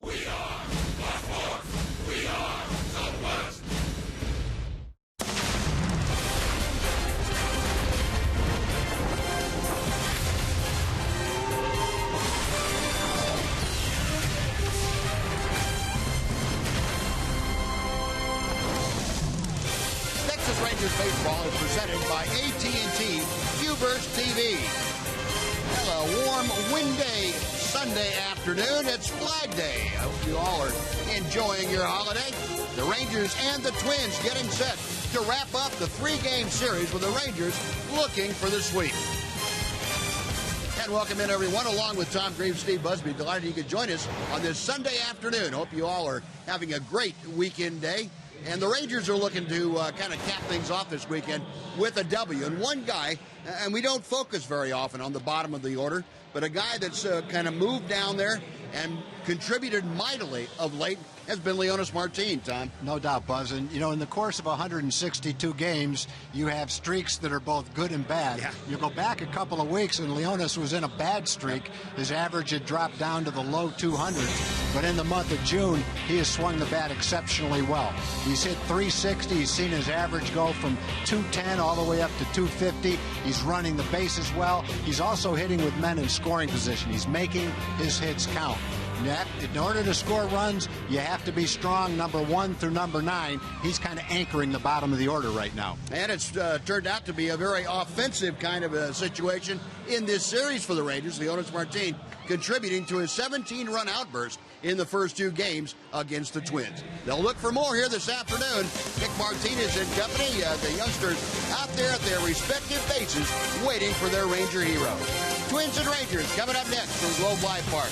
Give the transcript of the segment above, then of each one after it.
We are Baltimore. We are Southwest. Texas Rangers baseball is presented by AT Uverse TV. Hello, warm, windy Sunday afternoon. It's Flag Day. I hope you all are enjoying your holiday. The Rangers and the Twins getting set to wrap up the three-game series with the Rangers looking for the sweep. And welcome in, everyone, along with Tom Greaves, Steve Busby. Delighted you could join us on this Sunday afternoon. Hope you all are having a great weekend day. And the Rangers are looking to kind of cap things off this weekend with a W. And one guy, and we don't focus very often on the bottom of the order, but a guy that's kind of moved down there and contributed mightily of late has been Leonys Martin, Tom. No doubt, Buzz. And, you know, in the course of 162 games, you have streaks that are both good and bad. Yeah. You go back a couple of weeks, and Leonys was in a bad streak. His average had dropped down to the low 200s. But in the month of June, he has swung the bat exceptionally well. He's hit 360. He's seen his average go from 210 all the way up to 250. He's running the bases well. He's also hitting with men in scoring position. He's making his hits count. In order to score runs, you have to be strong number 1 through number 9. He's kind of anchoring the bottom of the order right now. And it's turned out to be a very offensive kind of a situation in this series for the Rangers. Leonys Martin contributing to his 17-run outburst in the first two games against the Twins. They'll look for more here this afternoon. Nick Martinez and company, the youngsters out there at their respective bases waiting for their Ranger hero. Twins and Rangers coming up next from Globe Life Park.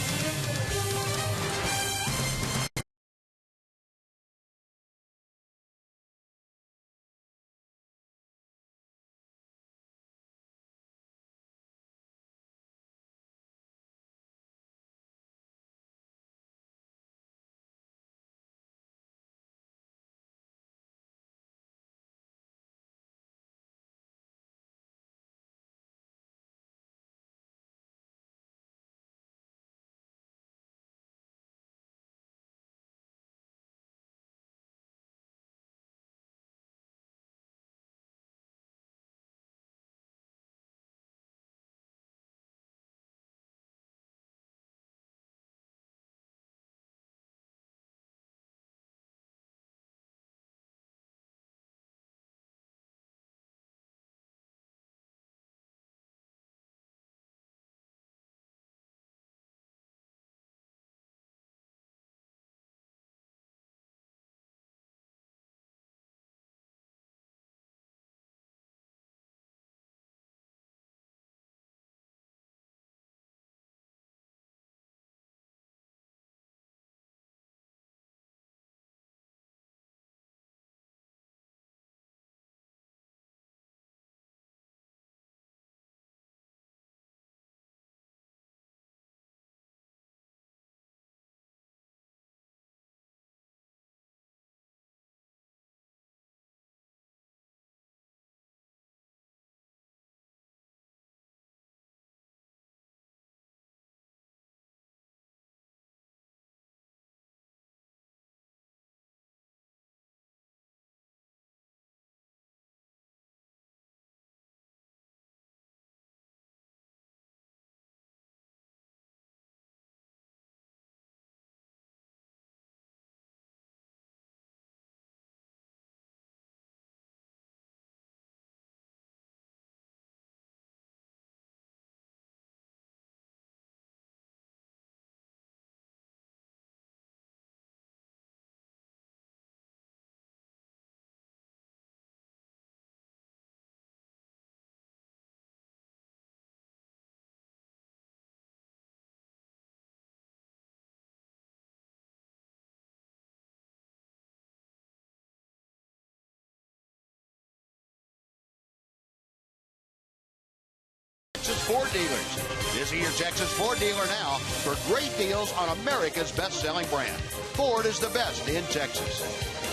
Texas Ford dealers. Visit your Texas Ford dealer now for great deals on America's best-selling brand. Ford is the best in Texas.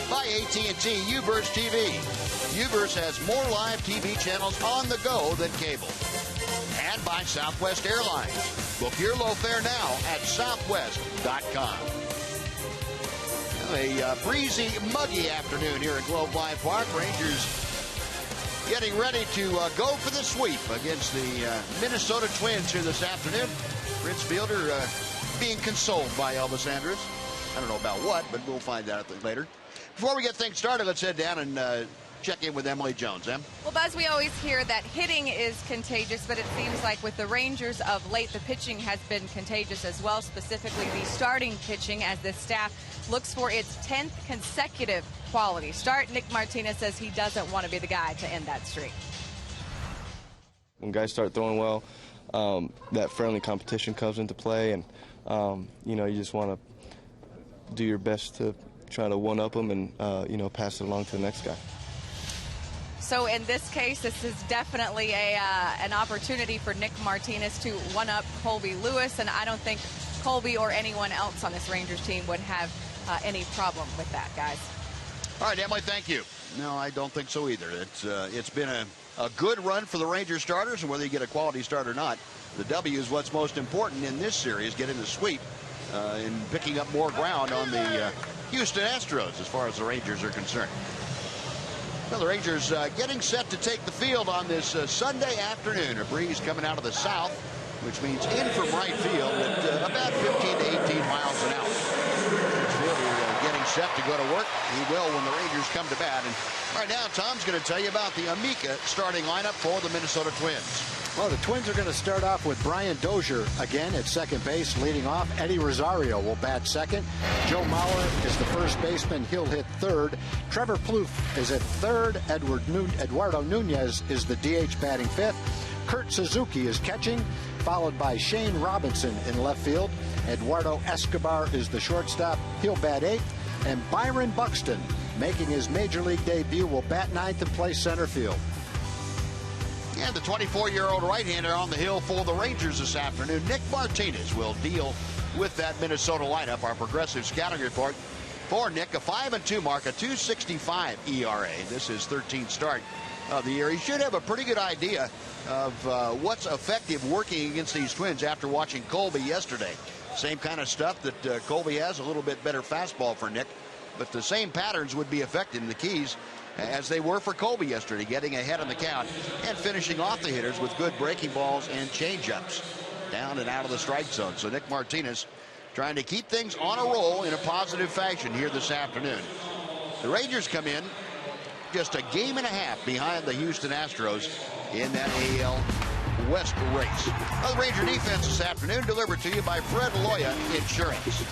By AT Uverse TV. Uverse has more live TV channels on the go than cable. And by Southwest Airlines. Book your low fare now at southwest.com. A breezy, muggy afternoon here at Globe Life Park. Rangers getting ready to go for the sweep against the Minnesota Twins here this afternoon. Prince Fielder being consoled by Elvis Andrus. I don't know about what, but we'll find out later. Before we get things started, let's head down and check in with Emily Jones. Em? Well, Buzz, we always hear that hitting is contagious, but it seems like with the Rangers of late, the pitching has been contagious as well, specifically the starting pitching, as the staff looks for its 10th consecutive quality start. Nick Martinez says he doesn't want to be the guy to end that streak. When guys start throwing well, that friendly competition comes into play, and you just want to do your best to try to one-up them and pass it along to the next guy. So in this case, this is definitely an opportunity for Nick Martinez to one-up Colby Lewis, and I don't think Colby or anyone else on this Rangers team would have any problem with that, guys. All right, Emily, thank you. No, I don't think so either. It's been a good run for the Rangers starters, and whether you get a quality start or not, the W is what's most important in this series, getting the sweep and picking up more ground on the Houston Astros as far as the Rangers are concerned. Well, the Rangers getting set to take the field on this Sunday afternoon. A breeze coming out of the south, which means in from right field at about 15 to 18 miles an hour. Fielder getting set to go to work. He will when the Rangers come to bat. And right now, Tom's going to tell you about the Amica starting lineup for the Minnesota Twins. Well, the Twins are going to start off with Brian Dozier again at second base, leading off. Eddie Rosario will bat second. Joe Mauer is the first baseman. He'll hit third. Trevor Plouffe is at third. Eduardo Nunez is the DH batting fifth. Kurt Suzuki is catching, followed by Shane Robinson in left field. Eduardo Escobar is the shortstop. He'll bat eighth. And Byron Buxton, making his major league debut, will bat ninth and play center field. And the 24-year-old right-hander on the hill for the Rangers this afternoon, Nick Martinez, will deal with that Minnesota lineup. Our progressive scouting report for Nick, a 5-2 mark, a 2.65 ERA. This is 13th start of the year. He should have a pretty good idea of what's effective working against these Twins after watching Colby yesterday. Same kind of stuff that Colby has, a little bit better fastball for Nick, but the same patterns would be effective in the keys as they were for Colby yesterday, getting ahead on the count and finishing off the hitters with good breaking balls and changeups down and out of the strike zone. So Nick Martinez trying to keep things on a roll in a positive fashion here this afternoon. The Rangers come in just a game and a half behind the Houston Astros in that AL West race. Well, the Ranger defense this afternoon delivered to you by Fred Loya Insurance.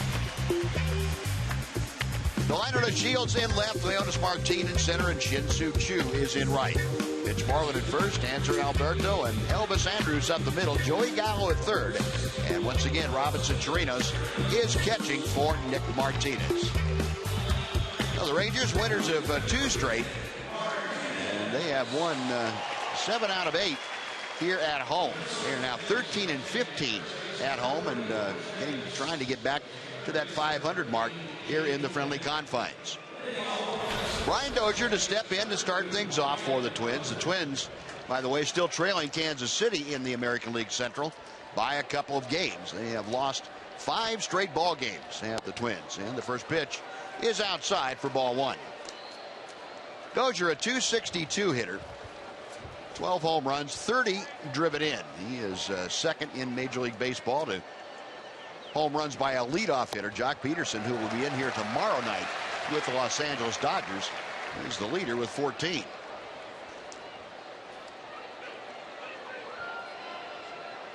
The lineup of Shields in left, Leonis Martin in center, and Shin-Soo Choo is in right. Mitch Moreland at first, Hanser Alberto, and Elvis Andrus up the middle, Joey Gallo at third. And once again, Robinson Chirinos is catching for Nick Martinez. Well, the Rangers winners of 2 straight, and they have won 7 out of 8 here at home. They are now 13 and 15 at home, and trying to get back to that 500 mark here in the friendly confines. Brian Dozier to step in to start things off for the Twins. The Twins, by the way, still trailing Kansas City in the American League Central by a couple of games. They have lost 5 straight ball games at the Twins, and the first pitch is outside for ball 1. Dozier, a 262 hitter, 12 home runs, 30 driven in. He is second in Major League Baseball to home runs by a leadoff hitter, Jock Peterson, who will be in here tomorrow night with the Los Angeles Dodgers. He's the leader with 14.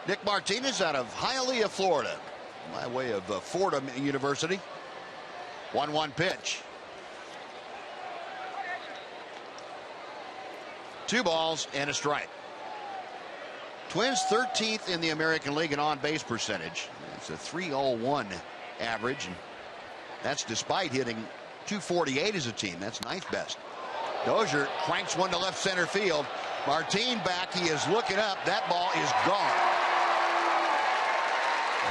Nick Martinez out of Hialeah, Florida, by way of Fordham University. 1-1 pitch. 2 balls and a strike. Twins 13th in the American League in on-base percentage. It's a .301 average, and that's despite hitting .248 as a team. That's ninth best. Dozier cranks one to left center field. Martin back. He is looking up. That ball is gone.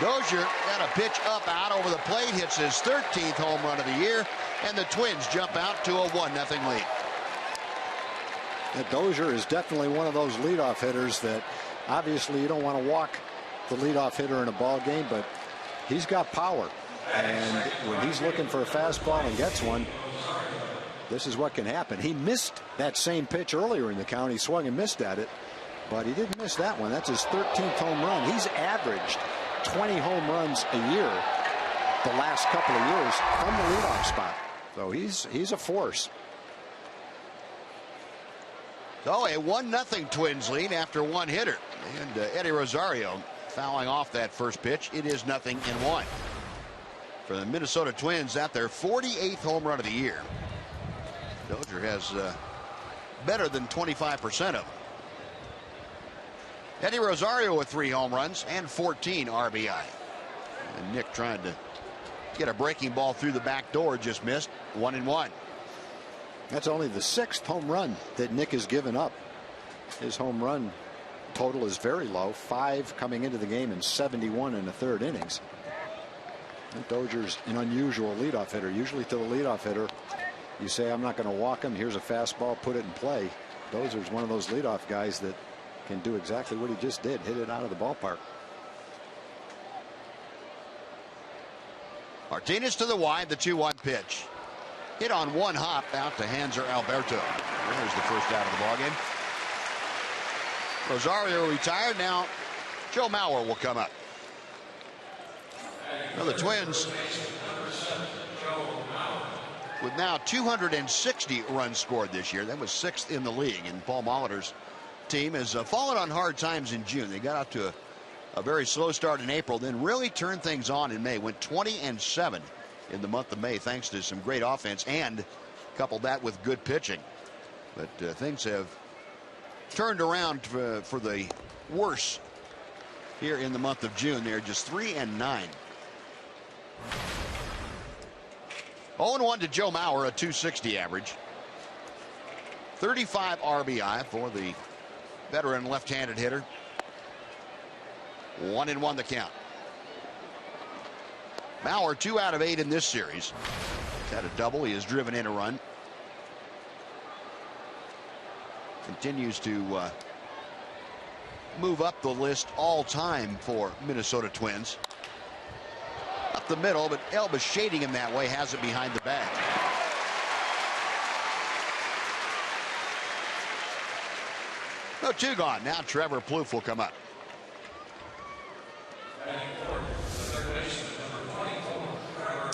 Dozier got a pitch up out over the plate. Hits his 13th home run of the year, and the Twins jump out to a 1-0 lead. Dozier is definitely one of those leadoff hitters that obviously you don't want to walk the leadoff hitter in a ball game, but he's got power. And when he's looking for a fastball and gets one, this is what can happen. He missed that same pitch earlier in the count. He swung and missed at it, but he didn't miss that one. That's his 13th home run. He's averaged 20 home runs a year the last couple of years from the leadoff spot. So he's a force. So a 1-0 Twins lead after one hitter. And Eddie Rosario fouling off that first pitch. It is 0-1. For the Minnesota Twins, at their 48th home run of the year. Dozier has better than 25% of them. Eddie Rosario with 3 home runs and 14 RBI. And Nick trying to get a breaking ball through the back door, just missed. 1-1. That's only the 6th home run that Nick has given up. His home run total is very low, 5 coming into the game and 71 in the 3rd innings. And Dozier's an unusual leadoff hitter. Usually to the leadoff hitter, you say, I'm not going to walk him. Here's a fastball, put it in play. Dozier's one of those leadoff guys that can do exactly what he just did, hit it out of the ballpark. Martinez to the wide, the 2-1 pitch. Hit on one hop out to Hanser Alberto. There's the first out of the ballgame. Rosario retired. Now Joe Mauer will come up. Well, the Twins with now 260 runs scored this year. That was 6th in the league. And Paul Molitor's team has fallen on hard times in June. They got out to a very slow start in April, then really turned things on in May. Went 20-7 in the month of May, thanks to some great offense and coupled that with good pitching. But things have turned around for the worse here in the month of June. They're just 3-9. 0-1 to Joe Mauer, a 260 average. 35 RBI for the veteran left-handed hitter. 1-1 the count. Mauer 2 out of 8 in this series. He's had a double. He has driven in a run. Continues to move up the list all time for Minnesota Twins. Up the middle, but Elba shading him that way, has it behind the bag. No, 2 gone. Now Trevor Plouffe will come up.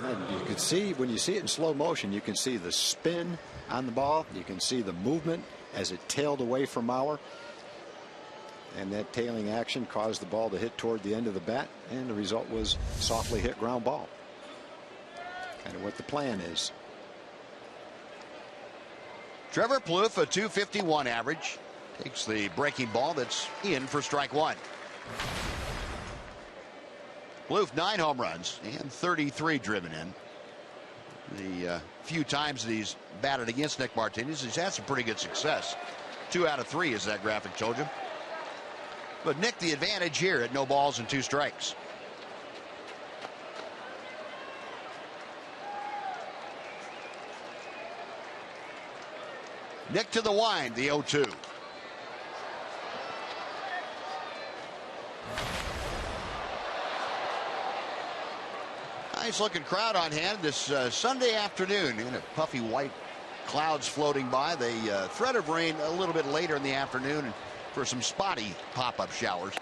And you can see, when you see it in slow motion, you can see the spin on the ball. You can see the movement as it tailed away from Mauer. And that tailing action caused the ball to hit toward the end of the bat. And the result was softly hit ground ball. Kind of what the plan is. Trevor Plouffe, a 251 average. Takes the breaking ball that's in for strike 1. Plouffe 9 home runs and 33 driven in. The few times that he's batted against Nick Martinez, he's had some pretty good success. 2 out of 3, as that graphic told you. But Nick the advantage here at no balls and 2 strikes. Nick to the wind, the 0-2. Nice looking crowd on hand this Sunday afternoon. In a puffy white clouds floating by. The threat of rain a little bit later in the afternoon for some spotty pop-up showers.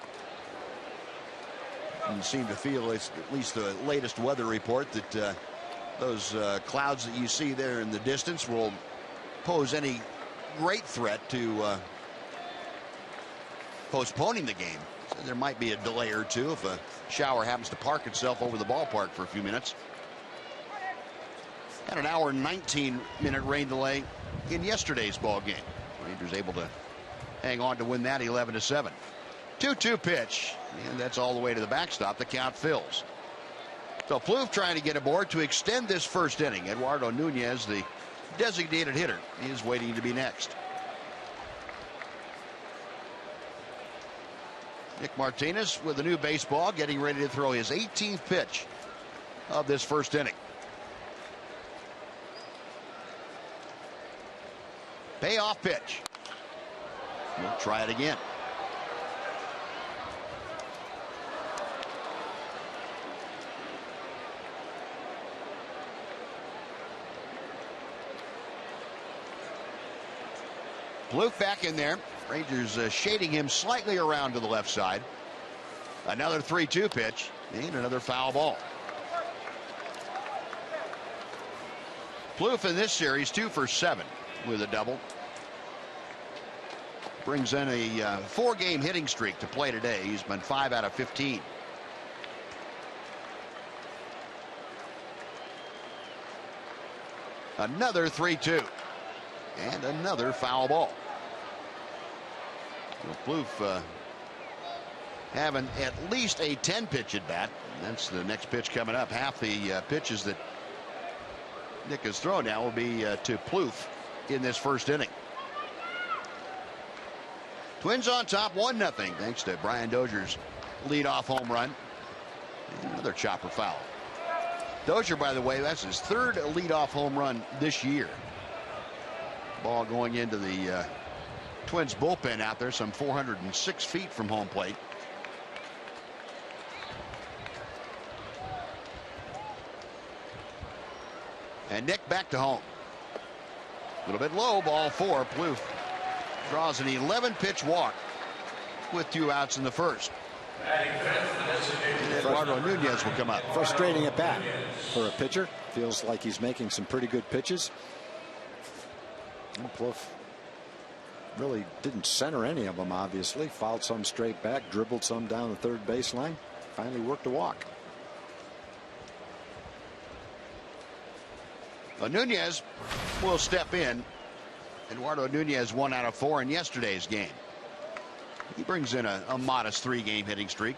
You seem to feel, at least the latest weather report, that those clouds that you see there in the distance will pose any great threat to postponing the game. So there might be a delay or two if a shower happens to park itself over the ballpark for a few minutes. Had an hour and 19-minute rain delay in yesterday's ball game. Rangers able to hang on to win that 11-7. 2-2 pitch, and that's all the way to the backstop. The count fills. So Plouffe trying to get aboard to extend this first inning. Eduardo Nunez, the designated hitter, is waiting to be next. Nick Martinez with a new baseball, getting ready to throw his 18th pitch of this first inning. Payoff pitch. We'll try it again. Plouffe back in there. Rangers shading him slightly around to the left side. Another 3-2 pitch and another foul ball. Plouffe in this series 2 for 7 with a double. Brings in a 4-game hitting streak to play today. He's been 5 out of 15. Another 3-2 and another foul ball. Plouffe having at least a 10-pitch at bat. That's the next pitch coming up. Half the pitches that Nick has thrown now will be to Plouffe in this first inning. Twins on top 1-0 thanks to Brian Dozier's leadoff home run. And another chopper foul. Dozier, by the way, that's his 3rd leadoff home run this year. Ball going into the Twins bullpen out there, some 406 feet from home plate. And Nick back to home. A little bit low, ball 4. Plouffe draws an 11-pitch walk with 2 outs in the first. And Eduardo Nunez will come up. Frustrating at bat for a pitcher. Feels like he's making some pretty good pitches. And Plouffe really didn't center any of them, obviously. Fouled some straight back, dribbled some down the third baseline. Finally worked a walk. Nunez will step in. Eduardo Nunez 1 out of 4 in yesterday's game. He brings in a modest 3-game hitting streak.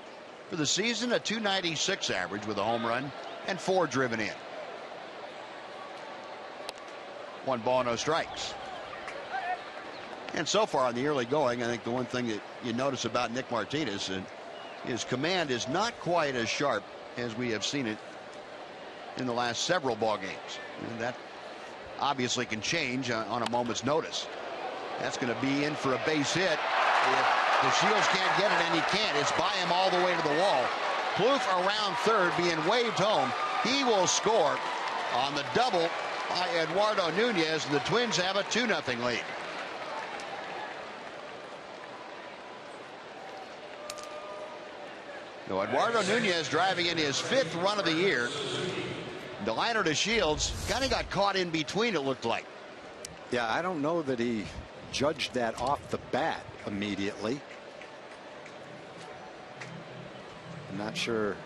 For the season, a .296 average with a home run and 4 driven in. 1 ball, no strikes. And so far in the early going, I think the one thing that you notice about Nick Martinez, his command is not quite as sharp as we have seen it in the last several ball games. And that obviously can change on a moment's notice. That's going to be in for a base hit. If the Shields can't get it, and he can't, it's by him all the way to the wall. Plouffe around third, being waved home. He will score on the double by Eduardo Nunez. The Twins have a 2-0 lead. So Eduardo Nunez driving in his 5th run of the year. The liner to Shields kind of got caught in between, it looked like. Yeah, I don't know that he judged that off the bat immediately. I'm not sure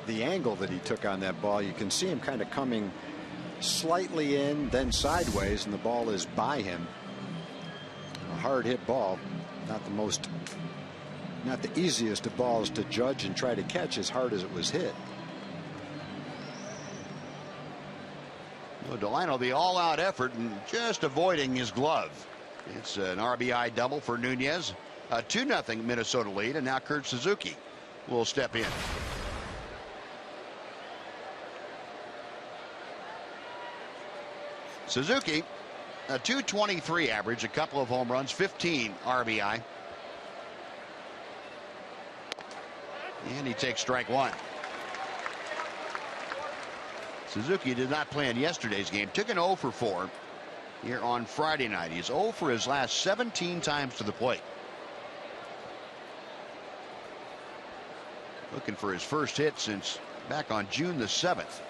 the angle that he took on that ball. You can see him kind of coming slightly in, then sideways, and the ball is by him. A hard hit ball. Not the easiest of balls to judge and try to catch as hard as it was hit. Well, Delino, the all-out effort and just avoiding his glove. It's an RBI double for Nunez. A 2-0 Minnesota lead, and now Kurt Suzuki will step in. Suzuki, a .223 average, a couple of home runs, 15 RBI. And he takes strike 1. Suzuki did not play in yesterday's game. Took an 0 for 4 here on Friday night. He's 0 for his last 17 times to the plate. Looking for his first hit since back on June the 7th.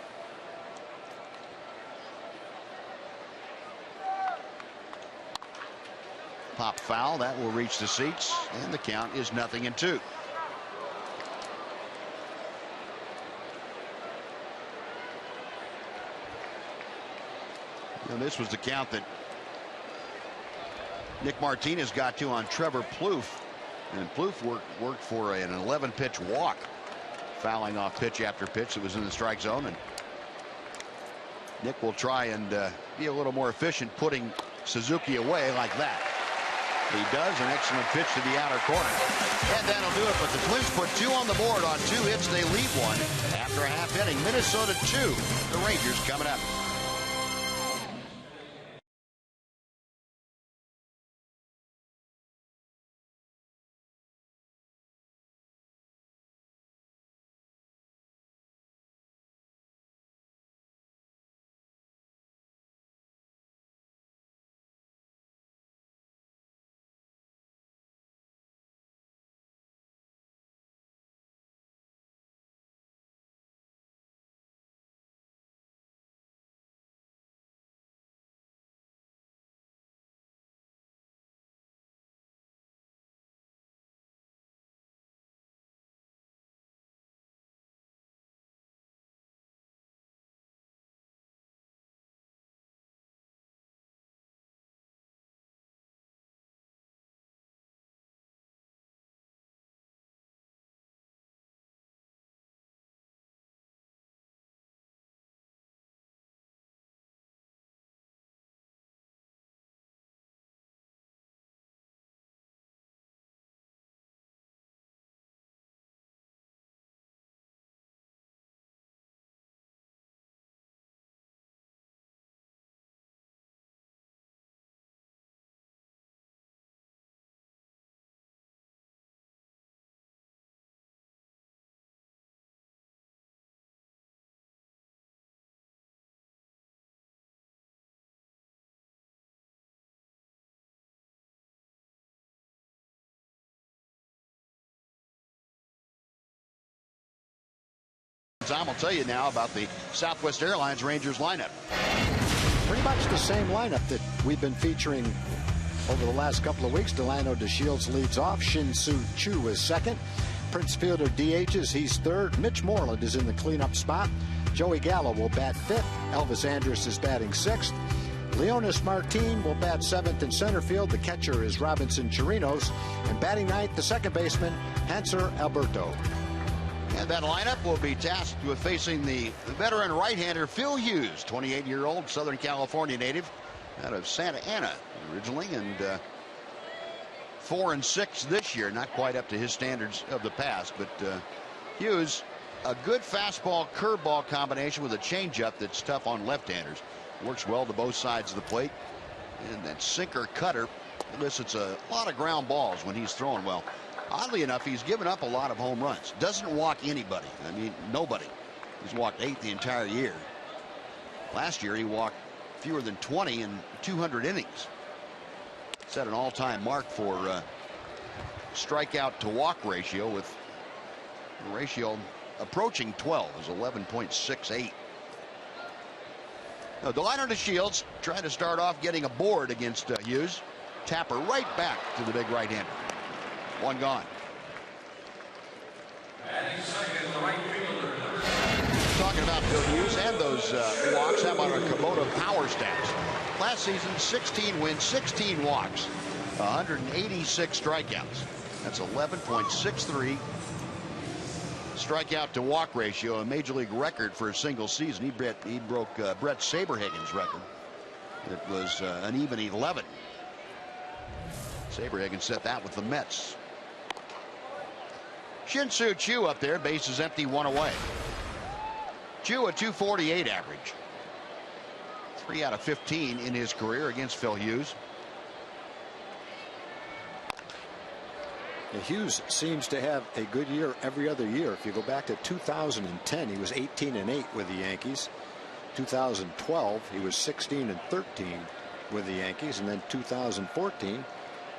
Pop foul, that will reach the seats, and the count is 0-2. And this was the count that Nick Martinez got to on Trevor Plouffe. And Plouffe worked for an 11-pitch walk, fouling off pitch after pitch that was in the strike zone. And Nick will try and be a little more efficient, putting Suzuki away like that. He does. An excellent pitch to the outer corner. And that'll do it. But the Twins put 2 on the board. On 2 hits, they lead 1 after a half inning. Minnesota 2. The Rangers coming up. Tom will tell you now about the Southwest Airlines Rangers lineup. Pretty much the same lineup that we've been featuring over the last couple of weeks. Delano DeShields leads off. Shin-Soo Choo is second. Prince Fielder DHs. He's third. Mitch Moreland is in the cleanup spot. Joey Gallo will bat fifth. Elvis Andrus is batting sixth. Leonis Martin will bat seventh in center field. The catcher is Robinson Chirinos. And batting ninth, the second baseman, Hanser Alberto. And that lineup will be tasked with facing the veteran right-hander Phil Hughes, 28-year-old Southern California native out of Santa Ana originally, and 4-6 this year. Not quite up to his standards of the past, but Hughes, a good fastball curveball combination with a changeup that's tough on left-handers. Works well to both sides of the plate, and that sinker cutter elicits a lot of ground balls when he's throwing well. Oddly enough, he's given up a lot of home runs. Doesn't walk anybody. I mean, nobody. He's walked 8 the entire year. Last year, he walked fewer than 20 in 200 innings. Set an all-time mark for strikeout to walk ratio, with the ratio approaching 12, is 11.68. Now, Delino DeShields trying to start off getting a board against Hughes. Tapper right back to the big right-hander. One gone. Talking about Phil Hughes and those walks, how about our Kubota power stats? Last season, 16 wins, 16 walks, 186 strikeouts. That's 11.63 strikeout to walk ratio, a major league record for a single season. He broke Brett Saberhagen's record. It was an even 11. Saberhagen set that with the Mets. Shin-Soo Choo up there, bases empty, one away. Choo a 248 average. 3 out of 15 in his career against Phil Hughes. And Hughes seems to have a good year every other year. If you go back to 2010, he was 18-8 with the Yankees. 2012, he was 16-13 with the Yankees, and then 2014,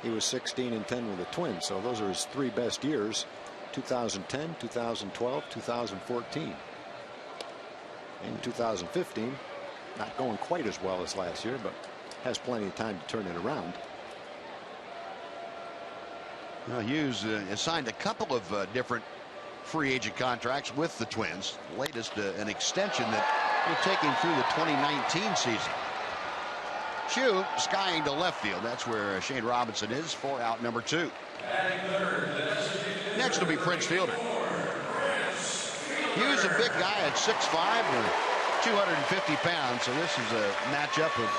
he was 16-10 with the Twins. So those are his 3 best years: 2010, 2012, 2014. In 2015, not going quite as well as last year, but has plenty of time to turn it around. Well, Hughes has signed a couple of different free agent contracts with the Twins. Latest, an extension that will take him through the 2019 season. Choo skying to left field. That's where Shane Robinson is for out number 2. Next will be Prince Fielder. Hughes, a big guy at 6'5", or 250 pounds, so this is a matchup of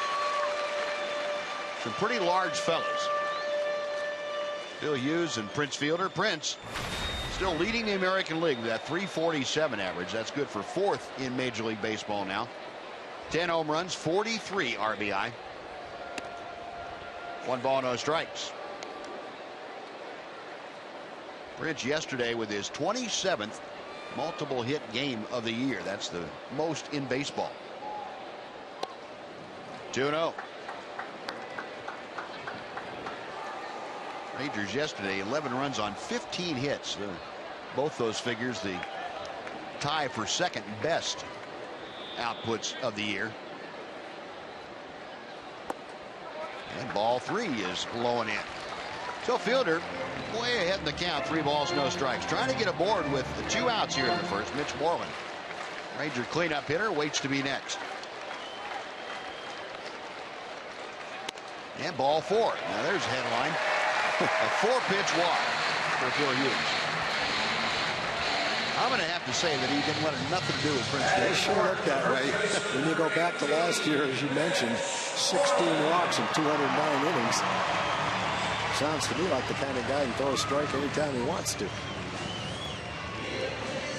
some pretty large fellas. Phil Hughes and Prince Fielder. Prince still leading the American League with that 347 average. That's good for 4th in Major League Baseball now. 10 home runs, 43 RBI. 1 ball, no strikes. Prince yesterday with his 27th multiple hit game of the year. That's the most in baseball. 2-0. Rangers yesterday 11 runs on 15 hits. Both those figures the tie for second best outputs of the year. And ball 3 is low and in. So Fielder way ahead in the count. 3 balls, no strikes. Trying to get aboard with the 2 outs here in the first. Mitch Moreland, Ranger cleanup hitter, waits to be next. And ball 4. Now there's a headline. A 4-pitch walk for Phil Hughes. I'm going to have to say that he didn't want nothing to do with Prince Fielder. It sure looked that way. When you go back to last year, as you mentioned, 16 walks in 209 innings. Sounds to me like the kind of guy who can throw a strike anytime he wants to.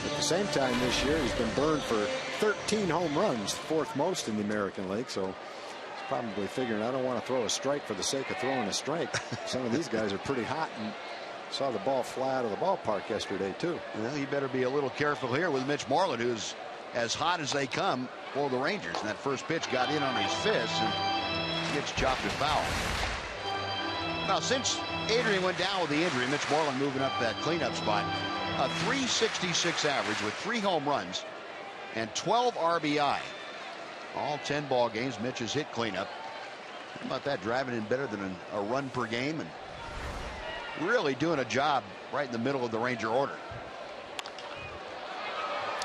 At the same time this year, he's been burned for 13 home runs, 4th most in the American League. So he's probably figuring, I don't want to throw a strike for the sake of throwing a strike. Some of these guys are pretty hot, and saw the ball fly out of the ballpark yesterday too. Well, he better be a little careful here with Mitch Moreland, who's as hot as they come for the Rangers. And that first pitch got in on his fist and gets chopped and foul. Now, since Adrian went down with the injury, Mitch Moreland moving up that cleanup spot. A 366 average with 3 home runs, and 12 RBI. All 10 ball games. Mitch has hit cleanup. How about that? Driving in better than a run per game and really doing a job right in the middle of the Ranger order.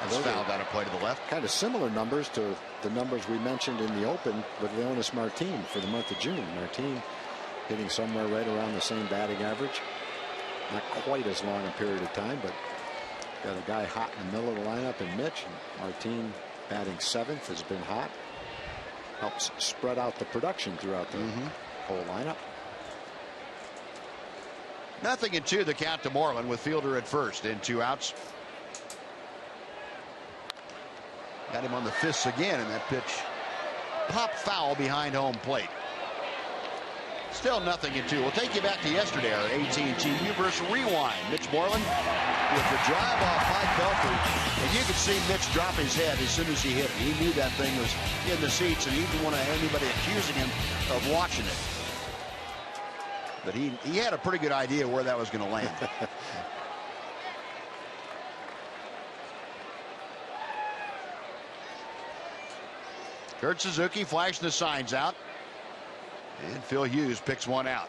That's fouled out a play to the left. Kind of similar numbers to the numbers we mentioned in the open with Leonis Martin for the month of June. Martin hitting somewhere right around the same batting average. Not quite as long a period of time, but got a guy hot in the middle of the lineup in Mitch. And Martin batting 7th has been hot. Helps spread out the production throughout the whole lineup. 0-2 the count to Moreland with Fielder at first and 2 outs. Got him on the fists again, and that pitch popped foul behind home plate. Still 0-2. We'll take you back to yesterday, our AT&T Universe Rewind. Mitch Moreland with the drive off Mike Belfry. And you could see Mitch drop his head as soon as he hit it. He knew that thing was in the seats, and he didn't want to have anybody accusing him of watching it. But he had a pretty good idea where that was going to land. Kurt Suzuki flashing the signs out. And Phil Hughes picks one out.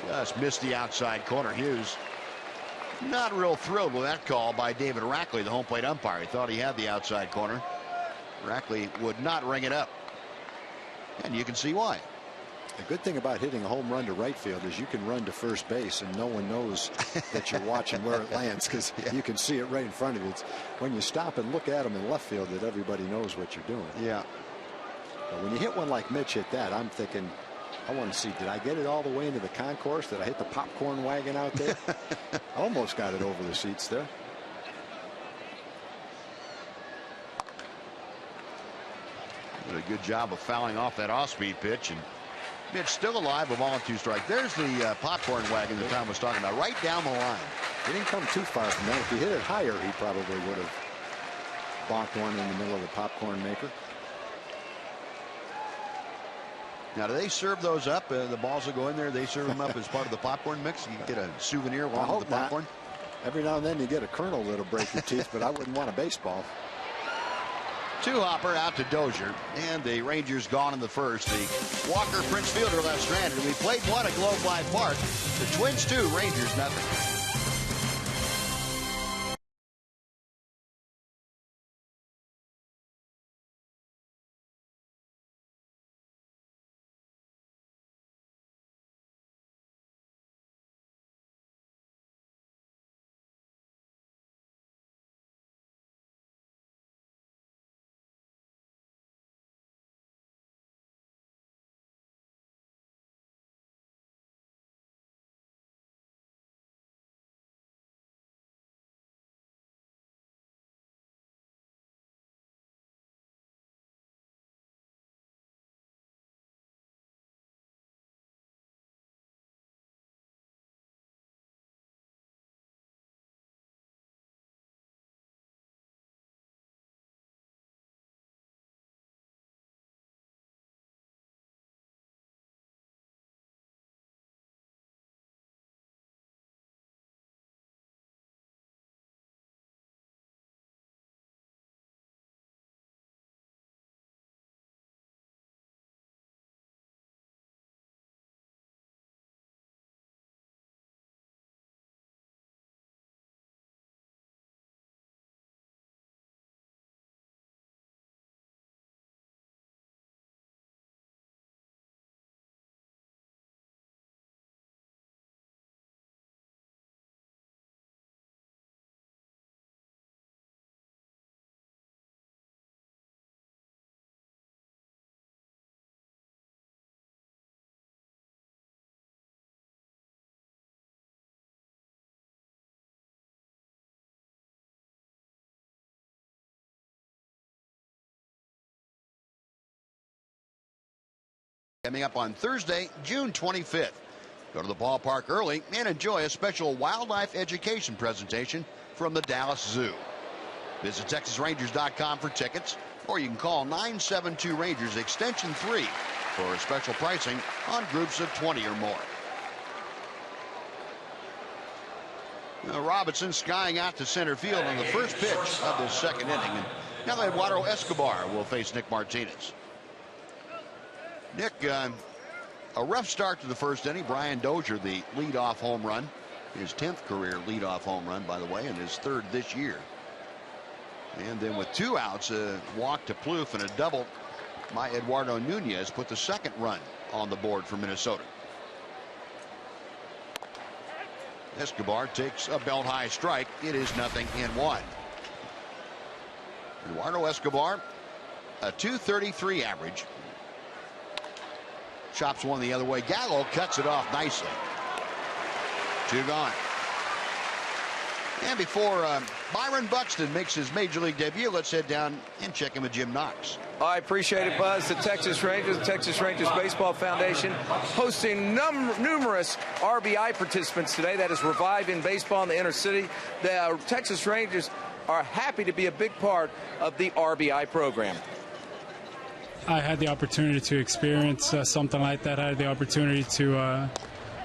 Just missed the outside corner. Hughes not real thrilled with that call by David Rackley, the home plate umpire. He thought he had the outside corner. Rackley would not ring it up. And you can see why. The good thing about hitting a home run to right field is you can run to first base and no one knows that you're watching where it lands, because you can see it right in front of you. It's when you stop and look at them in left field that everybody knows what you're doing. Yeah. But when you hit one like Mitch hit that, I'm thinking, I want to see, did I get it all the way into the concourse? Did I hit the popcorn wagon out there? Almost got it over the seats there. Did a good job of fouling off that off-speed pitch, and Mitch still alive with 1-2 strike. There's the popcorn wagon that Tom was talking about, right down the line. He didn't come too far from that. If he hit it higher, he probably would have bonked one in the middle of the popcorn maker. Now, do they serve those up? The balls that go in there, they serve them up as part of the popcorn mix? You get a souvenir along with the popcorn? Not. Every now and then you get a kernel that'll break your teeth, but I wouldn't want a baseball. Two-hopper out to Dozier, and the Rangers gone in the first. The Walker Prince Fielder left stranded. We played one at Globe Life Park. The Twins 2, Rangers nothing. Coming up on Thursday, June 25th. Go to the ballpark early and enjoy a special wildlife education presentation from the Dallas Zoo. Visit TexasRangers.com for tickets, or you can call 972 Rangers extension 3 for special pricing on groups of 20 or more. Robinson skying out to center field on the first pitch of this second inning. And now Eduardo Escobar will face Nick Martinez. Nick, a rough start to the first inning. Brian Dozier, the leadoff home run. His 10th career leadoff home run, by the way, and his 3rd this year. And then with 2 outs, a walk to Plouffe and a double by Eduardo Nunez put the 2nd run on the board for Minnesota. Escobar takes a belt high strike. It is 0-1. Eduardo Escobar, a .233 average. Chops one the other way. Gallo cuts it off nicely. 2 gone. And before Byron Buxton makes his major league debut, let's head down and check in with Jim Knox. I appreciate it, Buzz. The Texas Rangers Baseball Foundation hosting numerous RBI participants today. That is reviving baseball in the inner city. The Texas Rangers are happy to be a big part of the RBI program. I had the opportunity to experience something like that. I had the opportunity to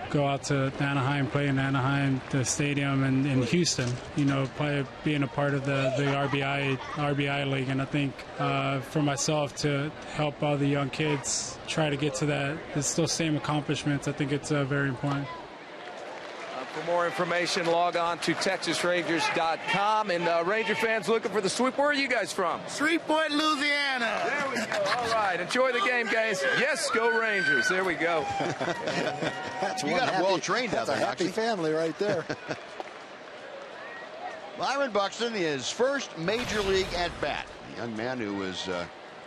go out to Anaheim, play in Anaheim, the stadium, and in Houston. You know, being a part of the RBI league, and I think for myself to help all the young kids try to get to that, it's those same accomplishments. I think it's very important. For more information, log on to TexasRangers.com. And Ranger fans looking for the sweep. Where are you guys from? Shreveport, Louisiana. There we go. All right. Enjoy the game, guys. Yes, go Rangers. There we go. That's you got a well-trained out there. That's a happy family right there. Byron Buxton, his first major league at-bat. A young man who was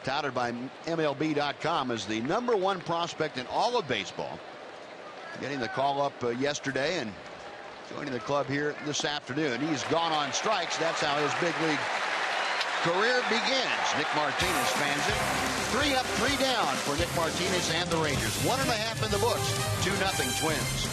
touted by MLB.com as the #1 prospect in all of baseball. Getting the call up yesterday and joining the club here this afternoon. He's gone on strikes. That's how his big league career begins. Nick Martinez fans it. 3 up, 3 down for Nick Martinez and the Rangers. 1.5 in the books. 2-0 Twins.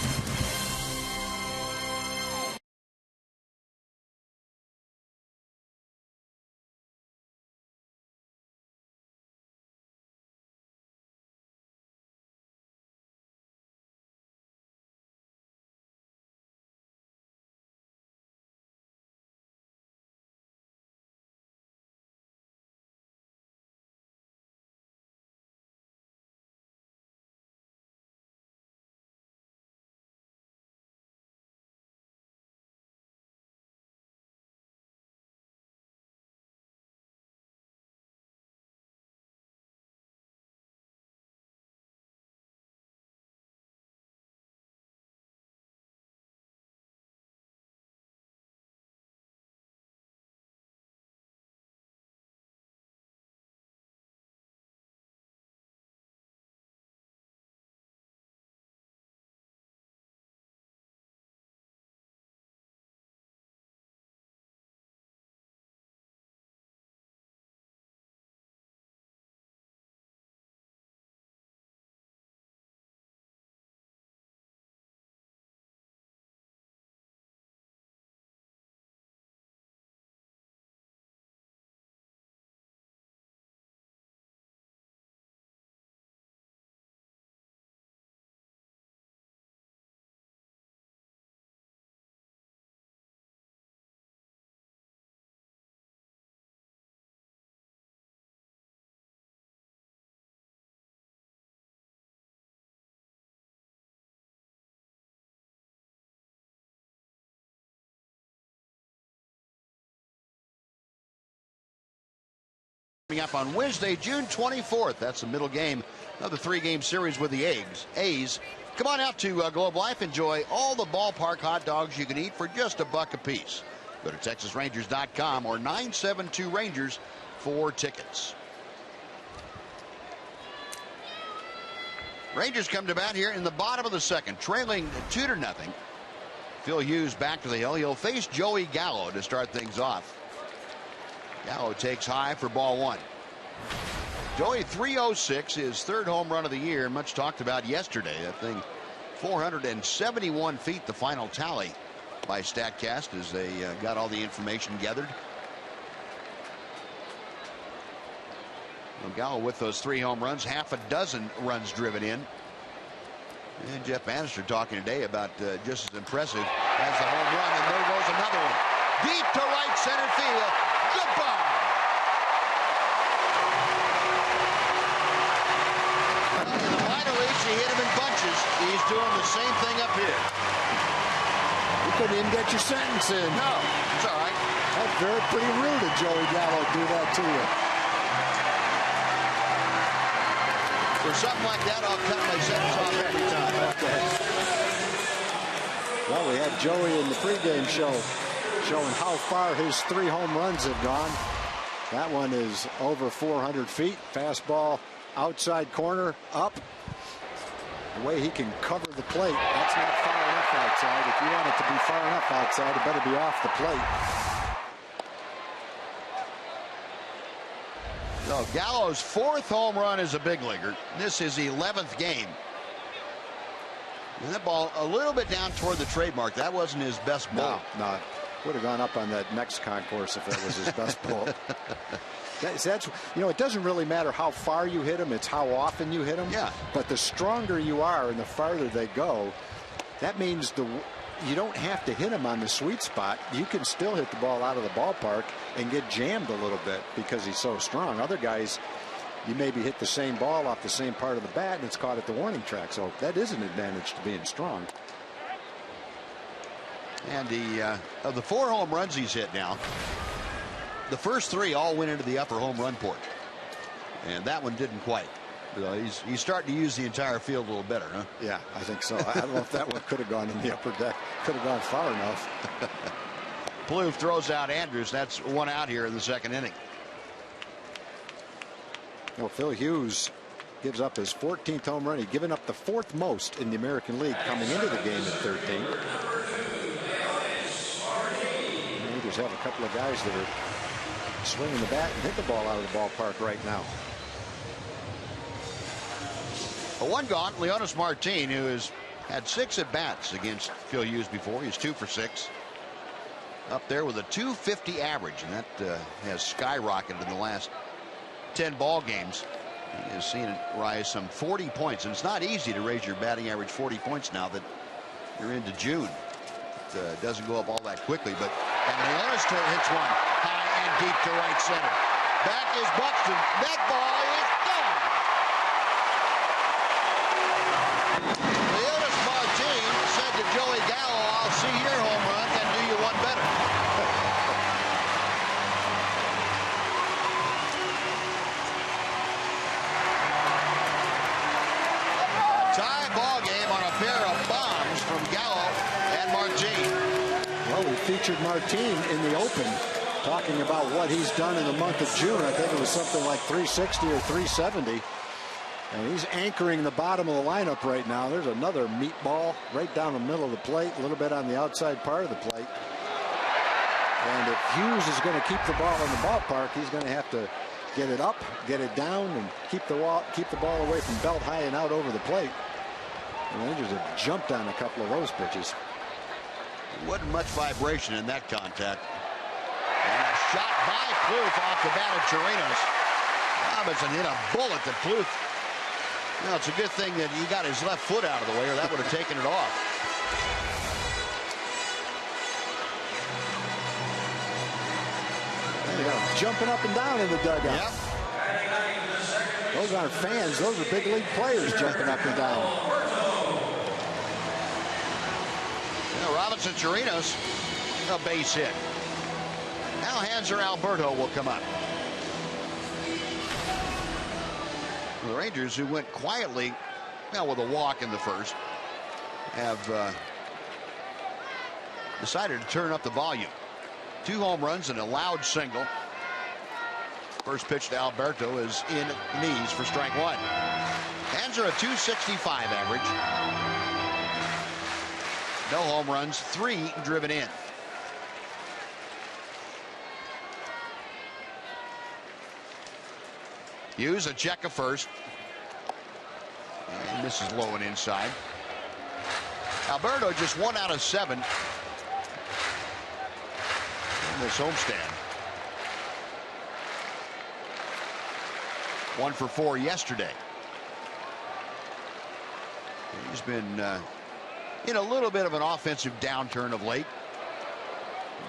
Up on Wednesday, June 24th. That's the middle game of the 3-game series with the A's. Come on out to Globe Life. Enjoy all the ballpark hot dogs you can eat for just $1 a piece. Go to TexasRangers.com or 972 Rangers for tickets. Rangers come to bat here in the bottom of the second, trailing 2-0. Phil Hughes back to the hill. He'll face Joey Gallo to start things off. Gallo takes high for ball 1. Joey 306, his 3rd home run of the year. Much talked about yesterday. That thing 471 feet, the final tally by StatCast as they got all the information gathered. Well, Gallo with those 3 home runs, half a dozen runs driven in. And Jeff Bannister talking today about just as impressive has the home run, and there goes another one. Deep to right center field. Goodbye. In the minor leagues, you hit him in bunches. He's doing the same thing up here. You couldn't even get your sentence in. No, it's all right. That's pretty rude of Joey Gallo to do that to you. For something like that, I'll cut my sentence off every time. Okay. Well, we had Joey in the pregame show showing how far his 3 home runs have gone. That one is over 400 feet. Fastball outside corner up. The way he can cover the plate, that's not far enough outside. If you want it to be far enough outside, it better be off the plate. So Gallo's 4th home run as a big leaguer. This is 11th game. And that ball a little bit down toward the trademark. That wasn't his best ball. No. Would have gone up on that next concourse if that was his best ball. That's it doesn't really matter how far you hit them, it's how often you hit them. Yeah. But the stronger you are and the farther they go, that means you don't have to hit them on the sweet spot. You can still hit the ball out of the ballpark and get jammed a little bit because he's so strong. Other guys, you maybe hit the same ball off the same part of the bat and it's caught at the warning track. So that is an advantage to being strong. And of the 4 home runs he's hit now, the first 3 all went into the upper home run porch. And that one didn't quite. He's starting to use the entire field a little better, huh? Yeah, I think so. I don't know if that one could have gone in the upper deck. Could have gone far enough. Plouffe throws out Andrews. That's 1 out here in the 2nd inning. Well, Phil Hughes gives up his 14th home run. He's given up the 4th most in the American League coming into the game at 13. And we just have a couple of guys that are swinging the bat and hit the ball out of the ballpark right now. A 1 gone, Leonys Martin, who has had 6 at-bats against Phil Hughes before. He's 2 for 6. Up there with a .250 average, and that has skyrocketed in the last 10 ball games. He has seen it rise some 40 points, and it's not easy to raise your batting average 40 points now that you're into June. It doesn't go up all that quickly, but Leonys hits one high and deep to right center. Back is Buxton. That ball is gone. Leonys Martin said to Joey Gallo, "I'll see your home run and do you one better." Tie ball game on a pair of bombs from Gallo and Martin. Well, we featured Martin in the open, talking about what he's done in the month of June. I think it was something like 360 or 370. And he's anchoring the bottom of the lineup right now. There's another meatball right down the middle of the plate, a little bit on the outside part of the plate. And if Hughes is going to keep the ball in the ballpark, he's going to have to get it up, get it down, and keep the ball away from belt high and out over the plate. And the Rangers have jumped on a couple of those pitches. Wasn't much vibration in that contact. And a shot by Plouffe off the bat of Chirinos. Robinson hit a bullet to Plouffe. Well, it's a good thing that he got his left foot out of the way, or that would have taken it off. There you go, jumping up and down in the dugout. Yep. Those aren't fans, those are big league players jumping up and down. Well, Robinson Chirinos, a base hit. Now Hanser Alberto will come up. The Rangers, who went quietly, well, with a walk in the first, have decided to turn up the volume. 2 home runs and a loud single. First pitch to Alberto is in knees for strike 1. Hanser a .265 average. No home runs, 3 driven in. Hughes a check of first. And this is low and inside. Alberto just 1 out of 7 in this homestand. 1 for 4 yesterday. He's been in a little bit of an offensive downturn of late.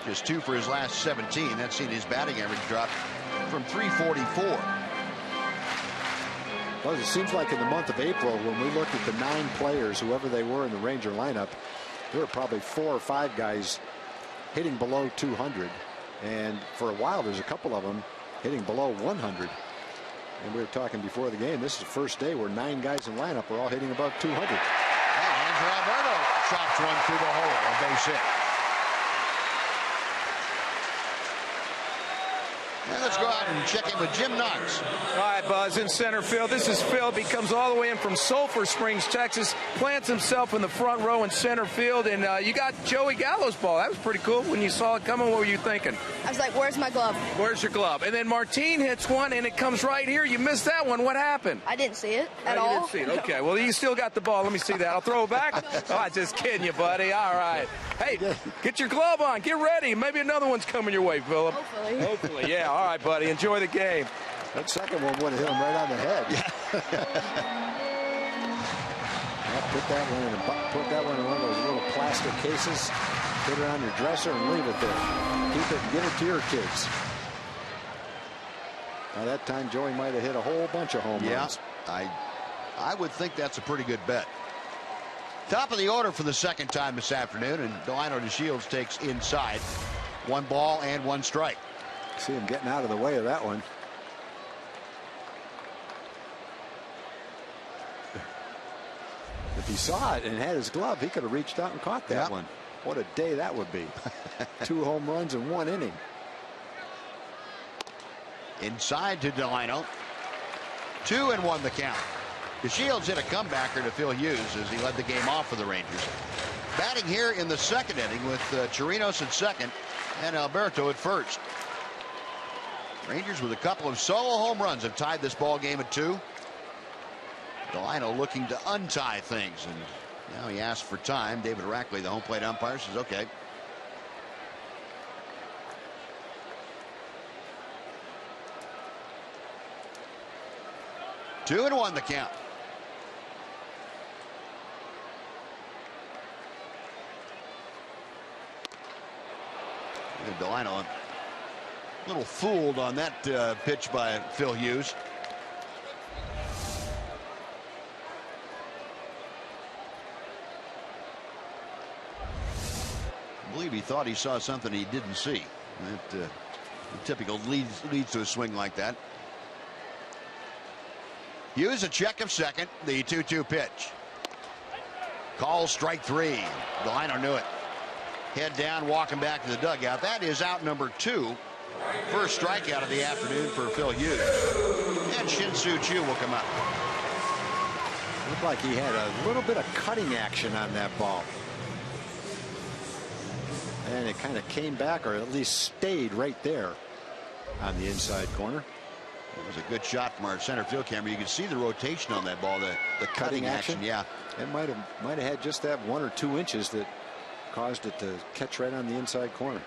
Just 2 for his last 17. That's seen his batting average drop from 344. Well, it seems like in the month of April, when we looked at the 9 players, whoever they were in the Ranger lineup, there were probably 4 or 5 guys hitting below 200. And for a while, there's a couple of them hitting below 100. And we were talking before the game, this is the first day where 9 guys in the lineup were all hitting above 200. And Andrew Alberto chops one through the hole, a base hit. And let's go out and check in with Jim Knox. All right, Buzz, in center field. This is Phil. He comes all the way in from Sulphur Springs, Texas, plants himself in the front row in center field, and you got Joey Gallo's ball. That was pretty cool. When you saw it coming, what were you thinking? I was like, where's my glove? Where's your glove? And then Martin hits one, and it comes right here. You missed that one. What happened? I didn't see it at all. You didn't see it. Okay, well, you still got the ball. Let me see that. I'll throw it back. Oh, I'm just kidding you, buddy. All right. Hey, get your glove on. Get ready. Maybe another one's coming your way, Philip. Hopefully. Hopefully, yeah. All right, buddy. Enjoy the game. That second one would have hit him right on the head. Well, put that one in one of those little plastic cases, put it on your dresser and leave it there. Keep it and give it to your kids. By that time, Joey might have hit a whole bunch of home runs. I would think that's a pretty good bet. Top of the order for the second time this afternoon, and Delino DeShields takes inside. 1 ball and 1 strike. See him getting out of the way of that one. If he saw it and had his glove, he could have reached out and caught that one. What a day that would be. 2 home runs in 1 inning. Inside to Delino. 2-1 the count. DeShields hit a comebacker to Phil Hughes as he led the game off for the Rangers. Batting here in the second inning with Chirinos at second and Alberto at first. Rangers with a couple of solo home runs have tied this ball game at 2. Delino looking to untie things, and now he asks for time. David Rackley, the home plate umpire, says okay. Two and 1 the count. Delino a little fooled on that pitch by Phil Hughes. I believe he thought he saw something he didn't see. That typical leads to a swing like that. Hughes a check of second. The 2-2 pitch. Call strike 3. Delino knew it. Head down, walking back to the dugout. That is out number 2. First strikeout of the afternoon for Phil Hughes. And Shin-Soo Choo will come up. Looked like he had a little bit of cutting action on that ball. And it kind of came back, or at least stayed right there on the inside corner. It was a good shot from our center field camera. You can see the rotation on that ball, the cutting action. Yeah. It might have had just that 1 or 2 inches that caused it to catch right on the inside corner.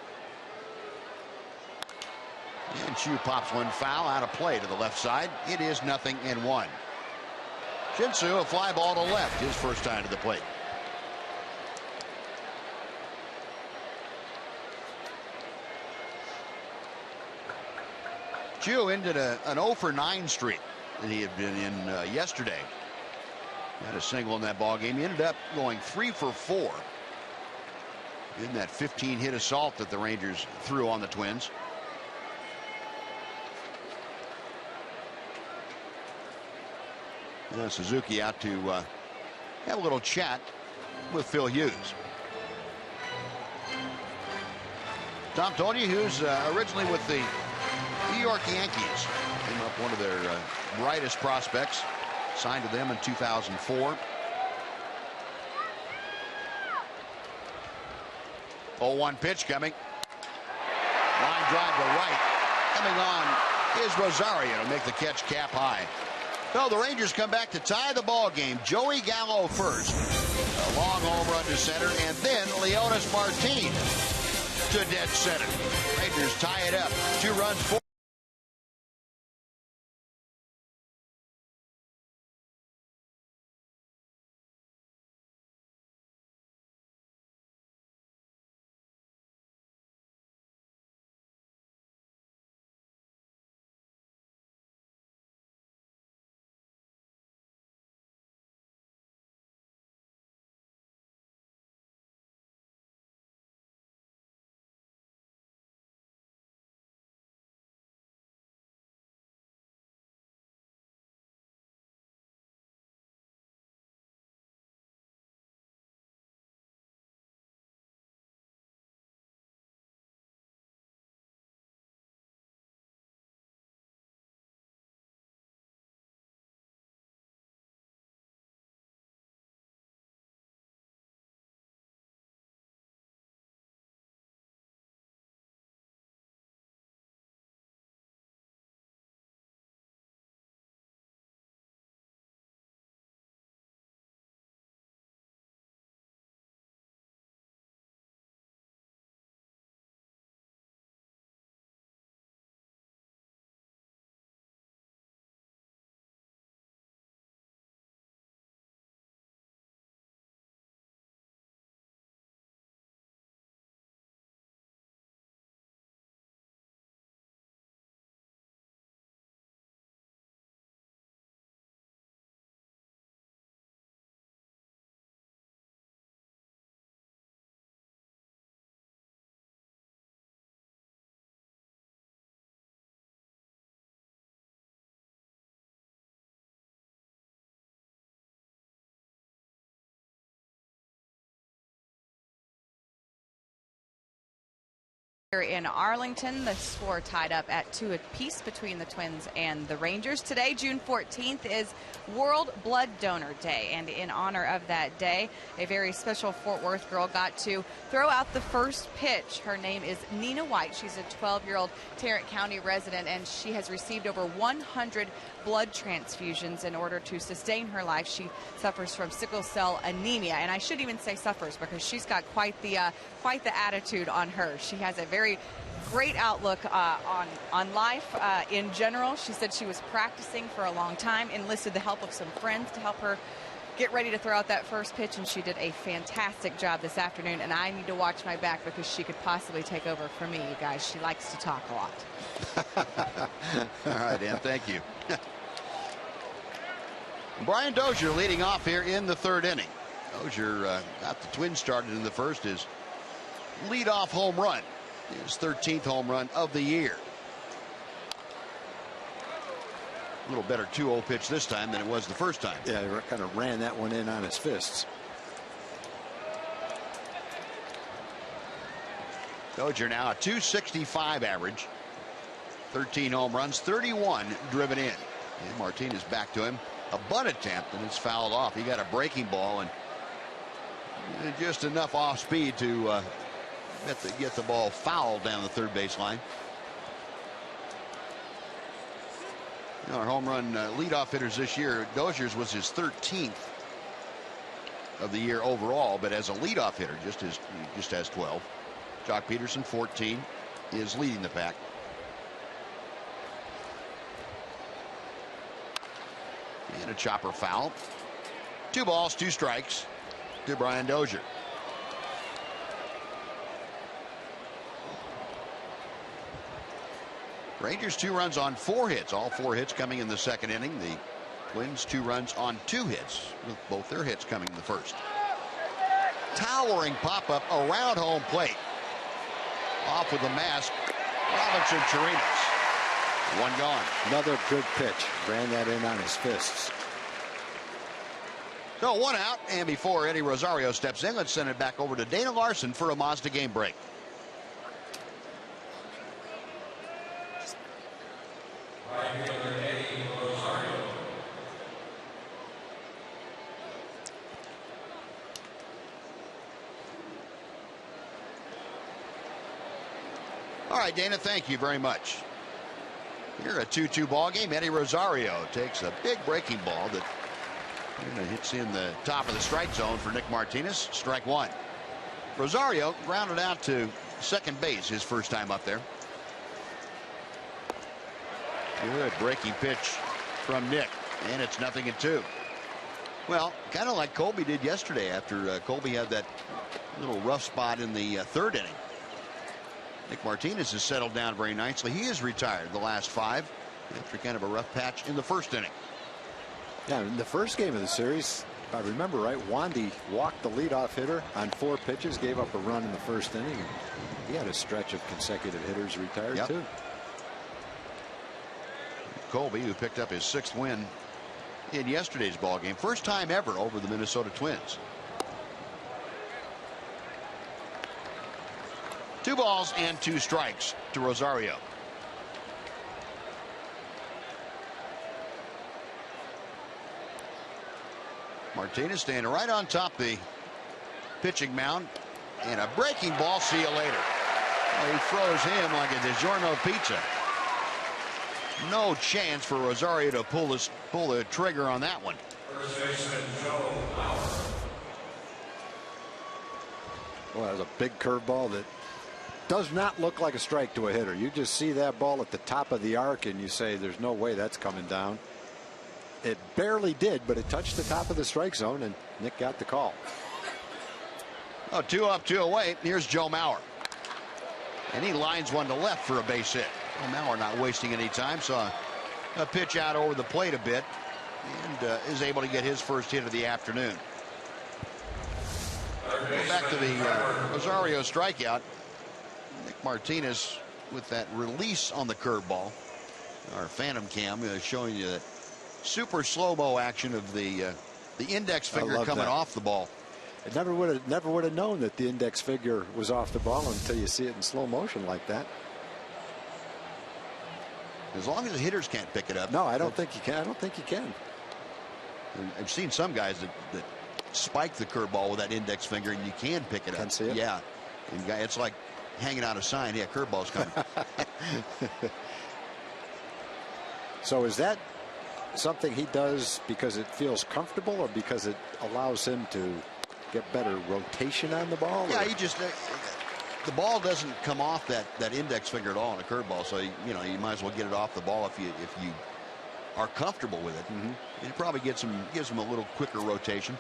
And Chu pops one foul out of play to the left side. It is 0-1. Shin-Soo a fly ball to left, his first time to the plate. Chu ended an 0 for 9 streak that he had been in yesterday. Had a single in that ball game. He ended up going 3 for 4 in that 15-hit assault that the Rangers threw on the Twins. Suzuki out to have a little chat with Phil Hughes. Tom told you who's originally with the New York Yankees. Came up one of their brightest prospects. Signed to them in 2004. 0-1 pitch coming. Line drive to right. Coming on is Rosario to make the catch cap high. So the Rangers come back to tie the ball game. Joey Gallo first. A long home run to center, and then Leonis Martin to dead center. Rangers tie it up. 2 runs. Here in Arlington, the score tied up at 2 apiece between the Twins and the Rangers. Today, June 14th, is World Blood Donor Day, and in honor of that day, a very special Fort Worth girl got to throw out the first pitch. Her name is Nina White. She's a 12-year-old Tarrant County resident, and she has received over 100 blood transfusions in order to sustain her life. She suffers from sickle cell anemia, and I should even say suffers because she's got quite the attitude on her. She has a very great outlook on life in general. She said she was practicing for a long time, enlisted the help of some friends to help her get ready to throw out that first pitch, and she did a fantastic job this afternoon, and I need to watch my back because she could possibly take over for me, you guys. She likes to talk a lot. All right, Dan, thank you. Brian Dozier leading off here in the third inning. Dozier got the Twins started in the first. His leadoff home run, his 13th home run of the year. A little better 2-0 pitch this time than it was the first time. Yeah, he kind of ran that one in on his fists. Dozier now a .265 average, 13 home runs, 31 driven in. And Martinez back to him. A bunt attempt, and it's fouled off. He got a breaking ball and just enough off speed to get the ball fouled down the third base line. You know, our home run leadoff hitters this year, Dozier's was his 13th of the year overall, but as a leadoff hitter, just has 12. Jock Peterson, 14, is leading the pack. And a chopper foul. 2 balls, 2 strikes to Brian Dozier. Rangers 2 runs on 4 hits. All 4 hits coming in the second inning. The Twins 2 runs on 2 hits, with both their hits coming in the first. Towering pop-up around home plate. Off with the mask, Robinson Chirinos. 1 gone. Another good pitch. Ran that in on his fists. So 1 out, and before Eddie Rosario steps in, let's send it back over to Dana Larson for a Mazda game break. All right, Dana, thank you very much. Here, a 2-2 ball game. Eddie Rosario takes a big breaking ball that hits in the top of the strike zone for Nick Martinez. Strike 1. Rosario grounded out to second base his first time up there. Good breaking pitch from Nick, and it's 0-2. Well, kind of like Colby did yesterday after Colby had that little rough spot in the third inning. Nick Martinez has settled down very nicely. He is retired the last 5 after kind of a rough patch in the first inning. Yeah, in the first game of the series, if I remember right, Wandy walked the leadoff hitter on 4 pitches, gave up a run in the first inning. And he had a stretch of consecutive hitters retired too. Colby, who picked up his 6th win in yesterday's ball game, first time ever over the Minnesota Twins. 2 balls and 2 strikes to Rosario. Martinez standing right on top the pitching mound, and a breaking ball. See you later. Well, he throws him like a DiGiorno pizza. No chance for Rosario to pull the trigger on that one. Well, that was a big curveball that does not look like a strike to a hitter. You just see that ball at the top of the arc and you say there's no way that's coming down. It barely did, but it touched the top of the strike zone, and Nick got the call. Oh, 2 up, 2 away. Here's Joe Mauer, and he lines one to left for a base hit. Well, Mauer not wasting any time. Saw a pitch out over the plate a bit, and is able to get his first hit of the afternoon. Go back to the Rosario strikeout. Nick Martinez with that release on the curveball. Our Phantom Cam showing you that super slow-mo action of the index finger coming off the ball. I never would have known that the index finger was off the ball until you see it in slow motion like that. As long as the hitters can't pick it up. No, I don't think you can. I don't think you can. I've seen some guys that spike the curveball with that index finger, and you can pick it up. Can see it? Yeah. And it's like hanging out a sign. Yeah, curveball's coming. So is that something he does because it feels comfortable, or because it allows him to get better rotation on the ball? Yeah, he just the ball doesn't come off that index finger at all in a curveball, so you might as well get it off the ball if you are comfortable with it. It probably gives him a little quicker rotation.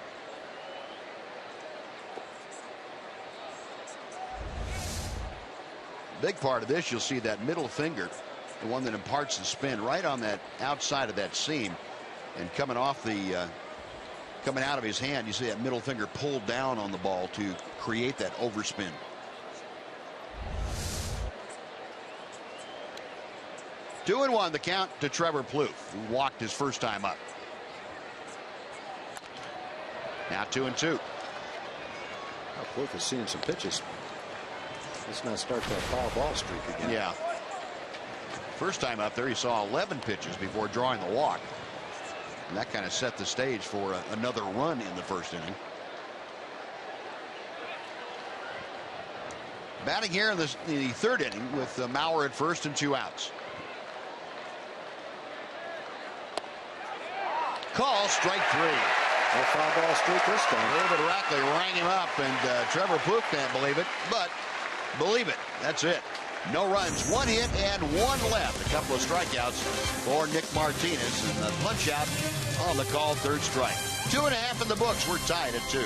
Big part of this, you'll see that middle finger, the one that imparts the spin, right on that outside of that seam, and coming out of his hand, you see that middle finger pulled down on the ball to create that overspin. Two and one the count to Trevor Plouffe, who walked his first time up. Now 2-2. Plouffe is seeing some pitches. Let's not start that foul ball streak again. Yeah. First time up there, he saw 11 pitches before drawing the walk. And that kind of set the stage for another run in the first inning. Batting here in the third inning with Mauer at first and 2 outs. Call, strike 3. No foul ball streak this time. A little bit of Rackley rang him up, and Trevor Plouffe can't believe it, but believe it. That's it. No runs, 1 hit and 1 left. A couple of strikeouts for Nick Martinez, and the punch out on the call, 3rd strike. 2.5 in the books. We're tied at 2.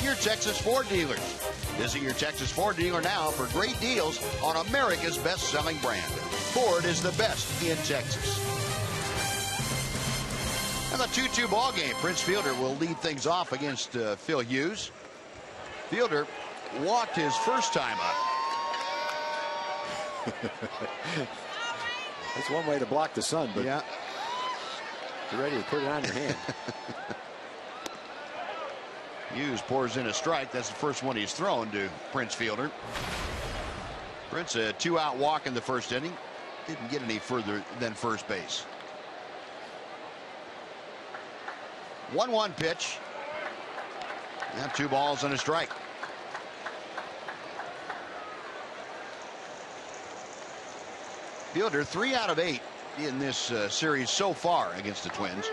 Your Texas Ford dealers. Visit your Texas Ford dealer now for great deals on America's best-selling brand. Ford is the best in Texas. And the 2-2 ball game. Prince Fielder will lead things off against Phil Hughes. Fielder walked his first time up. That's one way to block the sun, but yeah, you're ready to put it on your hand. Hughes pours in a strike. That's the first one he's thrown to Prince Fielder. Prince, a 2-out walk in the first inning. Didn't get any further than first base. 1-1 pitch. Now 2 balls and a strike. Fielder 3 out of 8 in this series so far against the Twins.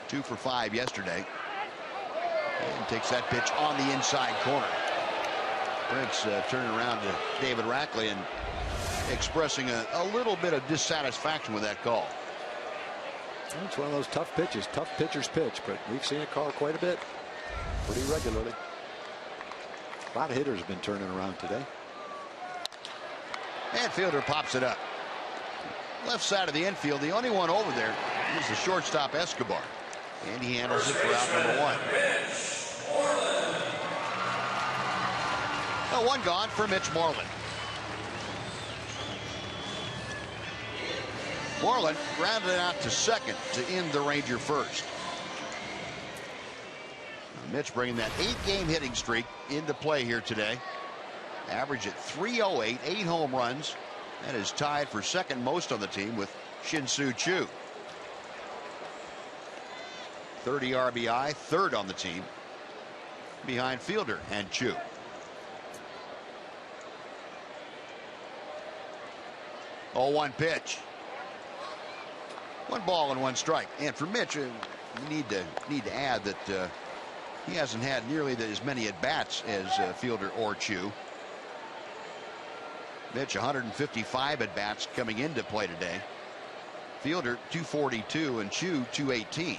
2 for 5 yesterday. And takes that pitch on the inside corner. Prince turning around to David Rackley and expressing a little bit of dissatisfaction with that call. It's one of those tough pitches, tough pitcher's pitch, but we've seen it called quite a bit, pretty regularly. A lot of hitters have been turning around today. And Fielder pops it up. Left side of the infield, the only one over there is the shortstop Escobar. And he handles it for out number 1. One gone for Mitch Moreland. Moreland grounded out to second to end the Ranger first. Mitch bringing that 8-game hitting streak into play here today. Average at .308, 8 home runs. That is tied for second most on the team with Shin-Soo Choo. 30 RBI, third on the team behind Fielder and Choo. Oh, 1 pitch. 1 ball and 1 strike. And for Mitch, we need to add that he hasn't had nearly as many at bats as Fielder or Choo. Mitch 155 at bats coming into play today. Fielder 242 and Choo 218.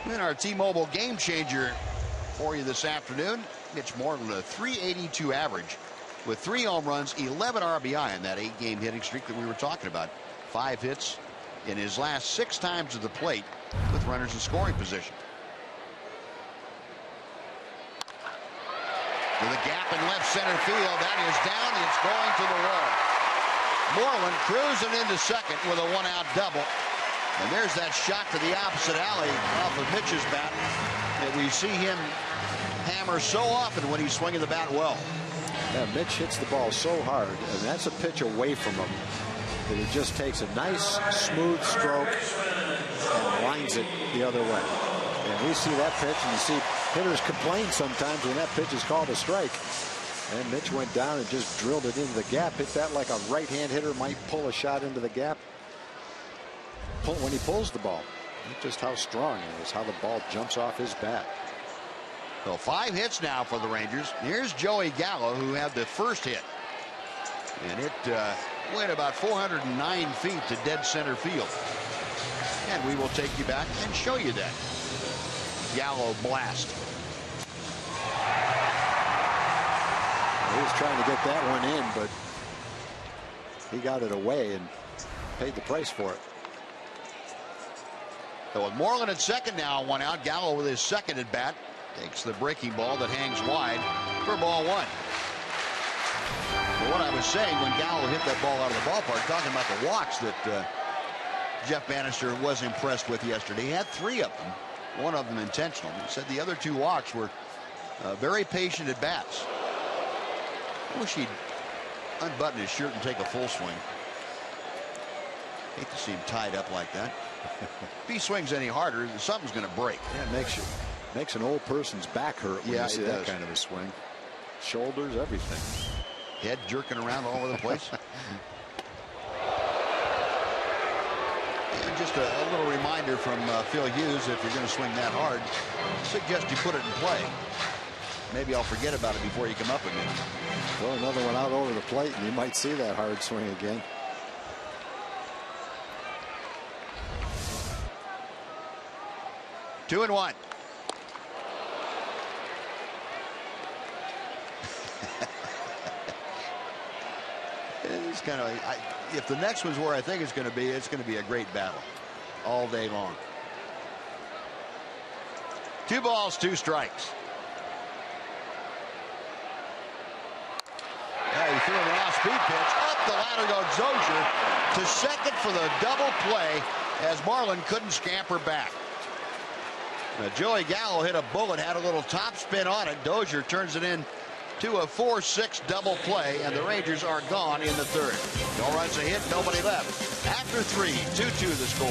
In our T-Mobile game changer for you this afternoon, Mitch Moreland a .382 average with 3 home runs, 11 RBI in that 8-game hitting streak that we were talking about. 5 hits in his last 6 times at the plate with runners in scoring position. To the gap in left center field. That is down. It's going to the wall. Moreland cruising into second with a 1-out double. And there's that shot to the opposite alley off of Mitch's bat that we see him hammer so often when he's swinging the bat well. Yeah, Mitch hits the ball so hard, and that's a pitch away from him that he just takes a nice smooth stroke and lines it the other way. And we see that pitch, and you see hitters complain sometimes when that pitch is called a strike. And Mitch went down and just drilled it into the gap. Hit that like a right-hand hitter might pull a shot into the gap. When he pulls the ball, just how strong he is, how the ball jumps off his bat. So 5 hits now for the Rangers. Here's Joey Gallo, who had the first hit. And it went about 409 feet to dead center field. And we will take you back and show you that Gallo blast. He was trying to get that one in, but he got it away and paid the price for it. So with Moreland at second now, 1 out. Gallo with his second at bat takes the breaking ball that hangs wide for ball 1. But what I was saying when Gallo hit that ball out of the ballpark, talking about the walks that Jeff Bannister was impressed with yesterday. He had 3 of them, 1 of them intentional. He said the other 2 walks were very patient at bats. I wish he'd unbutton his shirt and take a full swing. Hate to see him tied up like that. If he swings any harder, something's going to break. Yeah, it makes an old person's back hurt when you see that kind of a swing. Shoulders, everything. Head jerking around all over the place. And just a little reminder from Phil Hughes, if you're going to swing that hard, I suggest you put it in play. Maybe I'll forget about it before you come up again. Throw another one out over the plate, and you might see that hard swing again. Two and 1. It's kind of, if the next one's where I think it's going to be a great battle all day long. 2 balls, 2 strikes. Yeah, he threw an off-speed pitch. Up the ladder goes Dozier to second for the double play as Marlin couldn't scamper back. Now, Joey Gallo hit a bullet, had a little top spin on it. Dozier turns it in to a 4-6 double play, and the Rangers are gone in the 3rd. No runs a hit, nobody left. After 3, 2-2 the score.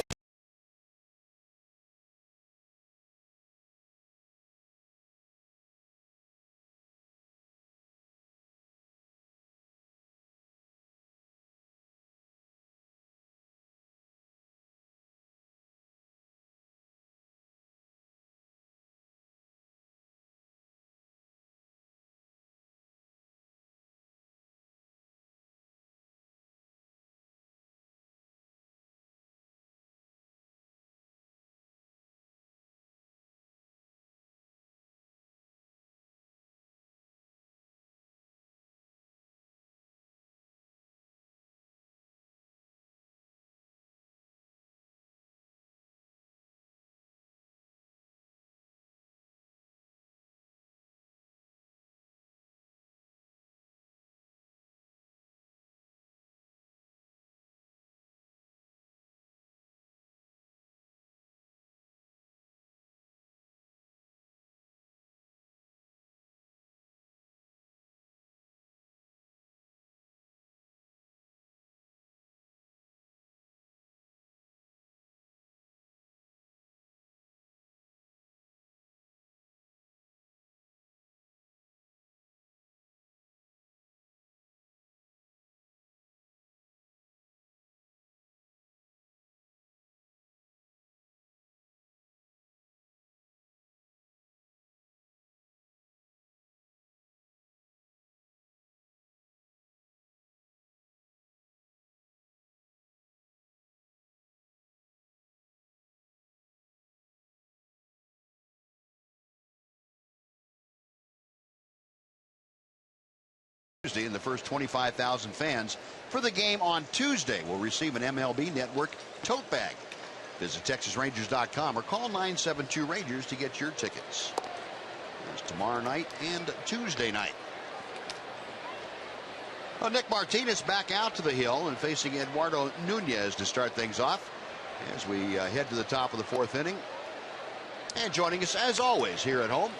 Tuesday, and the first 25,000 fans for the game on Tuesday will receive an MLB Network tote bag. Visit TexasRangers.com or call 972-RANGERS to get your tickets. There's tomorrow night and Tuesday night. Well, Nick Martinez back out to the hill and facing Eduardo Nunez to start things off as we head to the top of the fourth inning. And joining us, as always, here at home,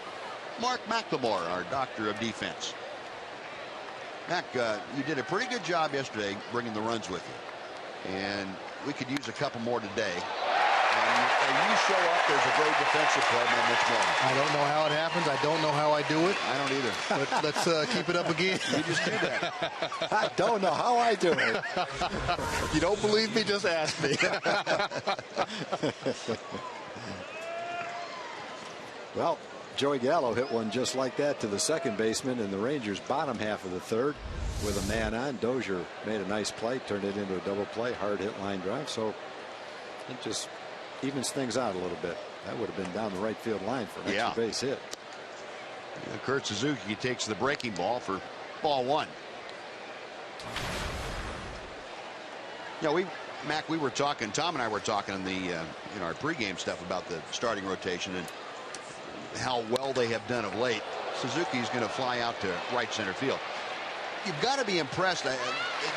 Mark McLemore, our doctor of defense. Mac, you did a pretty good job yesterday bringing the runs with you, and we could use a couple more today. And you show up, there's a great defensive play by Mitch Moore. I don't know how it happens. I don't know how I do it. I don't either. But let's keep it up again. You just did that. I don't know how I do it. You don't believe me? Just ask me. Well, Joey Gallo hit one just like that to the second baseman in the Rangers' bottom half of the third with a man on. Dozier made a nice play, turned it into a double play, hard hit line drive. So it just evens things out a little bit. That would have been down the right field line for an extra base hit. Kurt Suzuki takes the breaking ball for ball one. Mac, we were talking, Tom and I were talking in the in our pregame stuff about the starting rotation and how well they have done of late. Suzuki's going to fly out to right center field. You've got to be impressed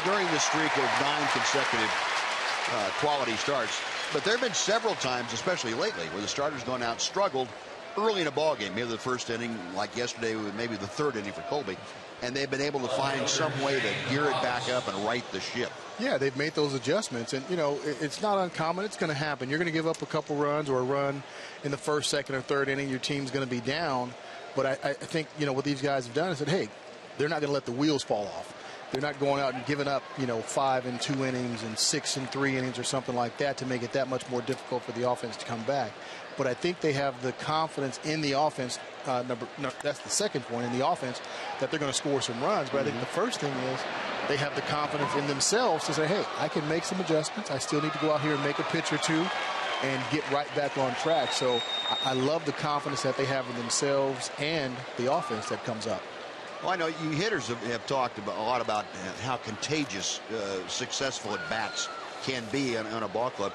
during the streak of 9 consecutive quality starts. But there have been several times, especially lately, where the starters gone out, struggled early in a ball game, maybe the first inning, like yesterday, maybe the third inning for Colby, and they've been able to find some way to gear it back up and right the ship. Yeah, they've made those adjustments, and it's not uncommon. It's going to happen. You're going to give up a couple runs or a run in the first, second, or third inning. Your team's going to be down. But I think what these guys have done is said, hey, they're not going to let the wheels fall off. They're not going out and giving up 5 and 2 innings and 6 and 3 innings or something like that to make it that much more difficult for the offense to come back. But I think they have the confidence in the offense. That's the second point in the offense, that they're going to score some runs. But I think the first thing is they have the confidence in themselves to say, hey, I can make some adjustments. I still need to go out here and make a pitch or two and get right back on track. So I love the confidence that they have in themselves and the offense that comes up. Well, I know you hitters have talked a lot about how contagious successful at bats can be on a ball club.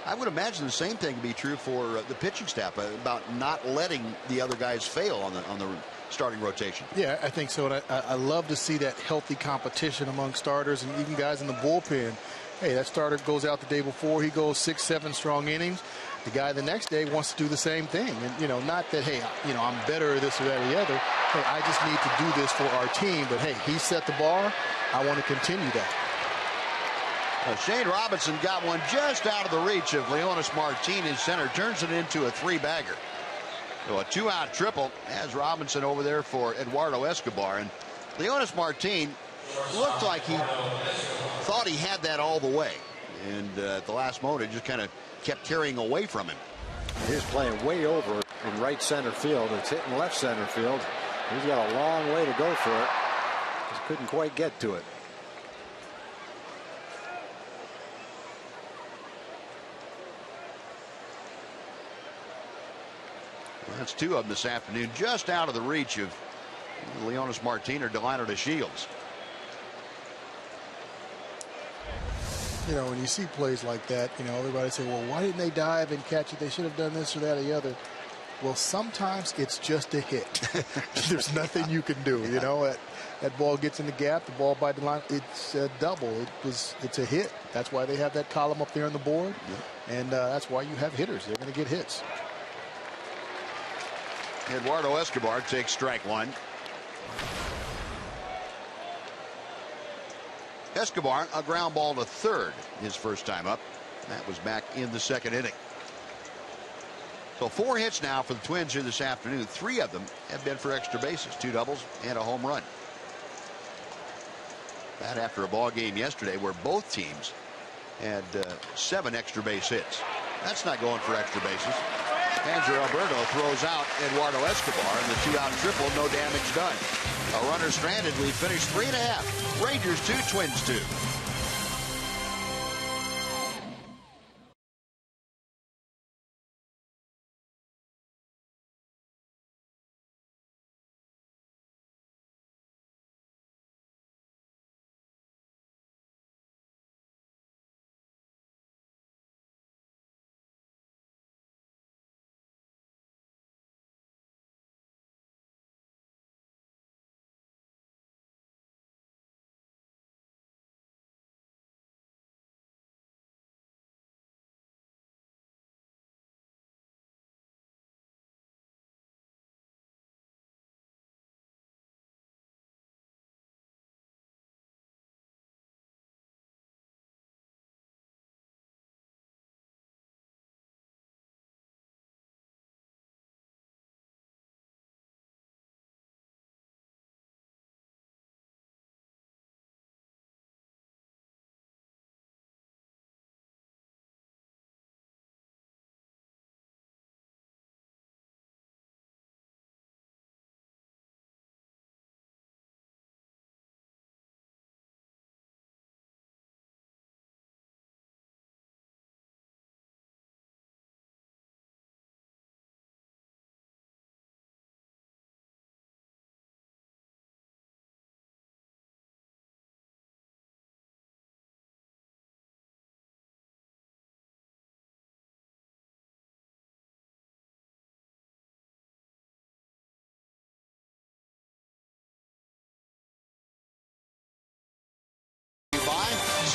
I would imagine the same thing would be true for the pitching staff about not letting the other guys fail on the starting rotation. Yeah, I think so. And I love to see that healthy competition among starters and even guys in the bullpen. Hey, that starter goes out the day before. He goes 6, 7 strong innings. The guy the next day wants to do the same thing. And, not that, hey, I'm better at this or that or the other. Hey, I just need to do this for our team. But, hey, he set the bar. I want to continue that. Shane Robinson got one just out of the reach of Leonis Martinez. Center turns it into a 3-bagger. So a 2-out triple as Robinson over there for Eduardo Escobar. And Leonis Martinez looked like he thought he had that all the way. And at the last moment, it just kind of kept carrying away from him. He's playing way over in right center field. It's hitting left center field. He's got a long way to go for it. Just couldn't quite get to it. That's 2 of them this afternoon, just out of the reach of Leonis Martinez or Delino DeShields. When you see plays like that, everybody say, well, why didn't they dive and catch it? They should have done this or that or the other. Well, sometimes it's just a hit. There's nothing you can do. That ball gets in the gap, the ball by the line. It's a double. It's a hit. That's why they have that column up there on the board. Yeah. And that's why you have hitters. They're going to get hits. Eduardo Escobar takes strike 1. Escobar, a ground ball to third his first time up. That was back in the second inning. So 4 hits now for the Twins here this afternoon. 3 of them have been for extra bases, 2 doubles and a home run. That after a ball game yesterday where both teams had 7 extra base hits. That's not going for extra bases. Andrew Alberto throws out Eduardo Escobar, and the 2-out triple, no damage done. A runner stranded. We finished 3.5. Rangers 2, Twins 2.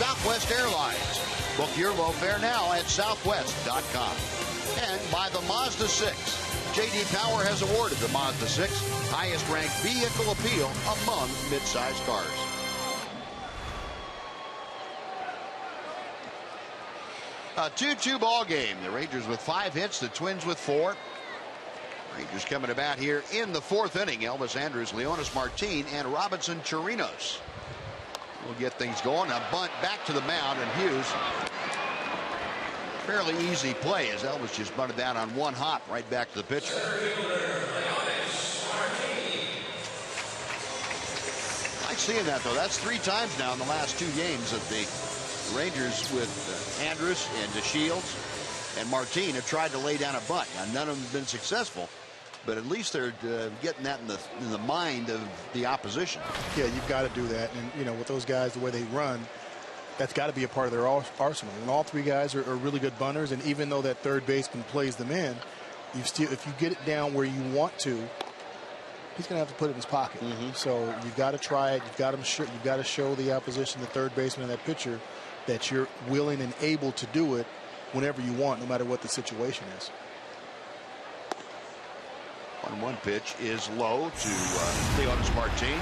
Southwest Airlines. Book your low fare now at southwest.com. And by the Mazda 6. J.D. Power has awarded the Mazda 6 highest ranked vehicle appeal among midsize cars. A 2-2 ball game. The Rangers with 5 hits, the Twins with 4. Rangers coming to bat here in the 4th inning. Elvis Andrus, Leonis Martin, and Robinson Chirinos will get things going. A bunt back to the mound, and Hughes. Fairly easy play as Elvis just bunted that on one hop right back to the pitcher. I like seeing that, though. That's 3 times now in the last 2 games that the Rangers with Andrus and DeShields and Martin have tried to lay down a bunt. Now, none of them have been successful, but at least they're getting that in the mind of the opposition. Yeah, you've got to do that. And, you know, with those guys, the way they run, that's got to be a part of their arsenal. And all 3 guys are really good bunters. And even though that third baseman plays them in, if you get it down where you want to, he's going to have to put it in his pocket. So you've got to try it. You've got to show the opposition, the third baseman and that pitcher, that you're willing and able to do it whenever you want, no matter what the situation is. 1-1 pitch is low to Leonis Martin.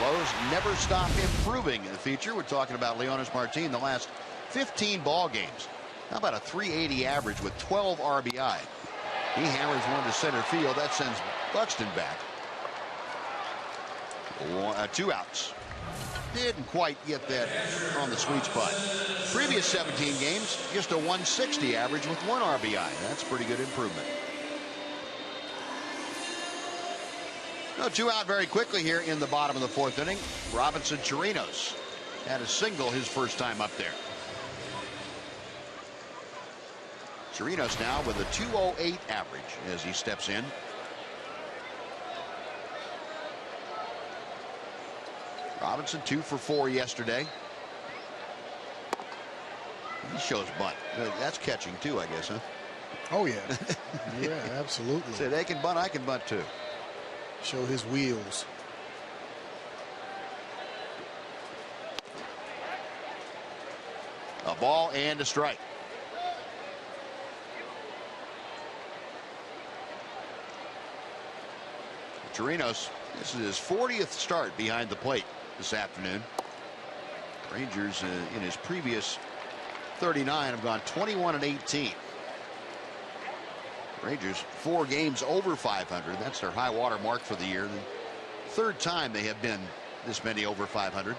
Lows never stop improving in the feature. We're talking about Leonis Martin the last 15 ball games. How about a .380 average with 12 RBI? He hammers one to center field. That sends Buxton back. 2 outs. Didn't quite get that on the sweet spot. Previous 17 games, just a .160 average with 1 RBI. That's pretty good improvement. 2 out very quickly here in the bottom of the 4th inning. Robinson Chirinos had a single his first time up there. Chirinos now with a .208 average as he steps in. Robinson 2 for 4 yesterday. He shows bunt. That's catching too, I guess, huh? Oh yeah. Yeah, absolutely. Say they can bunt, I can bunt too. Show his wheels. A ball and a strike. Chirinos, this is his 40th start behind the plate this afternoon. Rangers in his previous 39 have gone 21-18. Rangers 4 games over 500. That's their high water mark for the year. The 3rd time they have been this many over 500.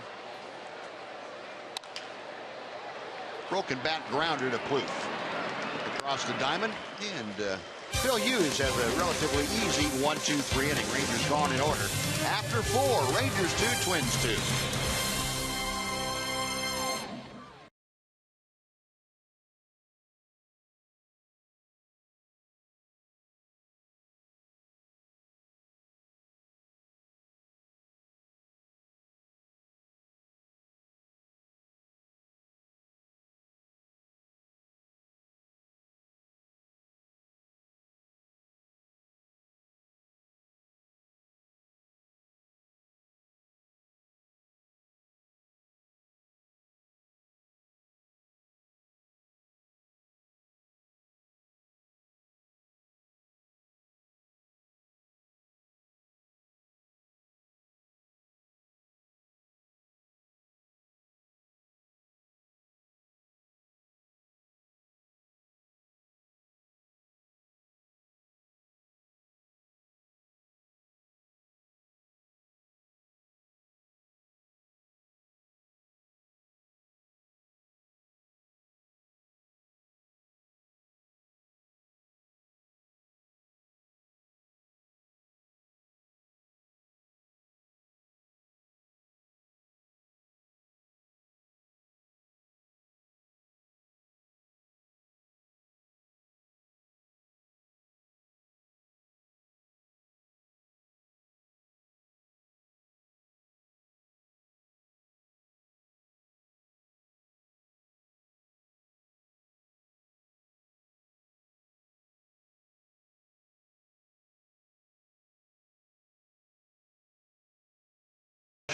Broken bat grounder to Plouffe. Across the diamond, and Phil Hughes has a relatively easy 1-2-3 inning. Rangers gone in order. After 4, Rangers 2, Twins 2.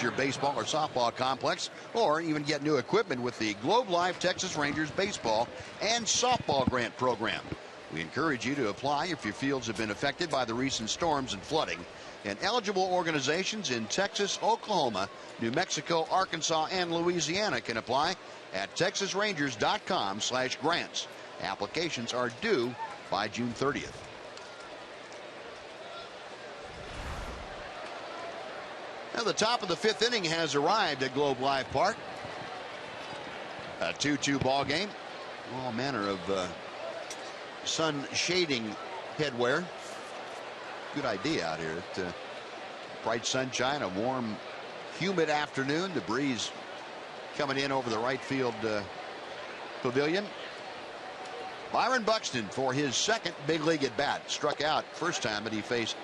your baseball or softball complex, or even get new equipment with the Globe Life Texas Rangers baseball and softball grant program. We encourage you to apply if your fields have been affected by the recent storms and flooding. And eligible organizations in Texas, Oklahoma, New Mexico, Arkansas, and Louisiana can apply at texasrangers.com/grants. Applications are due by June 30th. Now the top of the 5th inning has arrived at Globe Life Park. A 2-2 ball game. All manner of sun shading headwear. Good idea out here. Bright sunshine, a warm, humid afternoon. The breeze coming in over the right field pavilion. Byron Buxton for his second big league at bat. Struck out first time that he faced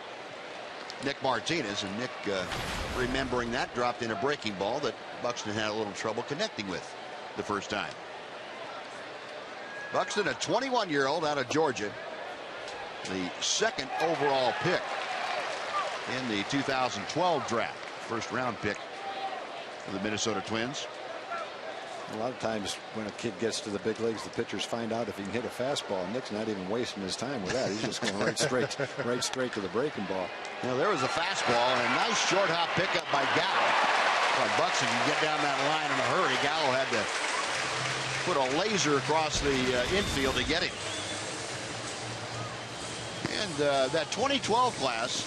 Nick Martinez, and Nick, remembering that, dropped in a breaking ball that Buxton had a little trouble connecting with the first time. Buxton, a 21-year-old out of Georgia, the 2nd overall pick in the 2012 draft. First round pick for the Minnesota Twins. A lot of times when a kid gets to the big leagues, the pitchers find out if he can hit a fastball. Nick's not even wasting his time with that. He's just going right straight to the breaking ball. Now there was a fastball and a nice short hop pickup by Gallo. But Buxton can get down that line in a hurry. Gallo had to put a laser across the infield to get him. And that 2012 class,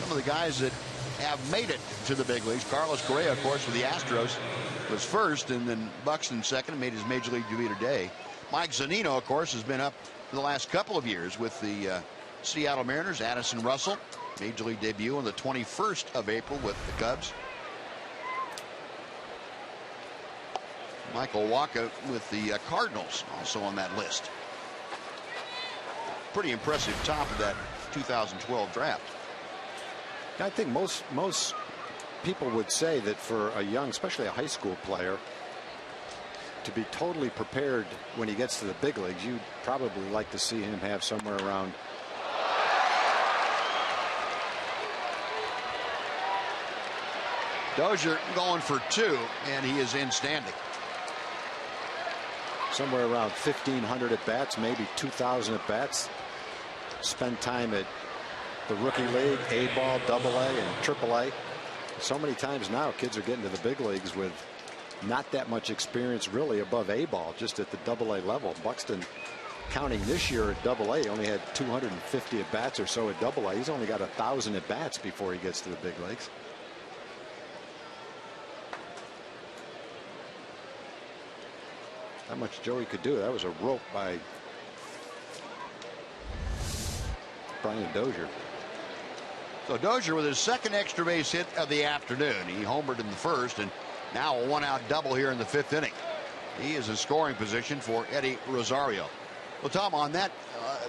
some of the guys that have made it to the big leagues. Carlos Correa, of course, with the Astros, was first, and then Buxton second, and made his major league debut today. Mike Zunino, of course, has been up for the last couple of years with the Seattle Mariners. Addison Russell, major league debut on the 21st of April with the Cubs. Michael Wacha with the Cardinals, also on that list. Pretty impressive top of that 2012 draft. I think most people would say that for a young, especially a high school player, to be totally prepared when he gets to the big leagues, you'd probably like to see him have somewhere around Dozier going for 2, and he is in standing. Somewhere around 1,500 at bats, maybe 2,000 at bats. Spend time at the rookie league, A-ball, AA, and AAA. So many times now kids are getting to the big leagues with not that much experience really above A-ball, just at the AA level. Buxton, counting this year at AA, only had 250 at bats or so at AA. He's only got 1,000 at bats before he gets to the big leagues. How much Joey could do. That was a rope by Brian Dozier. So Dozier with his second extra base hit of the afternoon. He homered in the first, and now a 1-out double here in the 5th inning. He is in scoring position for Eddie Rosario. Well, Tom, on that,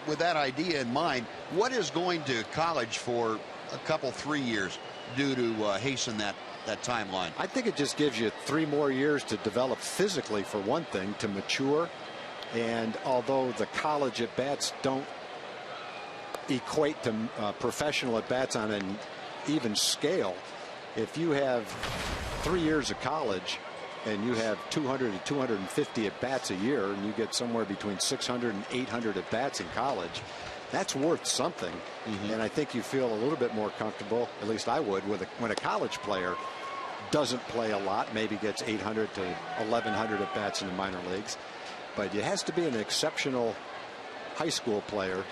with that idea in mind, what is going to college for a couple, 3 years do to hasten that timeline? I think it just gives you 3 more years to develop physically, for one thing, to mature. And although the college at bats don't equate to professional at bats on an even scale, if you have 3 years of college and you have 200 to 250 at bats a year, and you get somewhere between 600 and 800 at bats in college, that's worth something. And I think you feel a little bit more comfortable, at least I would, with when a college player doesn't play a lot, maybe gets 800 to 1,100 at bats in the minor leagues. But it has to be an exceptional high school player,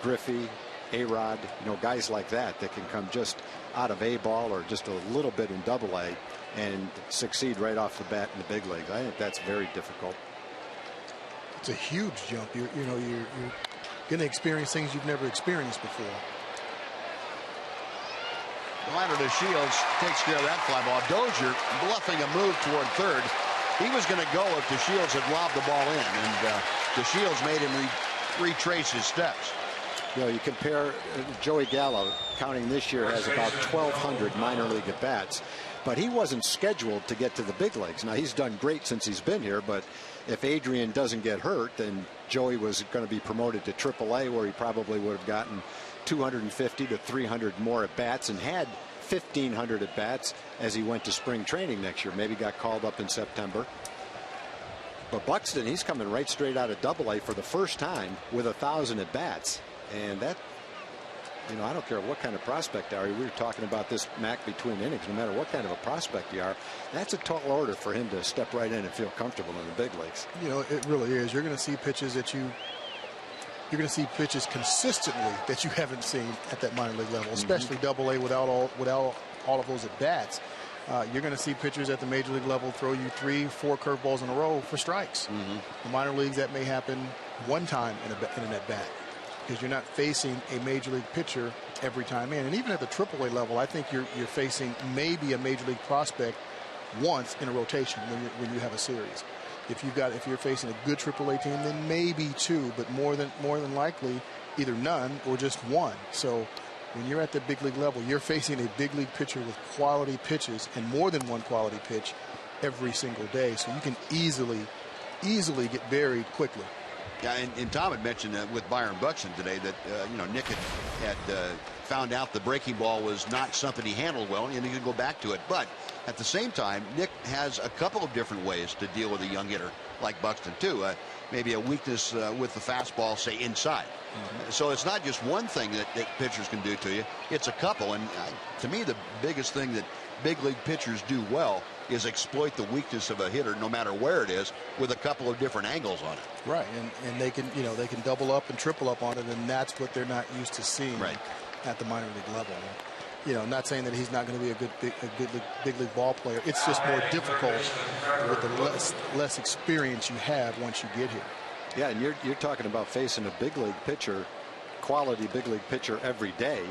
Griffey, A-Rod, guys like that can come just out of A-ball or just a little bit in AA and succeed right off the bat in the big leagues. I think that's very difficult. It's a huge jump. You're going to experience things you've never experienced before. Liner to Shields takes care of that fly ball. Dozier bluffing a move toward third. He was going to go if DeShields had lobbed the ball in, and DeShields made him retrace his steps. You compare Joey Gallo, counting this year, has about 1,200 minor league at bats, but he wasn't scheduled to get to the big leagues. Now, he's done great since he's been here, but if Adrian doesn't get hurt, then Joey was going to be promoted to AAA, where he probably would have gotten 250 to 300 more at bats and had 1,500 at bats as he went to spring training next year. Maybe got called up in September. But Buxton, he's coming right straight out of AA for the first time with 1,000 at bats. And that, I don't care what kind of prospect you are. We were talking about this, Mac, between innings. No matter what kind of a prospect you are, that's a tall order for him to step right in and feel comfortable in the big leagues. It really is. You're going to see pitches that you're going to see pitches consistently that you haven't seen at that minor league level, especially AA without all of those at bats. You're going to see pitchers at the major league level throw you 3-4 curveballs in a row for strikes. The minor leagues, that may happen one time in an at bat, because you're not facing a major league pitcher every time in. And even at the AAA level, I think you're facing maybe a major league prospect once in a rotation when you have a series. If you're facing a good AAA team, then maybe two, but more than likely either none or just one. So when you're at the big league level, you're facing a big league pitcher with quality pitches and more than one quality pitch every single day. So you can easily get buried quickly. Yeah, and Tom had mentioned with Byron Buxton today that Nick had found out the breaking ball was not something he handled well, and he could go back to it. But at the same time, Nick has a couple of different ways to deal with a young hitter like Buxton too. Maybe a weakness with the fastball, say inside. So it's not just one thing that pitchers can do to you. It's a couple. And to me, the biggest thing that big league pitchers do well is exploit the weakness of a hitter, no matter where it is, with a couple of different angles on it. Right, and they can double up and triple up on it, and that's what they're not used to seeing at the minor league level. And, not saying that he's not going to be a good big league ball player. It's just more difficult with the less experience you have once you get here. Yeah, and you're talking about facing a big league pitcher, quality big league pitcher every day.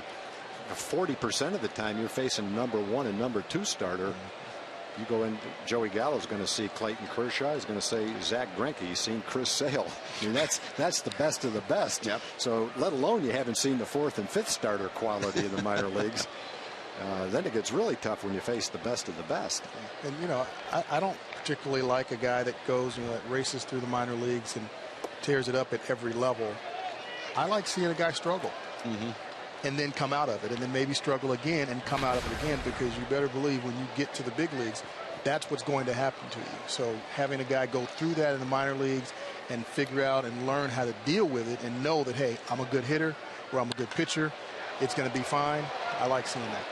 40% of the time you're facing number 1 and number 2 starter. You go in, Joey Gallo's going to see Clayton Kershaw. He's going to say Zach Greinke. He's seen Chris Sale. I mean, that's the best of the best. Yep. So let alone you haven't seen the 4th and 5th starter quality in the minor leagues. Then it gets really tough when you face the best of the best. And I don't particularly like a guy that goes that races through the minor leagues and tears it up at every level. I like seeing a guy struggle. And then come out of it, and then maybe struggle again and come out of it again, because you better believe when you get to the big leagues, that's what's going to happen to you. So having a guy go through that in the minor leagues and figure out and learn how to deal with it and know that, hey, I'm a good hitter or I'm a good pitcher, it's going to be fine. I like seeing that.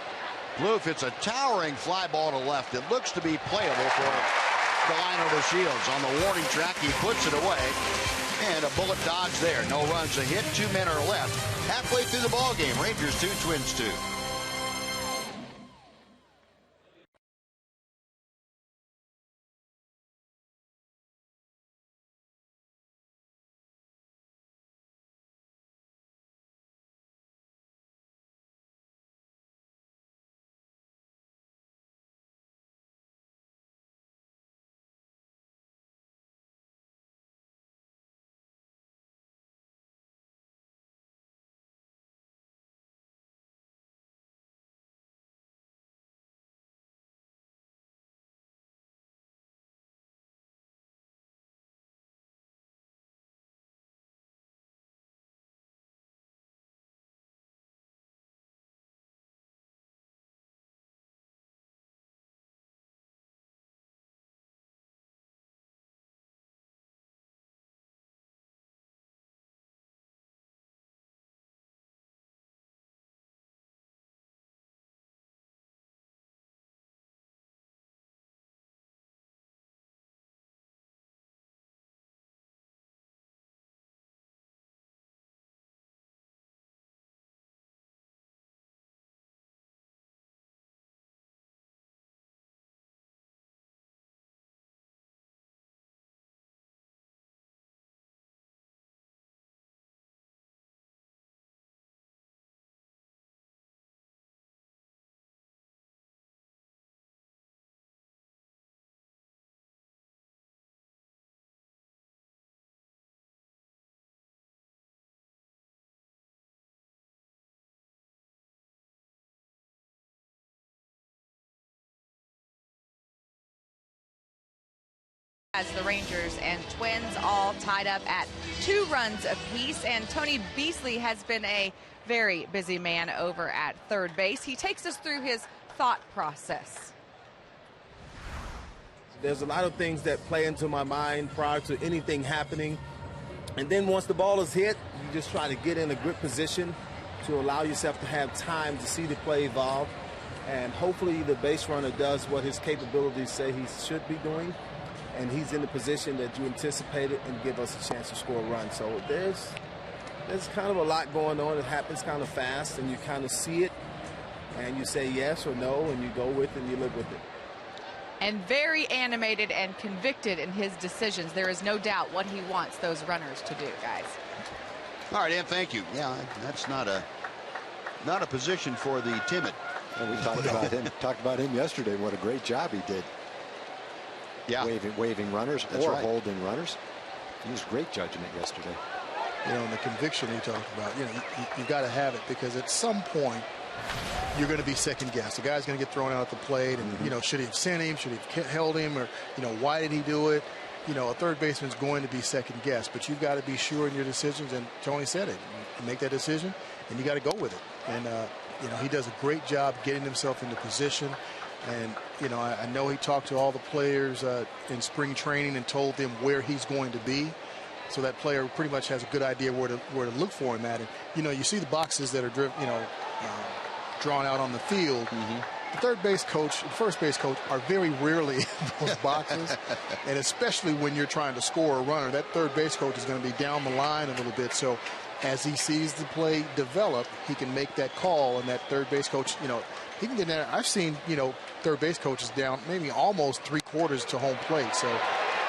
Bloof, it's a towering fly ball to left. It looks to be playable for Delino DeShields. On the warning track, he puts it away. And a bullet dodge there. No runs, a hit. 2 men are left. Halfway through the ball game. Rangers 2, Twins 2. As the Rangers and Twins all tied up at 2 runs apiece, and Tony Beasley has been a very busy man over at third base. He takes us through his thought process. There's a lot of things that play into my mind prior to anything happening. And then once the ball is hit, you just try to get in a good position to allow yourself to have time to see the play evolve. And hopefully the base runner does what his capabilities say he should be doing. And he's in the position that you anticipated and give us a chance to score a run. So there's kind of a lot going on. It happens kind of fast, and you kind of see it, and you say yes or no, and you go with it and you live with it. And very animated and convicted in his decisions. There is no doubt what he wants those runners to do, guys. All right, Ann, thank you. Yeah, that's not a position for the timid. And we talked about him yesterday. What a great job he did. Yeah, waving runners or holding runners. He was great judging it yesterday. And the conviction he talked about, you got to have it, because at some point you're going to be second guessed. The guy's going to get thrown out at the plate, and should he have sent him? Should he have held him? Or why did he do it? A third baseman's going to be second guessed, but you've got to be sure in your decisions. And Tony said it. You make that decision, and you got to go with it. And he does a great job getting himself into position. And I know he talked to all the players in spring training and told them where he's going to be. So that player pretty much has a good idea where to look for him at. And you see the boxes that are drawn out on the field. The third base coach and first base coach are very rarely in those boxes. And especially when you're trying to score a runner, that third base coach is going to be down the line a little bit. So as he sees the play develop, he can make that call, and that third base coach, he can get there. I've seen, third base coaches down maybe almost 3/4 to home plate. So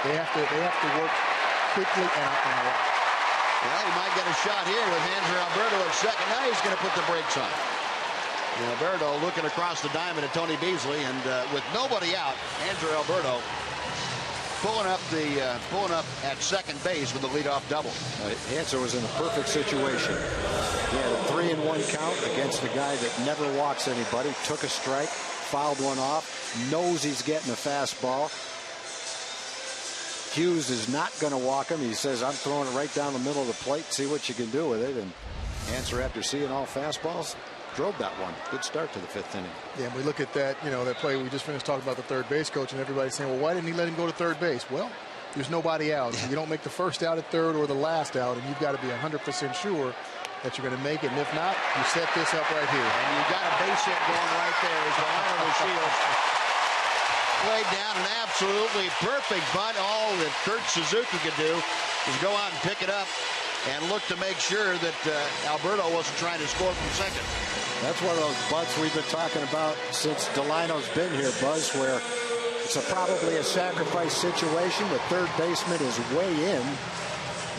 they have to work quickly and a lot. Well, he might get a shot here with Hanser Alberto at second. Now he's going to put the brakes on. Alberto looking across the diamond at Tony Beasley, and with nobody out, Hanser Alberto pulling up at second base with the leadoff double. Hanser was in a perfect situation. He had a 3-1 count against a guy that never walks anybody. Took a strike, fouled one off, knows he's getting a fastball. Hughes is not going to walk him. He says, I'm throwing it right down the middle of the plate, see what you can do with it. And Hanser, after seeing all fastballs, drove that one. Good start to the 5th inning. Yeah, and we look at that, that play we just finished talking about, the third base coach, and everybody's saying, well, why didn't he let him go to third base? Well, there's nobody out. You don't make the first out at third or the last out, and you've got to be 100% sure that you're going to make it. And if not, you set this up right here. And you got a base hit going right there as the line of the Shields laid down an absolutely perfect bunt. All that Kurt Suzuki could do is go out and pick it up and look to make sure that Alberto wasn't trying to score from second. That's one of those bunts we've been talking about since Delano's been here, Buzz, where it's probably a sacrifice situation. The third baseman is way in.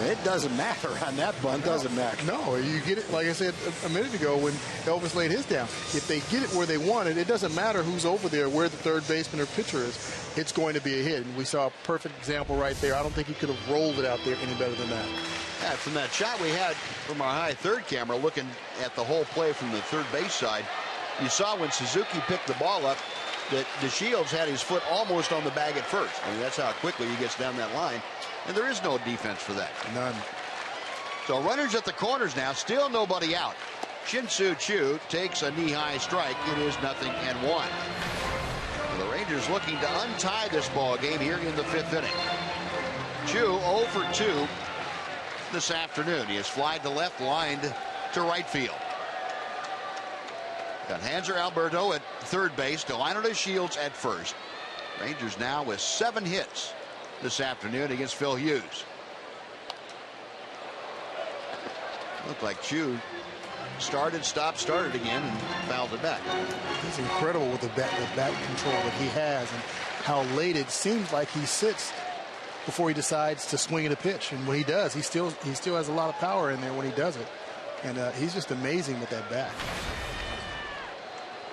It doesn't matter on that bunt, doesn't matter. No, you get it, like I said a minute ago when Elvis laid his down. If they get it where they want it, it doesn't matter who's over there, where the third baseman or pitcher is. It's going to be a hit. And we saw a perfect example right there. I don't think he could have rolled it out there any better than that. Yeah, from that shot we had from our high third camera looking at the whole play from the third base side, you saw when Suzuki picked the ball up that DeShields had his foot almost on the bag at first. I mean, that's how quickly he gets down that line. And there is no defense for that. None. So runners at the corners now, still nobody out. Shin-Soo Choo takes a knee-high strike. It is 0-1. The Rangers looking to untie this ball game here in the 5th inning. Choo 0 for 2 this afternoon. He has flied to left, lined to right field. Got Hanser Alberto at third base, Delano DeShields at first. Rangers now with 7 hits this afternoon against Phil Hughes. Looked like Choo started again, and fouled it back. It's incredible with the bat control that he has, and how late it seems like he sits before he decides to swing at a pitch. And when he does, he still has a lot of power in there when he does it. And he's just amazing with that bat.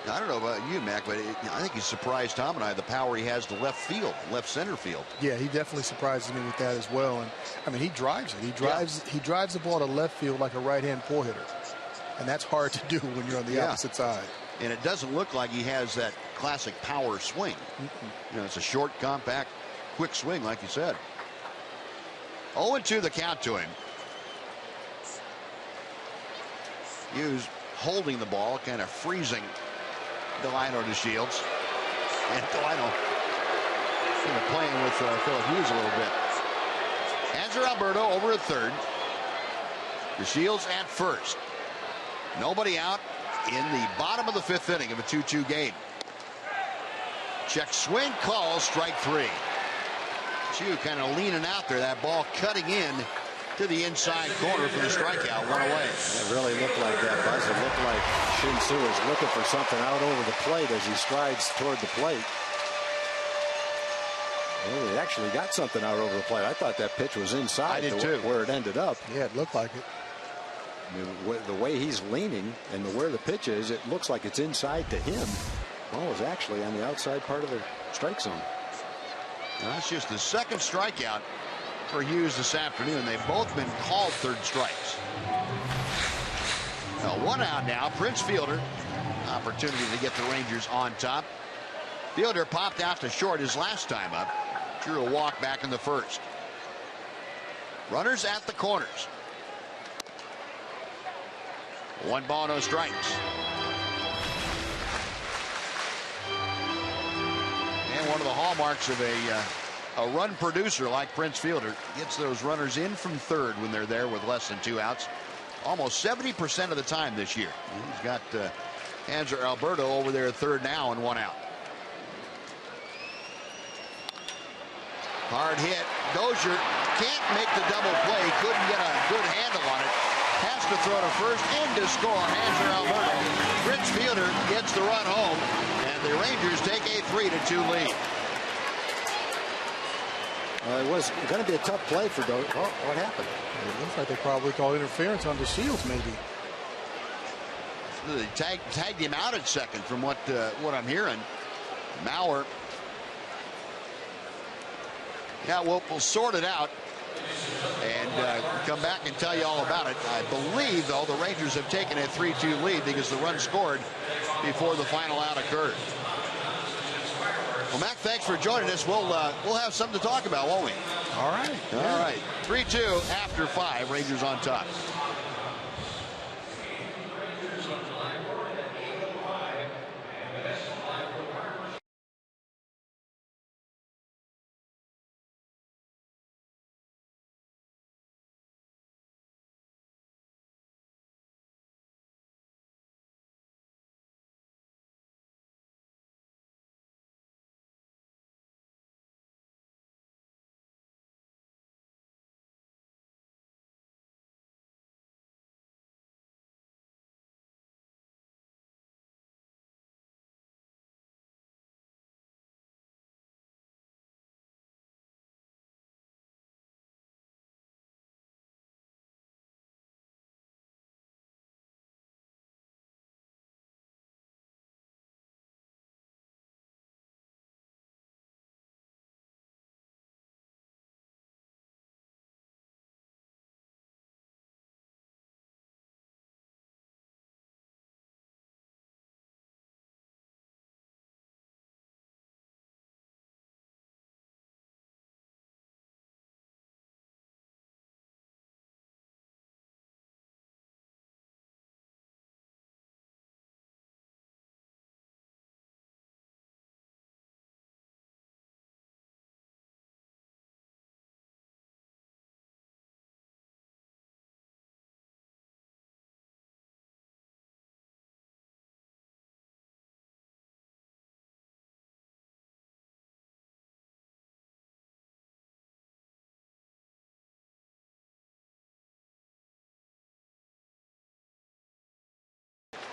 I don't know about you, Mac, but I think he's surprised Tom and I the power he has to left center field. Yeah, he definitely surprises me with that as well. And I mean, he drives it. He drives the ball to left field like a right-hand pull hitter, and that's hard to do when you're on the opposite side. And it doesn't look like he has that classic power swing. It's a short, compact, quick swing, like you said. 0-2 the count to him. Hughes holding the ball, kind of freezing Delino to Shields. And Delino kind of playing with Philip Hughes a little bit. Hanser Alberto over at third. DeShields at first. Nobody out in the bottom of the 5th inning of a 2-2 game. Check swing, call, strike 3. Chu kind of leaning out there. That ball cutting in to the inside corner for the strikeout. One away. It really looked like that, Buzz. It looked like Shin-Soo is looking for something out over the plate as he strides toward the plate. Well, he actually got something out over the plate. I thought that pitch was inside. I did too. Where it ended up. Yeah, it looked like it. The way he's leaning and where the pitch is, it looks like it's inside to him. Ball is actually on the outside part of the strike zone. Now, that's just the second strikeout for Hughes this afternoon. They've both been called third strikes. Now, one out now. Prince Fielder. Opportunity to get the Rangers on top. Fielder popped out to short his last time up. Drew a walk back in the first. Runners at the corners. 1 ball, no strikes. And one of the hallmarks of a run producer like Prince Fielder gets those runners in from third when they're there with less than 2 outs. Almost 70% of the time this year. He's got Hanser Alberto over there at third now and 1 out. Hard hit. Dozier can't make the double play. Couldn't get a good handle on it. Has to throw to first and to score. Hanser Alberto. Prince Fielder gets the run home, and the Rangers take a 3-2 lead. It was going to be a tough play for Dozier. Oh, what happened? It looks like they probably called interference on DeShields, maybe. They tagged him out at second, from what I'm hearing. Mauer. Yeah, we'll sort it out and come back and tell you all about it. I believe, though, the Rangers have taken a 3-2 lead because the run scored before the final out occurred. Well, Mac, thanks for joining us. We'll have something to talk about, won't we? All right. All right. 3-2 after 5. Rangers on top.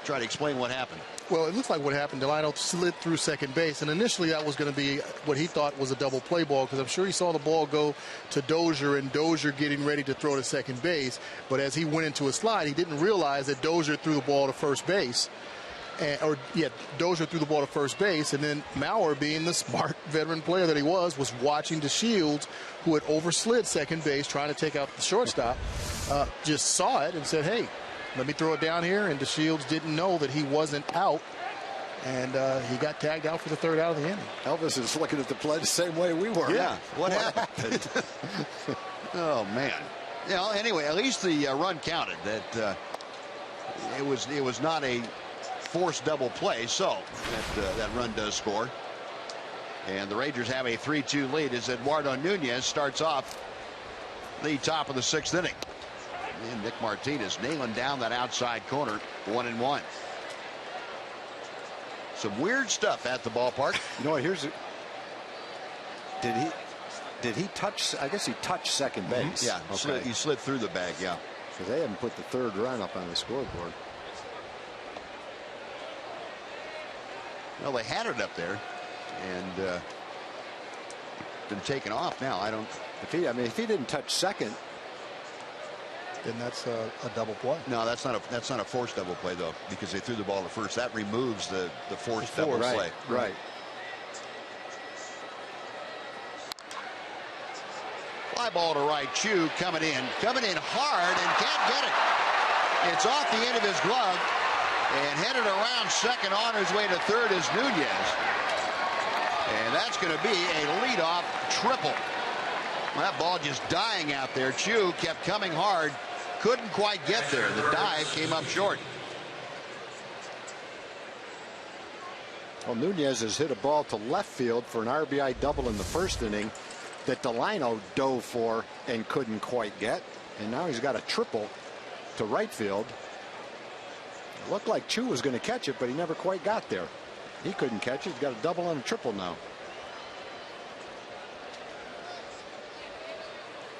Try to explain what happened. Well, it looks like what happened. Delino slid through second base, and initially that was going to be what he thought was a double play ball, because I'm sure he saw the ball go to Dozier and Dozier getting ready to throw to second base. But as he went into a slide, he didn't realize that Dozier threw the ball to first base. Dozier threw the ball to first base, and then Mauer, being the smart veteran player that he was watching DeShields, who had overslid second base trying to take out the shortstop, just saw it and said, hey, let me throw it down here. And DeShields didn't know that he wasn't out, and he got tagged out for the third out of the inning. Elvis is looking at the play the same way we were. Yeah, what happened? Oh, man. You know, anyway, at least the run counted. That It was not a forced double play, so that run does score. And the Rangers have a 3-2 lead as Eduardo Nunez starts off the top of the 6th inning. And Nick Martinez nailing down that outside corner, 1-1. Some weird stuff at the ballpark. You know what? Here's it. Did he touch? I guess he touched second base. Yeah, okay. He slid through the bag. Yeah, because they haven't put the 3rd run up on the scoreboard. Well, they had it up there, and been taken off now. I don't. If he didn't touch second, then that's a double play. No, that's not a forced double play though, because they threw the ball to first. That removes the forced double play. Right. Fly ball to right. Chu coming in hard and can't get it. It's off the end of his glove and headed around second. On his way to third is Nunez, and that's going to be a leadoff triple. That ball just dying out there. Chu kept coming hard, couldn't quite get there. The dive came up short. Well, Nunez has hit a ball to left field for an RBI double in the 1st inning that Delino dove for and couldn't quite get. And now he's got a triple to right field. It looked like Chu was going to catch it, but he never quite got there. He couldn't catch it. He's got a double and a triple now.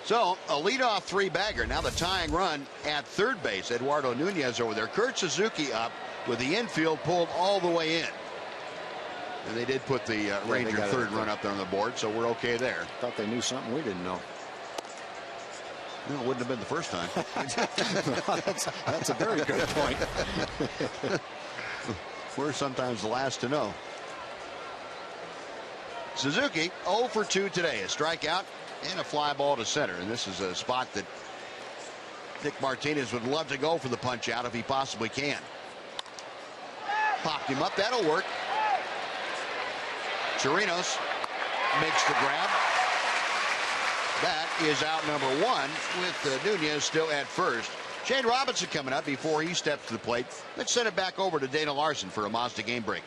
So a leadoff 3-bagger. Now the tying run at third base. Eduardo Nunez over there. Kurt Suzuki up with the infield pulled all the way in. And they did put the Ranger 3rd run up there on the board, so we're okay there. Thought they knew something we didn't know. No, it wouldn't have been the first time. That's a very good point. We're sometimes the last to know. Suzuki 0 for 2 today. A strikeout and a fly ball to center. And this is a spot that Nick Martinez would love to go for the punch out if he possibly can. Popped him up. That'll work. Chirinos makes the grab. That is out number 1 with Nunez still at first. Shane Robinson coming up before he steps to the plate. Let's send it back over to Dana Larson for a Mazda game break.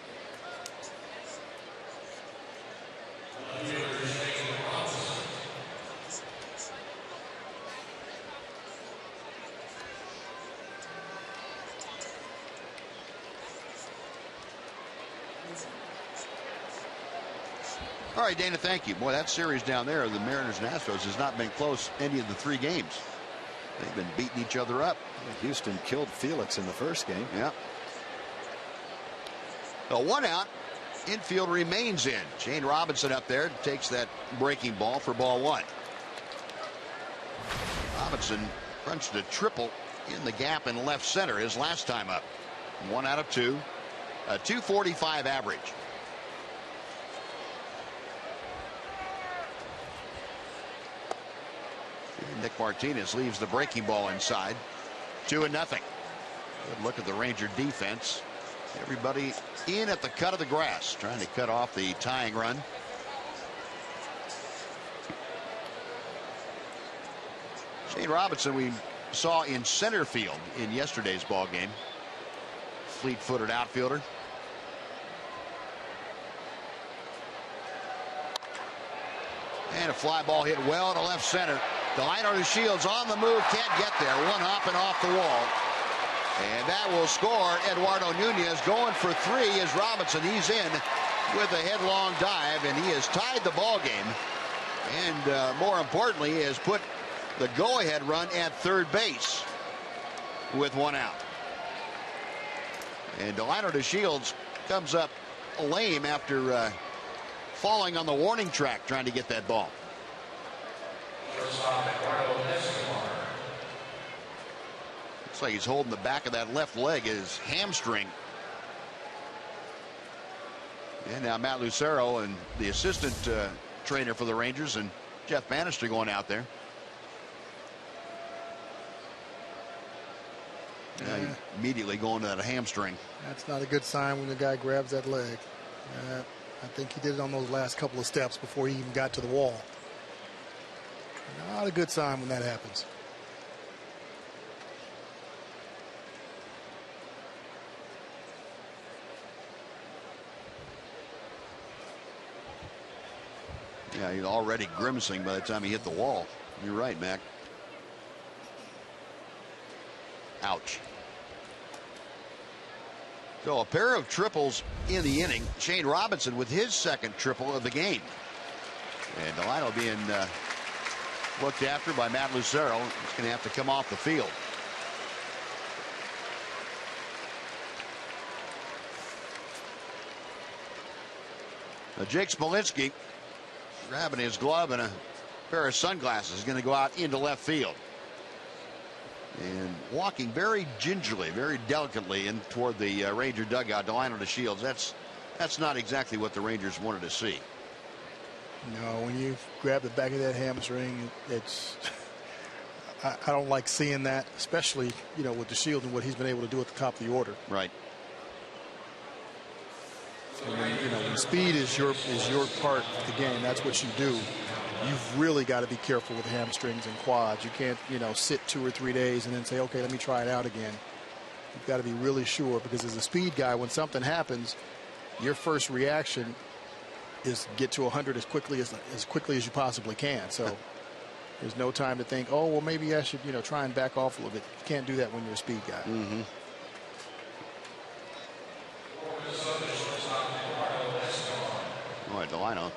All right, Dana, thank you. Boy, that series down there, the Mariners and Astros, has not been close any of the 3 games. They've been beating each other up. Houston killed Felix in the 1st game. Yeah. A 1 out. Infield remains in. Shane Robinson up there takes that breaking ball for ball 1. Robinson crunched a triple in the gap in left center his last time up. 1 out of 2. A .245 average. Nick Martinez leaves the breaking ball inside. 2-0. Good look at the Ranger defense. Everybody in at the cut of the grass, trying to cut off the tying run. Shane Robinson we saw in center field in yesterday's ball game. Fleet-footed outfielder. And a fly ball hit well to left center. Delino to Shields on the move, can't get there. 1 hopping off the wall. And that will score. Eduardo Nunez going for 3 is Robinson. He's in with a headlong dive, and he has tied the ball game. And more importantly, he has put the go-ahead run at third base with 1 out. And Delino to Shields comes up lame after falling on the warning track trying to get that ball. Looks like he's holding the back of that left leg, his hamstring. And now Matt Lucero and the assistant trainer for the Rangers and Jeff Bannister going out there. Immediately going to that hamstring. That's not a good sign when the guy grabs that leg. I think he did it on those last couple of steps before he even got to the wall. Not a good sign when that happens. Yeah, he's already grimacing by the time he hit the wall. You're right, Mac. Ouch. So a pair of triples in the inning. Shane Robinson with his second triple of the game. And Delino being looked after by Matt Lucero. He's going to have to come off the field. Jake Smolinski grabbing his glove and a pair of sunglasses is going to go out into left field. And walking very gingerly, very delicately in toward the Ranger dugout. Delino to Shields. That's not exactly what the Rangers wanted to see. No, when you grab the back of that hamstring, it's I don't like seeing that, especially with the Shields and what he's been able to do at the top of the order. Right. And when speed is your part of the game, that's what you do. You've really got to be careful with hamstrings and quads. You can't sit 2 or 3 days and then say, okay, let me try it out again. You've got to be really sure, because as a speed guy, when something happens, your first reaction is get to 100 as quickly as you possibly can. So there's no time to think, oh well, maybe I should try and back off a little bit. You can't do that when you're a speed guy. Mm-hmm. All right, Delino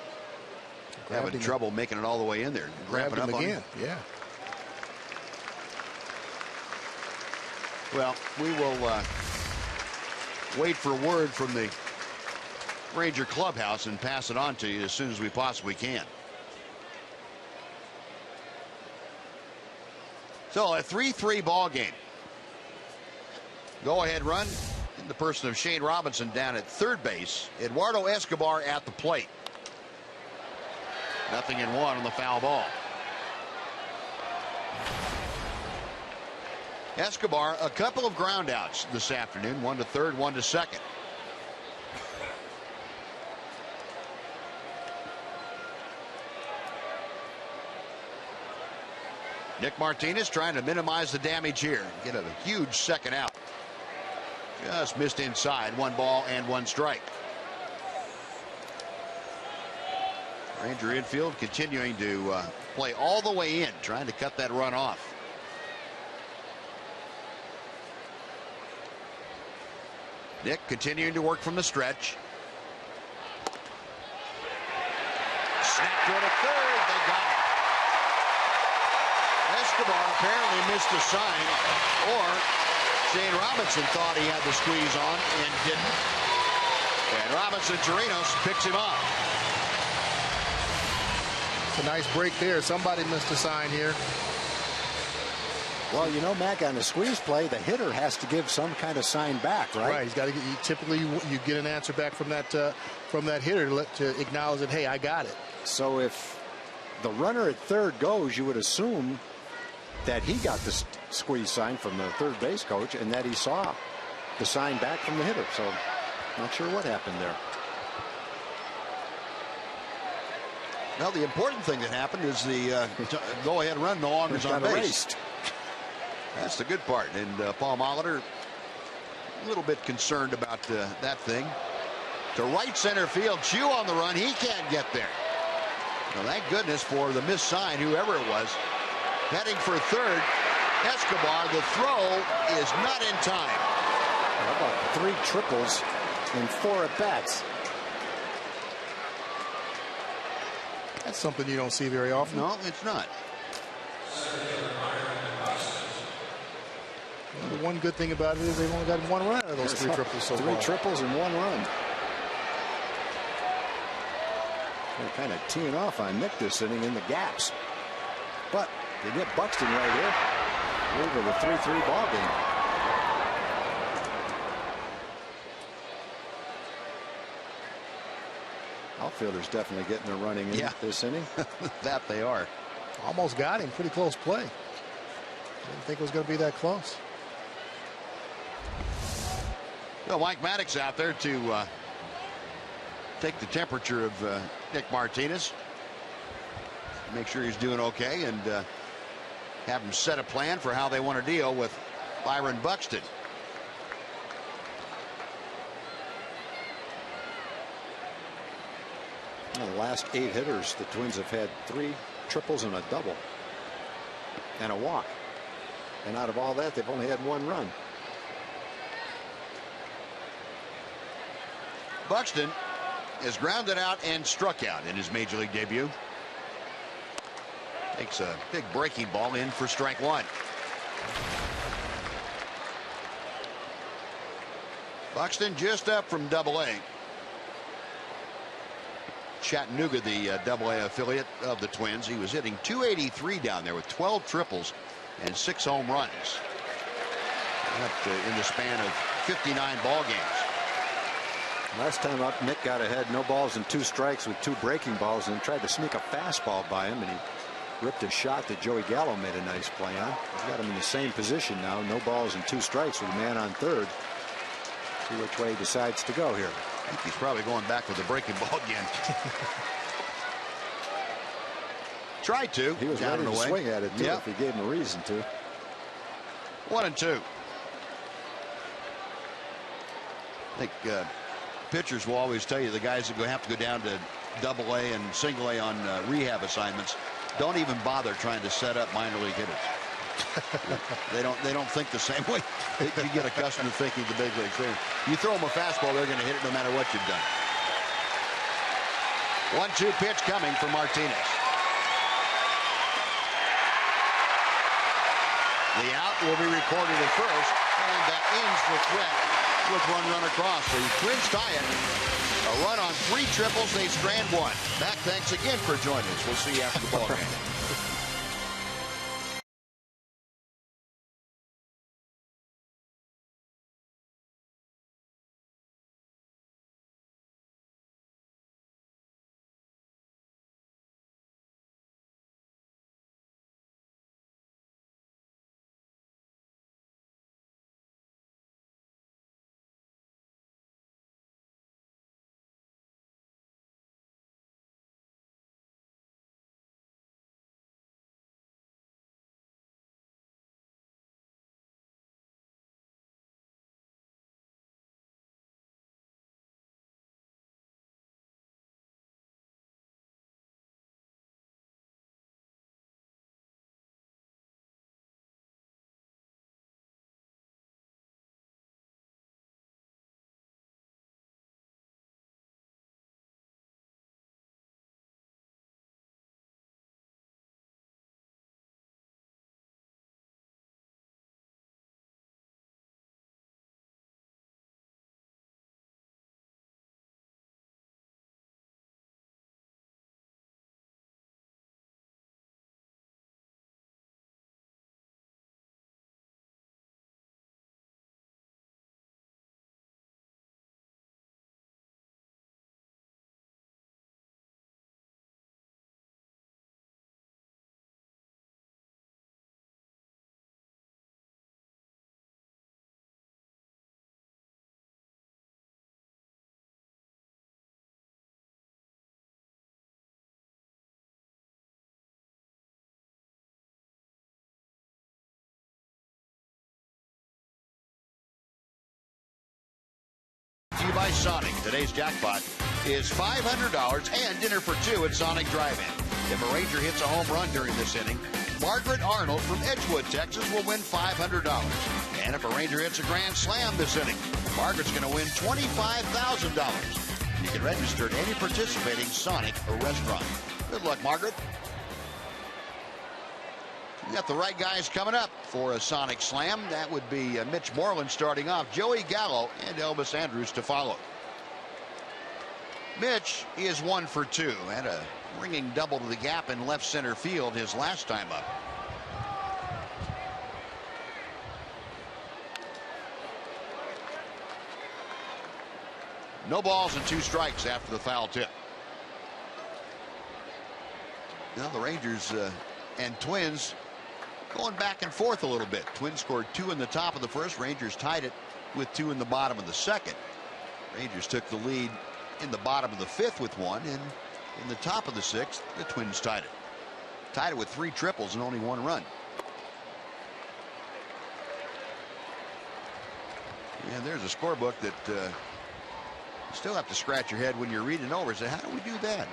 having trouble making it all the way in there. Grabbed him again. Yeah. Well, we will wait for word from the Ranger clubhouse and pass it on to you as soon as we possibly can. So a 3-3 ball game. Go ahead run in the person of Shane Robinson down at third base. Eduardo Escobar at the plate. 0-1 on the foul ball. Escobar a couple of ground outs this afternoon. One to third, one to second. Nick Martinez trying to minimize the damage here. Get a huge second out. Just missed inside. 1 ball and 1 strike. Ranger infield continuing to play all the way in, trying to cut that run off. Nick continuing to work from the stretch. Snap throw to third. They got it. Escobar apparently missed a sign, or Shane Robinson thought he had the squeeze on and didn't. And Robinson Chirinos picks him up. It's a nice break there. Somebody missed a sign here. Well, Mac, on a squeeze play, the hitter has to give some kind of sign back, right? Right. He's got to get. Typically, you get an answer back from that hitter to acknowledge that, hey, I got it. So if the runner at third goes, you would assume that he got the squeeze sign from the third base coach and that he saw the sign back from the hitter. So not sure what happened there. Well, the important thing that happened is the go-ahead run no longer is on base. Erased. That's the good part. And Paul Molitor a little bit concerned about that thing. To right center field, Chu on the run. He can't get there. Well, thank goodness for the missed sign, whoever it was. Heading for third, Escobar. The throw is not in time. How about 3 triples in 4 at-bats? That's something you don't see very often. No, it's not. The one good thing about it is they've only got 1 run out of those 3 triples so far. 3 triples and 1 run. They're kind of teeing off on Nick this inning in the gaps. But they get Buxton right here. Over the 3-3 ball game. Outfielders definitely getting a running in this inning. That they are. Almost got him. Pretty close play. Didn't think it was going to be that close. Well, Mike Maddox out there to take the temperature of Nick Martinez. Make sure he's doing okay and have him set a plan for how they want to deal with Byron Buxton. The last 8 hitters, the Twins have had 3 triples and a double and a walk. And out of all that, they've only had 1 run. Buxton is grounded out and struck out in his major league debut. Takes a big breaking ball in for strike 1. Buxton just up from Double-A. Chattanooga, the Double-A affiliate of the Twins. He was hitting .283 down there with 12 triples and 6 home runs. In the span of 59 ball games. Last time up, Nick got ahead, no balls and 2 strikes with 2 breaking balls, and tried to sneak a fastball by him, and he ripped a shot that Joey Gallo made a nice play on. He's got him in the same position now, no balls and 2 strikes with a man on third. See which way he decides to go here. I think he's probably going back with a breaking ball again. Tried to. He was ready to swing at it too, if he gave him a reason to. 1-2. I think pitchers will always tell you, the guys that have to go down to Double-A and Single-A on rehab assignments, don't even bother trying to set up minor league hitters. They don't think the same way. You get accustomed to thinking the big leagues. You throw them a fastball, they're going to hit it no matter what you've done. 1-2 pitch coming for Martinez. The out will be recorded at first, and that ends the threat with 1 run across. The Twins tie it. A run on 3 triples. They strand 1. Mac, thanks again for joining us. We'll see you after the ball game. By Sonic. Today's jackpot is $500 and dinner for 2 at Sonic Drive-In. If a Ranger hits a home run during this inning, Margaret Arnold from Edgewood, Texas will win $500. And if a Ranger hits a grand slam this inning, Margaret's going to win $25,000. You can register at any participating Sonic or restaurant. Good luck, Margaret. We got the right guys coming up for a Sonic Slam. That would be Mitch Moreland starting off, Joey Gallo, and Elvis Andrus to follow. Mitch is 1 for 2. Had a ringing double to the gap in left center field his last time up. No balls and 2 strikes after the foul tip. Now the Rangers and Twins going back and forth a little bit. Twins scored 2 in the top of the first. Rangers tied it with 2 in the bottom of the second. Rangers took the lead in the bottom of the 5th with 1, and in the top of the 6th, the Twins tied it. Tied it with 3 triples and only 1 run. And there's a scorebook that Still have to scratch your head when you're reading over and say, how do we do that?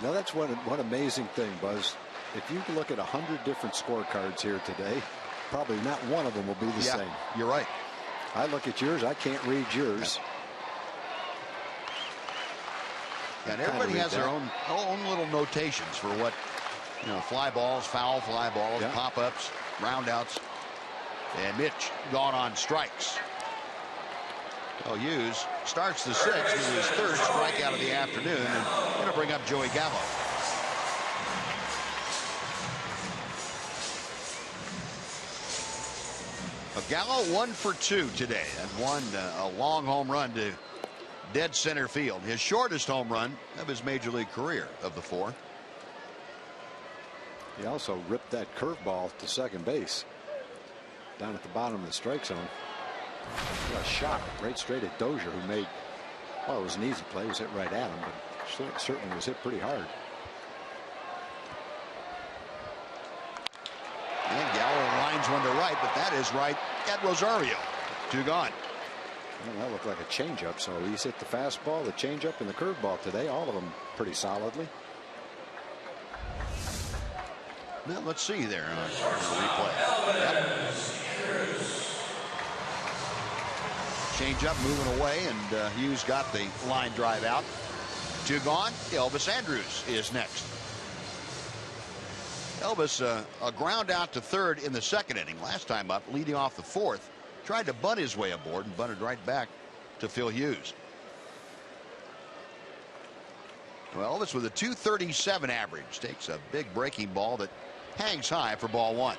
Now that's one amazing thing, Buzz. If you look at 100 different scorecards here today, probably not one of them will be the same. You're right. I look at yours, I can't read yours. And everybody has their own little notations for what, fly balls, foul fly balls, pop-ups, roundouts. And Mitch gone on strikes. Hughes starts the sixth with his third strikeout of the afternoon, and going to bring up Joey Gallo. Gallo 1 for 2 today, and a long home run to dead center field. His shortest home run of his major league career of the 4. He also ripped that curveball to second base down at the bottom of the strike zone. What a shot right straight at Dozier, who made, well, it was an easy play. It was hit right at him, but certainly was hit pretty hard. And Gallo lines one to right, but that is right at Rosario. 2 gone. Well, that looked like a changeup. So he's hit the fastball, the changeup, and the curveball today. All of them pretty solidly. Well, let's see there on the replay. Yep. Changeup moving away, and Hughes got the line drive out. 2 gone. Elvis Andrus is next. Elvis, a ground out to third in the second inning. Last time up, leading off the 4th. Tried to bunt his way aboard and bunted right back to Phil Hughes. Well, Elvis with a .237 average takes a big breaking ball that hangs high for ball 1.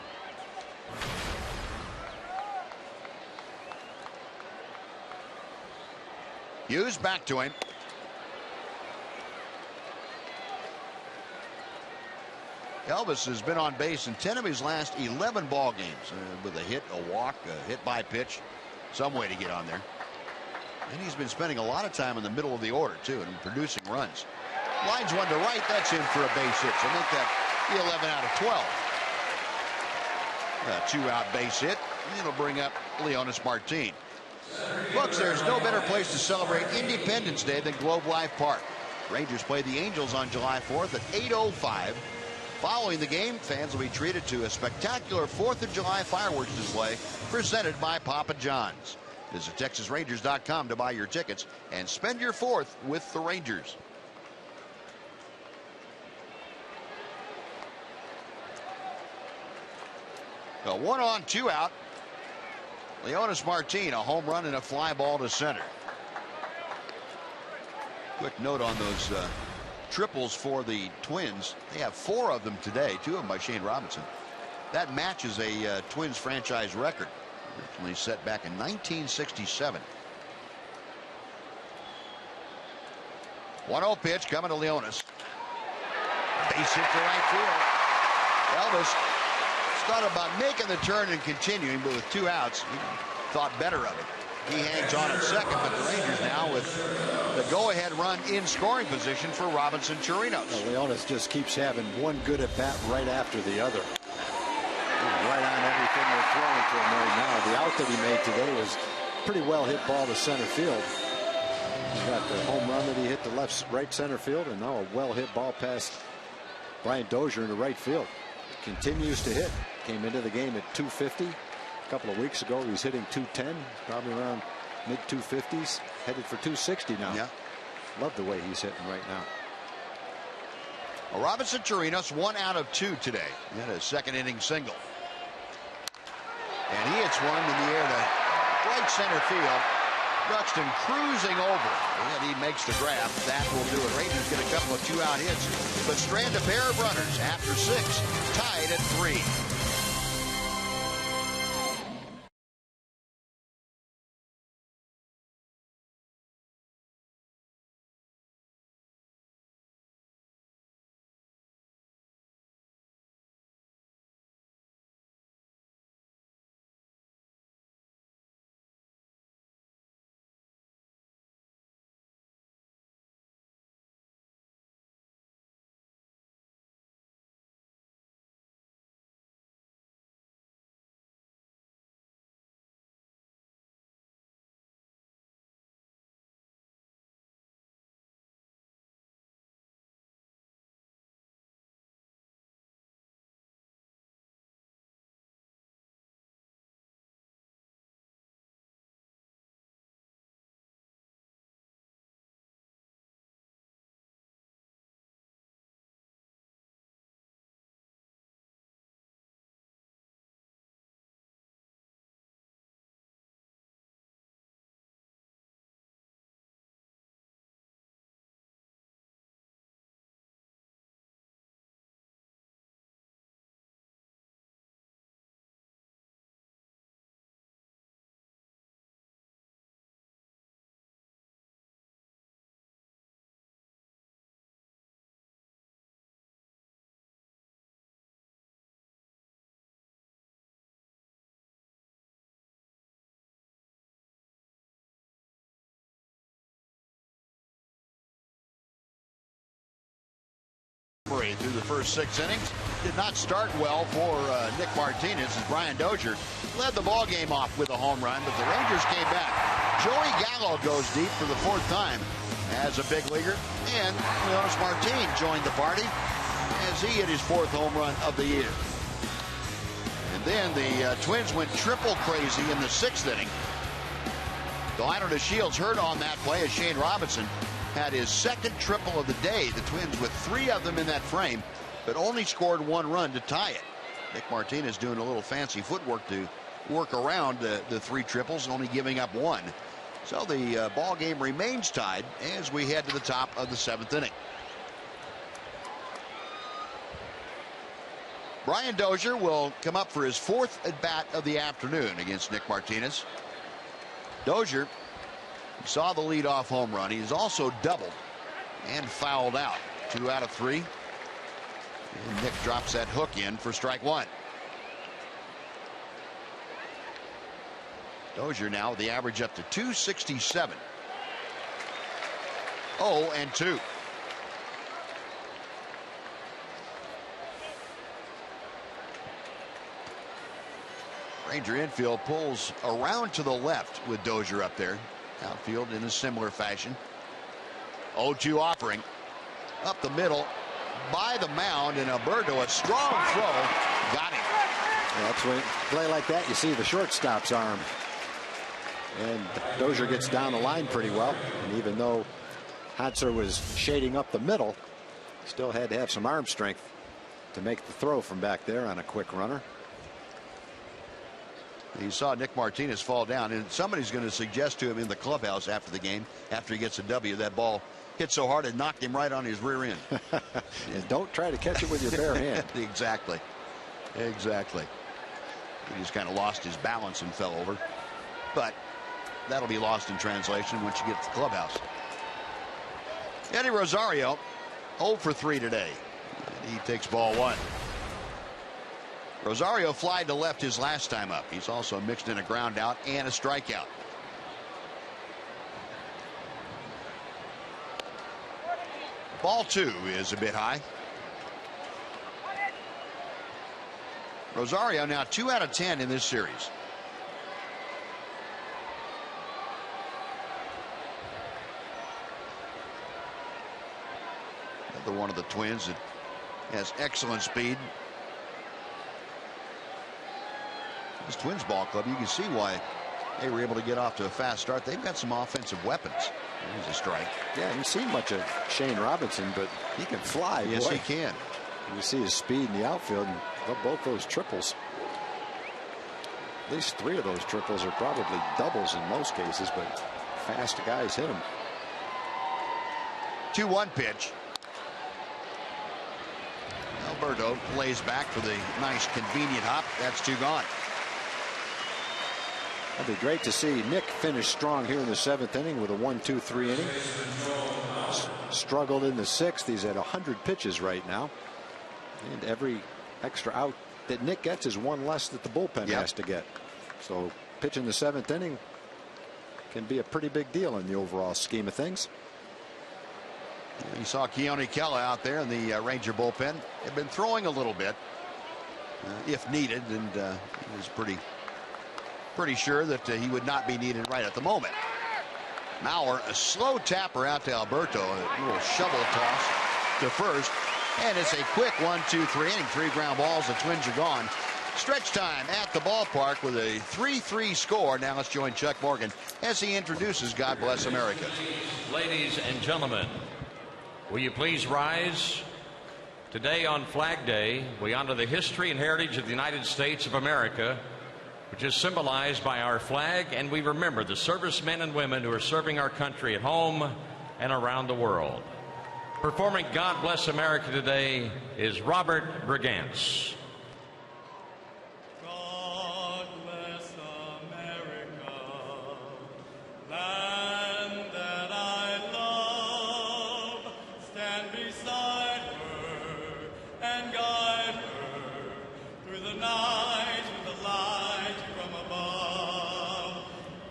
Hughes back to him. Elvis has been on base in 10 of his last 11 ball games with a hit, a walk, a hit by pitch, some way to get on there. And he's been spending a lot of time in the middle of the order too and producing runs. Lines one to right, that's in for a base hit, so make that 11 out of 12. A 2-out base hit, and it'll bring up Leonys Martin. Folks, there's no better place to celebrate Independence Day than Globe Life Park. Rangers play the Angels on July 4th at 8:05. Following the game, fans will be treated to a spectacular 4th of July fireworks display presented by Papa John's. Visit TexasRangers.com to buy your tickets and spend your 4th with the Rangers. A 1-on, 2-out. Leonys Martin, a home run and a fly ball to center. Quick note on those triples for the Twins. They have 4 of them today, 2 of them by Shane Robinson. That matches a Twins franchise record, originally set back in 1967. 1-0 pitch coming to Leonys. Base hit to right field. Elvis thought about making the turn and continuing, but with 2 outs, he thought better of it. He hangs on at second, but the Rangers now with the go-ahead run in scoring position for Robinson Chirinos. Well, Leonys just keeps having one good at bat right after the other. He's right on everything they're throwing to him right now. The out that he made today was pretty well hit ball to center field. He got the home run that he hit to right center field, and now a well hit ball past Brian Dozier into right field. Continues to hit. Came into the game at 250. A couple of weeks ago he was hitting 210, probably around mid 250s, headed for 260 now. Yeah. Love the way he's hitting right now. Well, Robinson Chirinos 1 out of 2 today. He had a second inning single. And he hits one in the air to right center field. Buxton cruising over, and he makes the grab. That will do it. Rangers get a couple of 2-out hits, but strand a pair of runners after 6, tied at 3. Through the first 6 innings. Did not start well for Nick Martinez as Brian Dozier led the ball game off with a home run, but the Rangers came back. Joey Gallo goes deep for the 4th time as a big leaguer, and Leonis Martin joined the party as he hit his 4th home run of the year. And then the Twins went triple crazy in the 6th inning. Delino DeShields hurt on that play as Shane Robinson had his 2nd triple of the day. The Twins with 3 of them in that frame, but only scored 1 run to tie it. Nick Martinez doing a little fancy footwork to work around the 3 triples, only giving up 1. So the ball game remains tied as we head to the top of the 7th inning. Brian Dozier will come up for his 4th at bat of the afternoon against Nick Martinez. Dozier saw the leadoff home run. He's also doubled and fouled out. 2 out of 3. And Nick drops that hook in for strike 1. Dozier now the average up to 267. 0-2. Ranger infield pulls around to the left with Dozier up there. Outfield in a similar fashion. 0-2 offering. Up the middle by the mound, and Alberto, a strong throw. Got him. Yeah, that's when play like that, you see the shortstop's arm. And Dozier gets down the line pretty well. And even though Hotzer was shading up the middle, still had to have some arm strength to make the throw from back there on a quick runner. He saw Nick Martinez fall down, and somebody's going to suggest to him in the clubhouse after the game, after he gets a W, that ball hit so hard it knocked him right on his rear end. And don't try to catch it with your bare hand. Exactly. Exactly. He just kind of lost his balance and fell over. But that'll be lost in translation once you get to the clubhouse. Eddie Rosario, 0 for 3 today. And he takes ball 1. Rosario flied to left his last time up. He's also mixed in a ground out and a strikeout. Ball 2 is a bit high. Rosario now 2 out of 10 in this series. Another one of the Twins that has excellent speed. This Twins ball club, you can see why they were able to get off to a fast start. They've got some offensive weapons. Here's a strike. Yeah, I haven't seen much of Shane Robinson, but he can fly. Yes, boy. he can. You see his speed in the outfield, and both those triples. At least 3 of those triples are probably doubles in most cases, but fast guys hit them. 2-1 pitch. Alberto lays back for the nice convenient hop. That's 2 gone. It'd be great to see Nick finish strong here in the 7th inning with a 1-2-3 inning. Struggled in the 6th. He's at 100 pitches right now. And every extra out that Nick gets is 1 less that the bullpen has to get. So pitching the 7th inning can be a pretty big deal in the overall scheme of things. You saw Keone Kela out there in the Ranger bullpen. They've been throwing a little bit if needed, and he was pretty sure that he would not be needed right at the moment. Mauer, a slow tapper out to Alberto, a little shovel toss to first, and it's a quick 1-2-3 inning. 3 ground balls. The Twins are gone. Stretch time at the ballpark with a 3-3 score. Now let's join Chuck Morgan as he introduces God Bless America. Ladies and gentlemen, will you please rise? Today on Flag Day, we honor the history and heritage of the United States of America, which is symbolized by our flag, and we remember the servicemen and women who are serving our country at home and around the world. Performing God Bless America today is Robert Brigance. God bless America, land that I love. Stand beside her and guide her through the night with the light from above.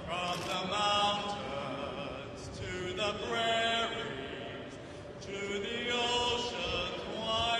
From the mountains to the prairies, to the ocean's wide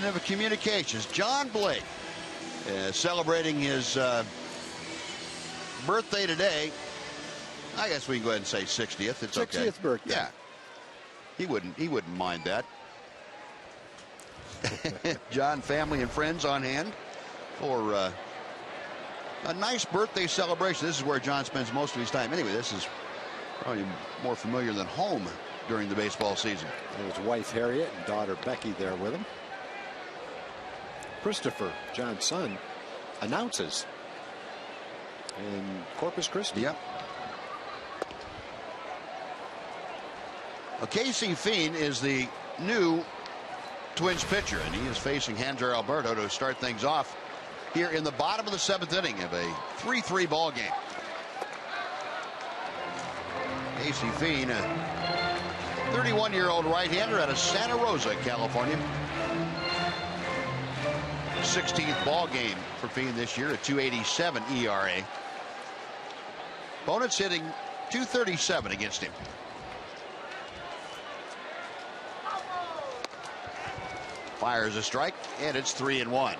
president of communications, John Blake, celebrating his birthday today. I guess we can go ahead and say 60th. It's 60th okay. birthday. Yeah. He wouldn't mind that. John, family, and friends on hand for a nice birthday celebration. This is where John spends most of his time. Anyway, this is probably more familiar than home during the baseball season. And his wife Harriet and daughter Becky there with him. Christopher, John's son, announces in Corpus Christi. Yep. Casey Fiend is the new Twins pitcher, and he is facing Hanser Alberto to start things off here in the bottom of the 7th inning of a 3-3 ball game. Casey Fiend, a 31-year-old right-hander out of Santa Rosa, California. 16th ball game for Fiend this year, a 2.87 ERA. Opponents hitting .237 against him. Fires a strike, and it's 3-1. I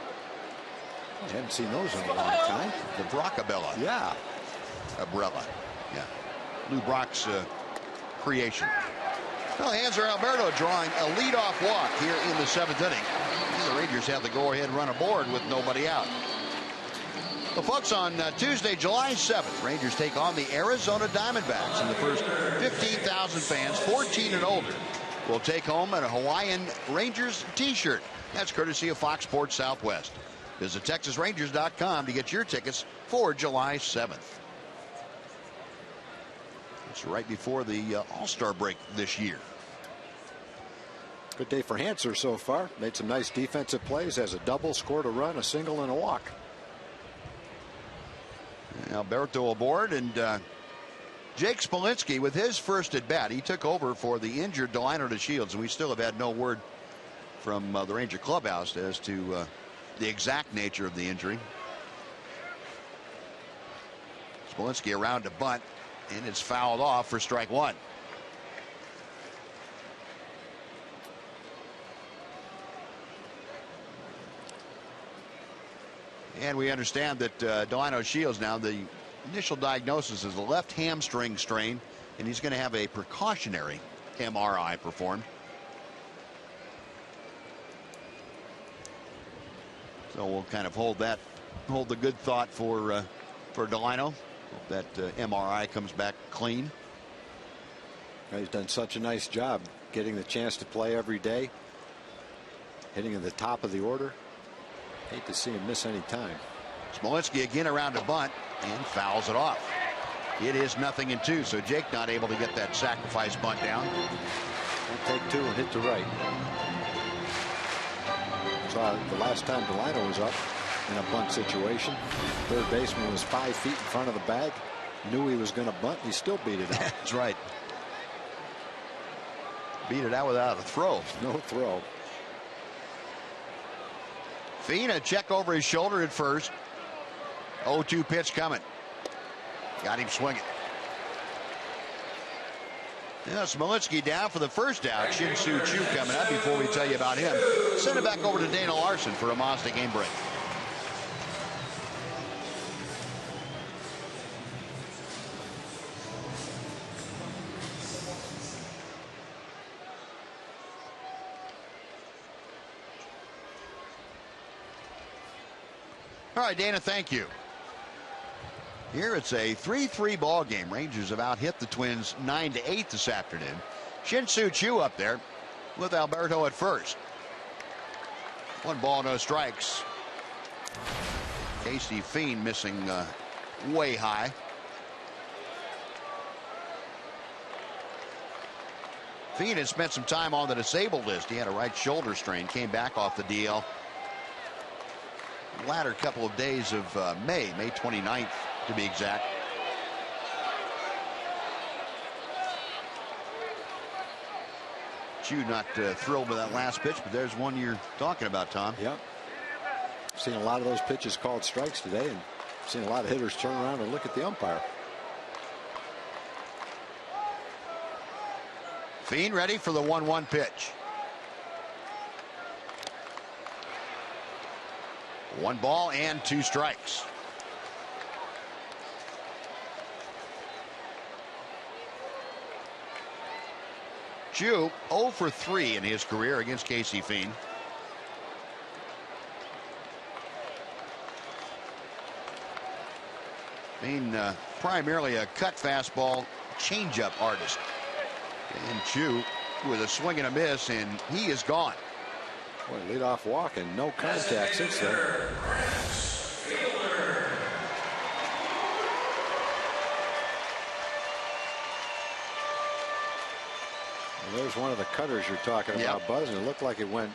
haven't seen those in a long time. The Brockabella. Yeah. Umbrella. Yeah. Lou Brock's creation. Well, Hanser Alberto drawing a leadoff walk here in the 7th inning. And the Rangers have the go-ahead run aboard with nobody out. Well, folks, on Tuesday, July 7th, Rangers take on the Arizona Diamondbacks, and the first 15,000 fans, 14 and older, will take home a Hawaiian Rangers t-shirt. That's courtesy of Fox Sports Southwest. Visit TexasRangers.com to get your tickets for July 7th. It's right before the All-Star break this year. Good day for Hanser so far. Made some nice defensive plays, has a double, scored a run, a single, and a walk. Alberto aboard, and Jake Smolinski with his first at bat. He took over for the injured Delino DeShields, and we still have had no word from the Ranger clubhouse as to the exact nature of the injury. Smolinski around to bunt, and it's fouled off for strike one. And we understand that Delino Shields now, the initial diagnosis is a left hamstring strain, and he's going to have a precautionary MRI performed. So we'll kind of hold the good thought for Delino. Hope that MRI comes back clean. He's done such a nice job getting the chance to play every day, hitting at the top of the order. Hate to see him miss any time. Smolinski again around to bunt and fouls it off. It is 0-2, so Jake not able to get that sacrifice bunt down. We'll take two and hit to right. Saw the last time Delino was up in a bunt situation. Third baseman was 5 feet in front of the bag. Knew he was going to bunt. He still beat it out. That's right. Beat it out without a throw. No throw. Fiend, a check over his shoulder at first. 0-2 pitch coming. Got him swinging. Now Smolinski down for the first out. Shin-Soo Choo coming up. Before we tell you about him, send it back over to Dana Larson for a Mazda game break. All right, Dana, thank you. Here it's a 3-3 ball game. Rangers have out-hit the Twins 9-8 this afternoon. Shin-Soo Choo up there with Alberto at first. 1 ball, no strikes. Casey Fiend missing way high. Fiend had spent some time on the disabled list. He had a right shoulder strain, came back off the DL. Latter couple of days of May 29th to be exact. Choo not thrilled with that last pitch, but there's one you're talking about, Tom. Yep. Seen a lot of those pitches called strikes today, and seen a lot of hitters turn around and look at the umpire. Fiend ready for the 1-1 pitch. 1 ball and 2 strikes. Jew 0 for 3 in his career against Casey Fiend. Fiend primarily a cut fastball changeup artist. And Jew with a swing and a miss, and he is gone. Boy, leadoff walk and no contact since then. And there's one of the cutters you're talking about, Buzz, and it looked like it went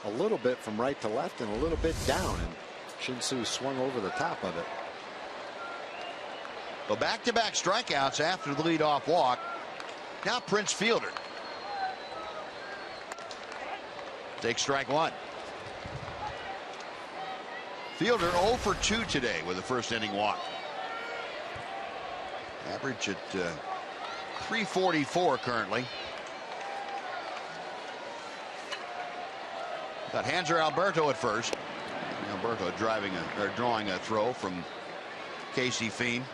a little bit from right to left and a little bit down, and Shin-Soo swung over the top of it. Well, back-to-back strikeouts after the leadoff walk. Now Prince Fielder takes strike 1. Fielder 0 for 2 today with a first inning walk. Average at 344 currently. Got Hanser Alberto at first. Alberto drawing a throw from Casey Fiend.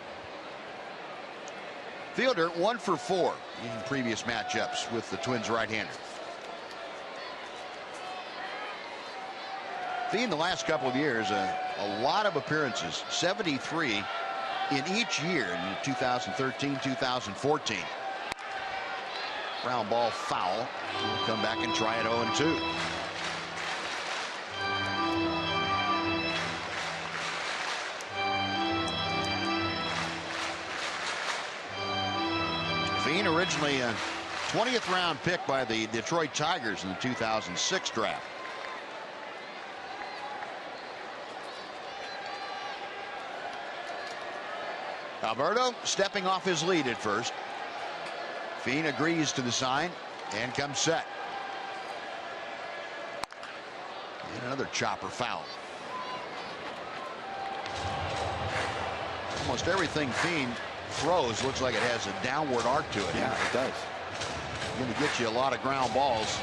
Fielder 1 for 4 in previous matchups with the Twins right-hander. Fiend the last couple of years, a lot of appearances, 73 in each year in 2013, 2014. Ground ball foul. We'll come back and try it 0-2. Fiend originally a 20th round pick by the Detroit Tigers in the 2006 draft. Alberto stepping off his lead at first. Fiend agrees to the sign and comes set. And another chopper foul. Almost everything Fiend throws looks like it has a downward arc to it. Yeah, it does. Going to get you a lot of ground balls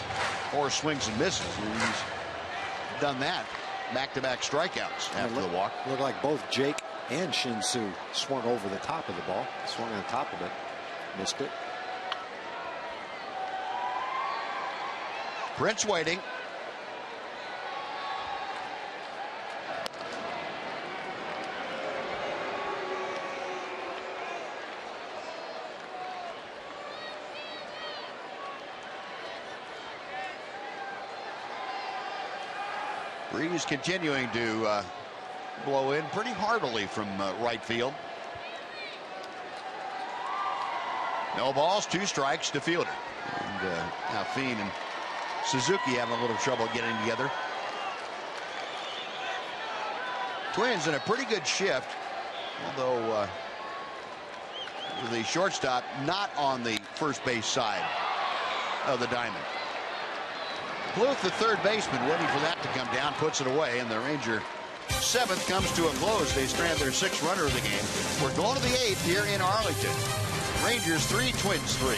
or swings and misses. He's done that. Back-to-back strikeouts after the walk. Looked like both Jake and Shin-Soo swung over the top of the ball. Swung on top of it. Missed it. Prince waiting. Breeze continuing to blow in pretty heartily from right field. No balls, 2 strikes to Fielder. And now Fiend and Suzuki having a little trouble getting together. Twins in a pretty good shift, although the shortstop not on the first base side of the diamond. Bluth, the third baseman, waiting for that to come down, puts it away, and the Ranger 7th comes to a close. They strand their 6th runner of the game. We're going to the 8th here in Arlington. Rangers 3, Twins 3.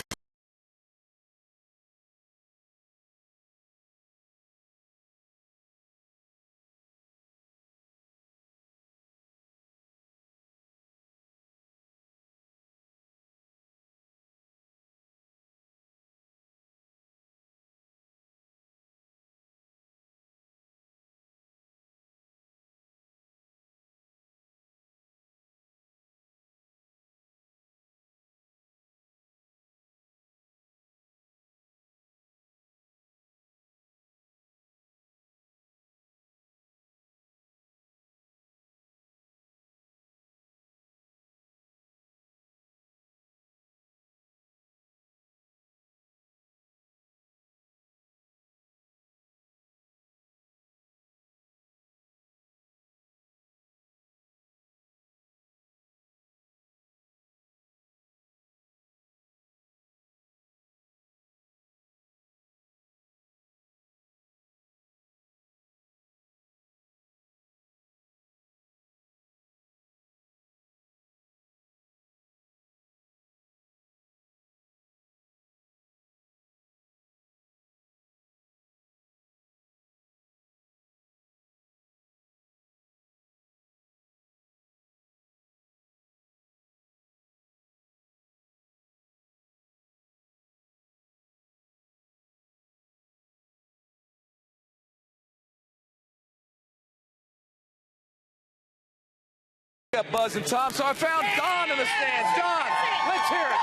Got Buzz and Tom, so I found Don in the stands. Don, let's hear it.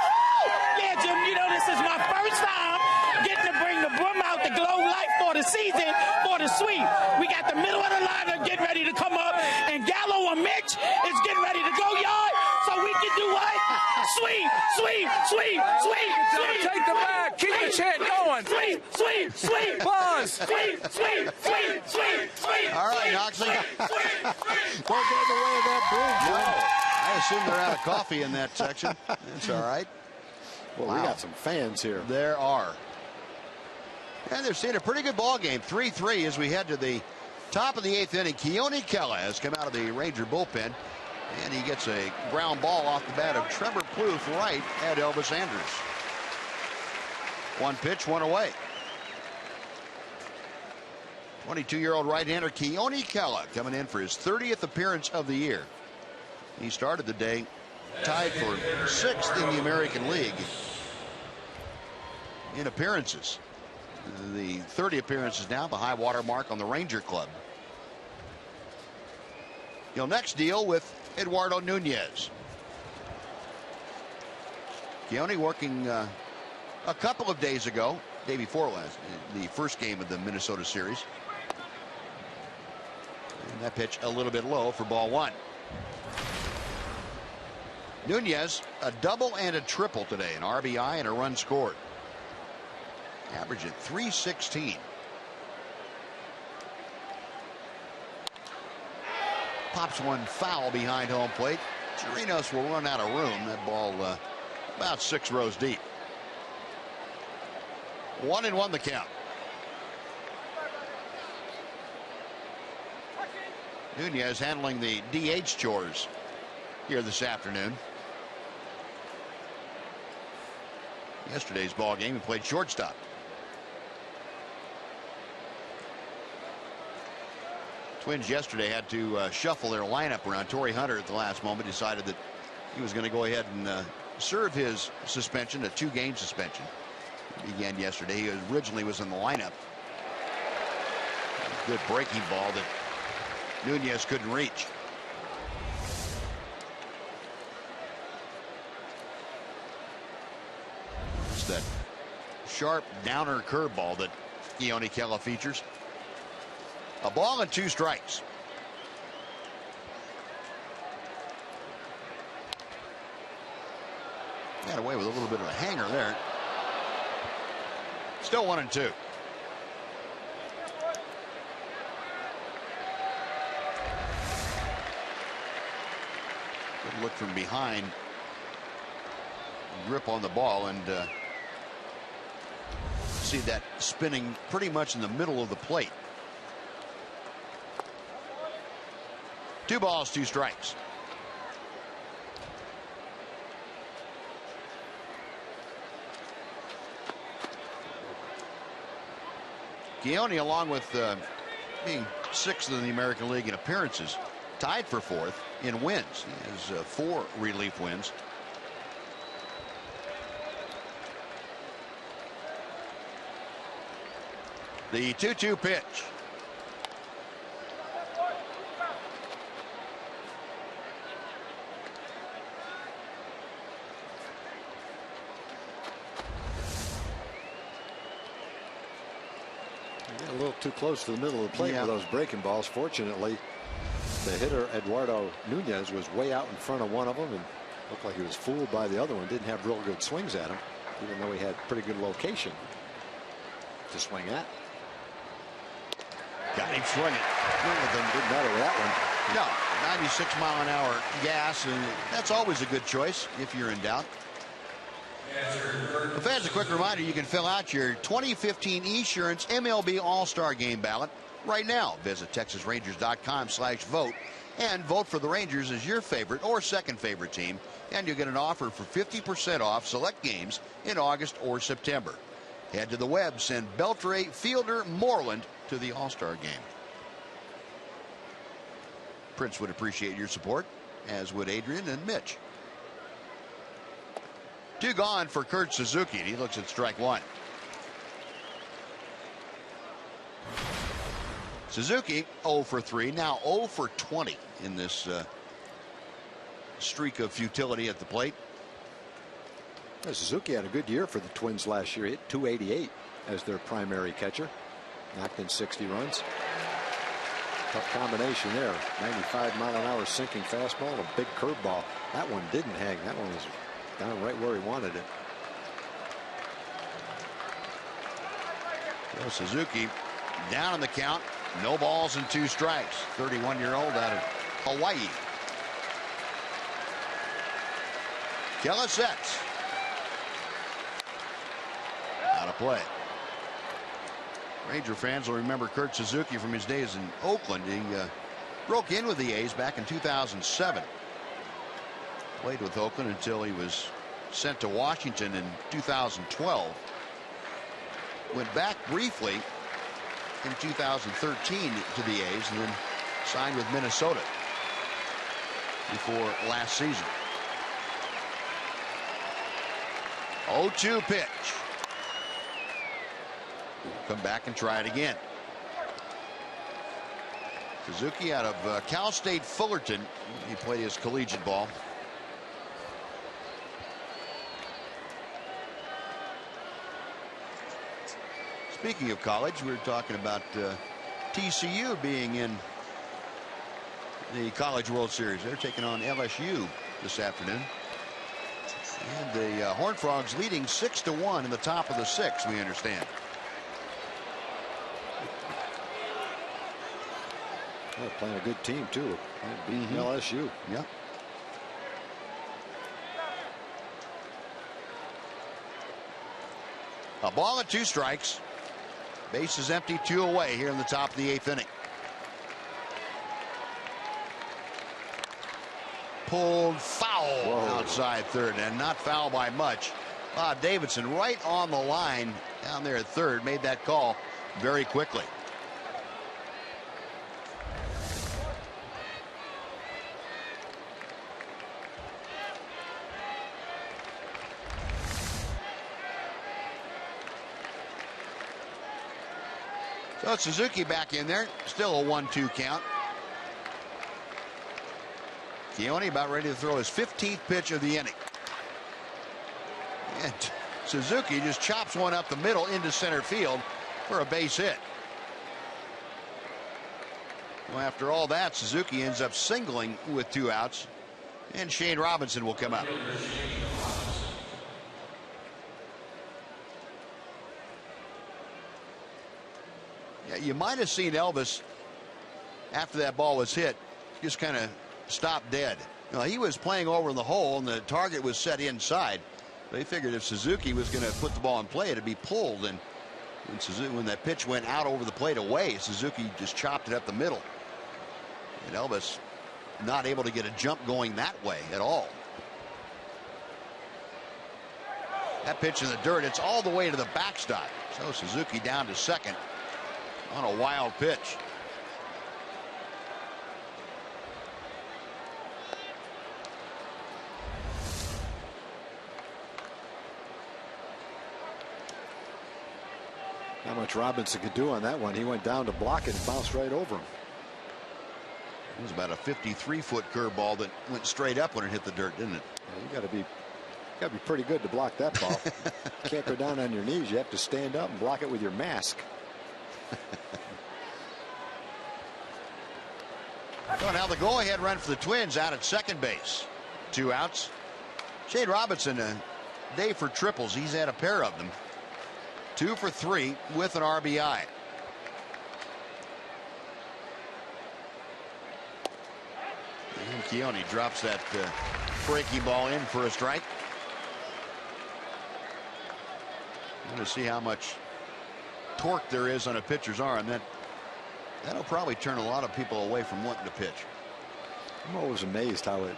Yeah, Jim, you know this is my first time getting to bring the broom out, the glow light for the season, for the sweep. We got the middle of the lineup getting ready to come up, and Gallo and Mitch is getting ready to go yard, so we can do what? Sweep, sweep, sweep, sweep, sweep. Take the bag. Keep the chant going. Sweep, sweep, sweep. Buzz. Sweep, sweep, sweep, sweep, sweep. All right, Knoxley. Don't get in the way of that broom, Jim. I assume they're out of coffee in that section. That's all right. Well, we got some fans here. There are. And they're seeing a pretty good ball game. 3-3 as we head to the top of the 8th inning. Keone Kela has come out of the Ranger bullpen, and he gets a ground ball off the bat of Trevor Plouffe right at Elvis Andrus. One pitch, one away. 22-year-old right-hander Keone Kela coming in for his 30th appearance of the year. He started the day tied for 6th in the American League in appearances. The 30 appearances now, the high water mark on the Ranger club. He'll next deal with Eduardo Nunez. Keone working a couple of days ago, day before last, the first game of the Minnesota series. And that pitch a little bit low for ball one. Nunez, a double and a triple today, an RBI and a run scored. Average at .316. Pops one foul behind home plate. Chirinos will run out of room. That ball about 6 rows deep. 1-1 the count. Nunez handling the DH chores here this afternoon. Yesterday's ball game, he played shortstop. Twins yesterday had to shuffle their lineup around. Torrey Hunter at the last moment decided that he was going to go ahead and serve his suspension, a 2-game suspension. It began yesterday. He originally was in the lineup. Good breaking ball that Nunez couldn't reach. It's that sharp downer curveball that Keone Kela features. A ball and 2 strikes. Got away with a little bit of a hanger there. Still 1-2. Good look from behind. Grip on the ball, and see that spinning pretty much in the middle of the plate. 2 balls, 2 strikes. Keone, along with being 6th in the American League in appearances, tied for 4th in wins. He has 4 relief wins. The 2-2 pitch. A little too close to the middle of the plate with those breaking balls. Fortunately, the hitter Eduardo Nunez was way out in front of one of them and looked like he was fooled by the other one. Didn't have real good swings at him, even though he had pretty good location to swing at. Got him swinging. Didn't matter with that one. No, 96-mile-an-hour gas, and that's always a good choice if you're in doubt. Well, fans, a quick reminder, you can fill out your 2015 Esurance MLB All-Star Game ballot right now. Visit TexasRangers.com/vote and vote for the Rangers as your favorite or second favorite team, and you'll get an offer for 50% off select games in August or September. Head to the web, send Beltre, Fielder, Moreland to the All-Star Game. Prince would appreciate your support, as would Adrian and Mitch. 2 gone for Kurt Suzuki, and he looks at strike 1. Suzuki 0 for 3, now 0 for 20 in this streak of futility at the plate. Suzuki had a good year for the Twins last year. He hit .288 as their primary catcher. Knocked in 60 runs. Tough combination there. 95-mile-an-hour sinking fastball and a big curveball. That one didn't hang. That one was down right where he wanted it. So Suzuki down in the count. No balls and 2 strikes. 31-year-old out of Hawaii. Kella sets. Out of play. Ranger fans will remember Kurt Suzuki from his days in Oakland. He broke in with the A's back in 2007. Played with Oakland until he was sent to Washington in 2012. Went back briefly in 2013 to the A's and then signed with Minnesota before last season. 0-2 pitch. Come back and try it again. Suzuki out of Cal State Fullerton. He played his collegiate ball. Speaking of college, we were talking about TCU being in the College World Series. They're taking on LSU this afternoon. And the Horned Frogs leading 6-1 in the top of the 6th, we understand. They're playing a good team, too. Beating LSU. Yeah. A ball and 2 strikes. Base is empty, 2 away here in the top of the 8th inning. Pulled foul outside third, and not foul by much. Bob Davidson right on the line down there at third made that call very quickly. So Suzuki back in there, still a 1-2 count. Keone about ready to throw his 15th pitch of the inning. And Suzuki just chops one up the middle into center field for a base hit. Well, after all that, Suzuki ends up singling with 2 outs, and Shane Robinson will come up. Yeah, you might have seen Elvis after that ball was hit just kind of stop dead. Now, he was playing over in the hole and the target was set inside. They figured if Suzuki was going to put the ball in play, it'd be pulled, and when that pitch went out over the plate away, Suzuki just chopped it up the middle, and Elvis not able to get a jump going that way at all. That pitch in the dirt, it's all the way to the backstop. So Suzuki down to second on a wild pitch. How much Robinson could do on that one. He went down to block it and bounced right over him. It was about a 53-foot curveball that went straight up when it hit the dirt, didn't it? Yeah, you got to be pretty good to block that ball. You can't go down on your knees. You have to stand up and block it with your mask. So now the go-ahead run for the Twins out at second base. 2 outs. Shane Robinson, a day for triples. He's had a pair of them. 2 for 3 with an RBI. And Keone drops that breaking ball in for a strike. I'm going to see how much torque there is on a pitcher's arm. That'll probably turn a lot of people away from wanting to pitch. I'm always amazed how it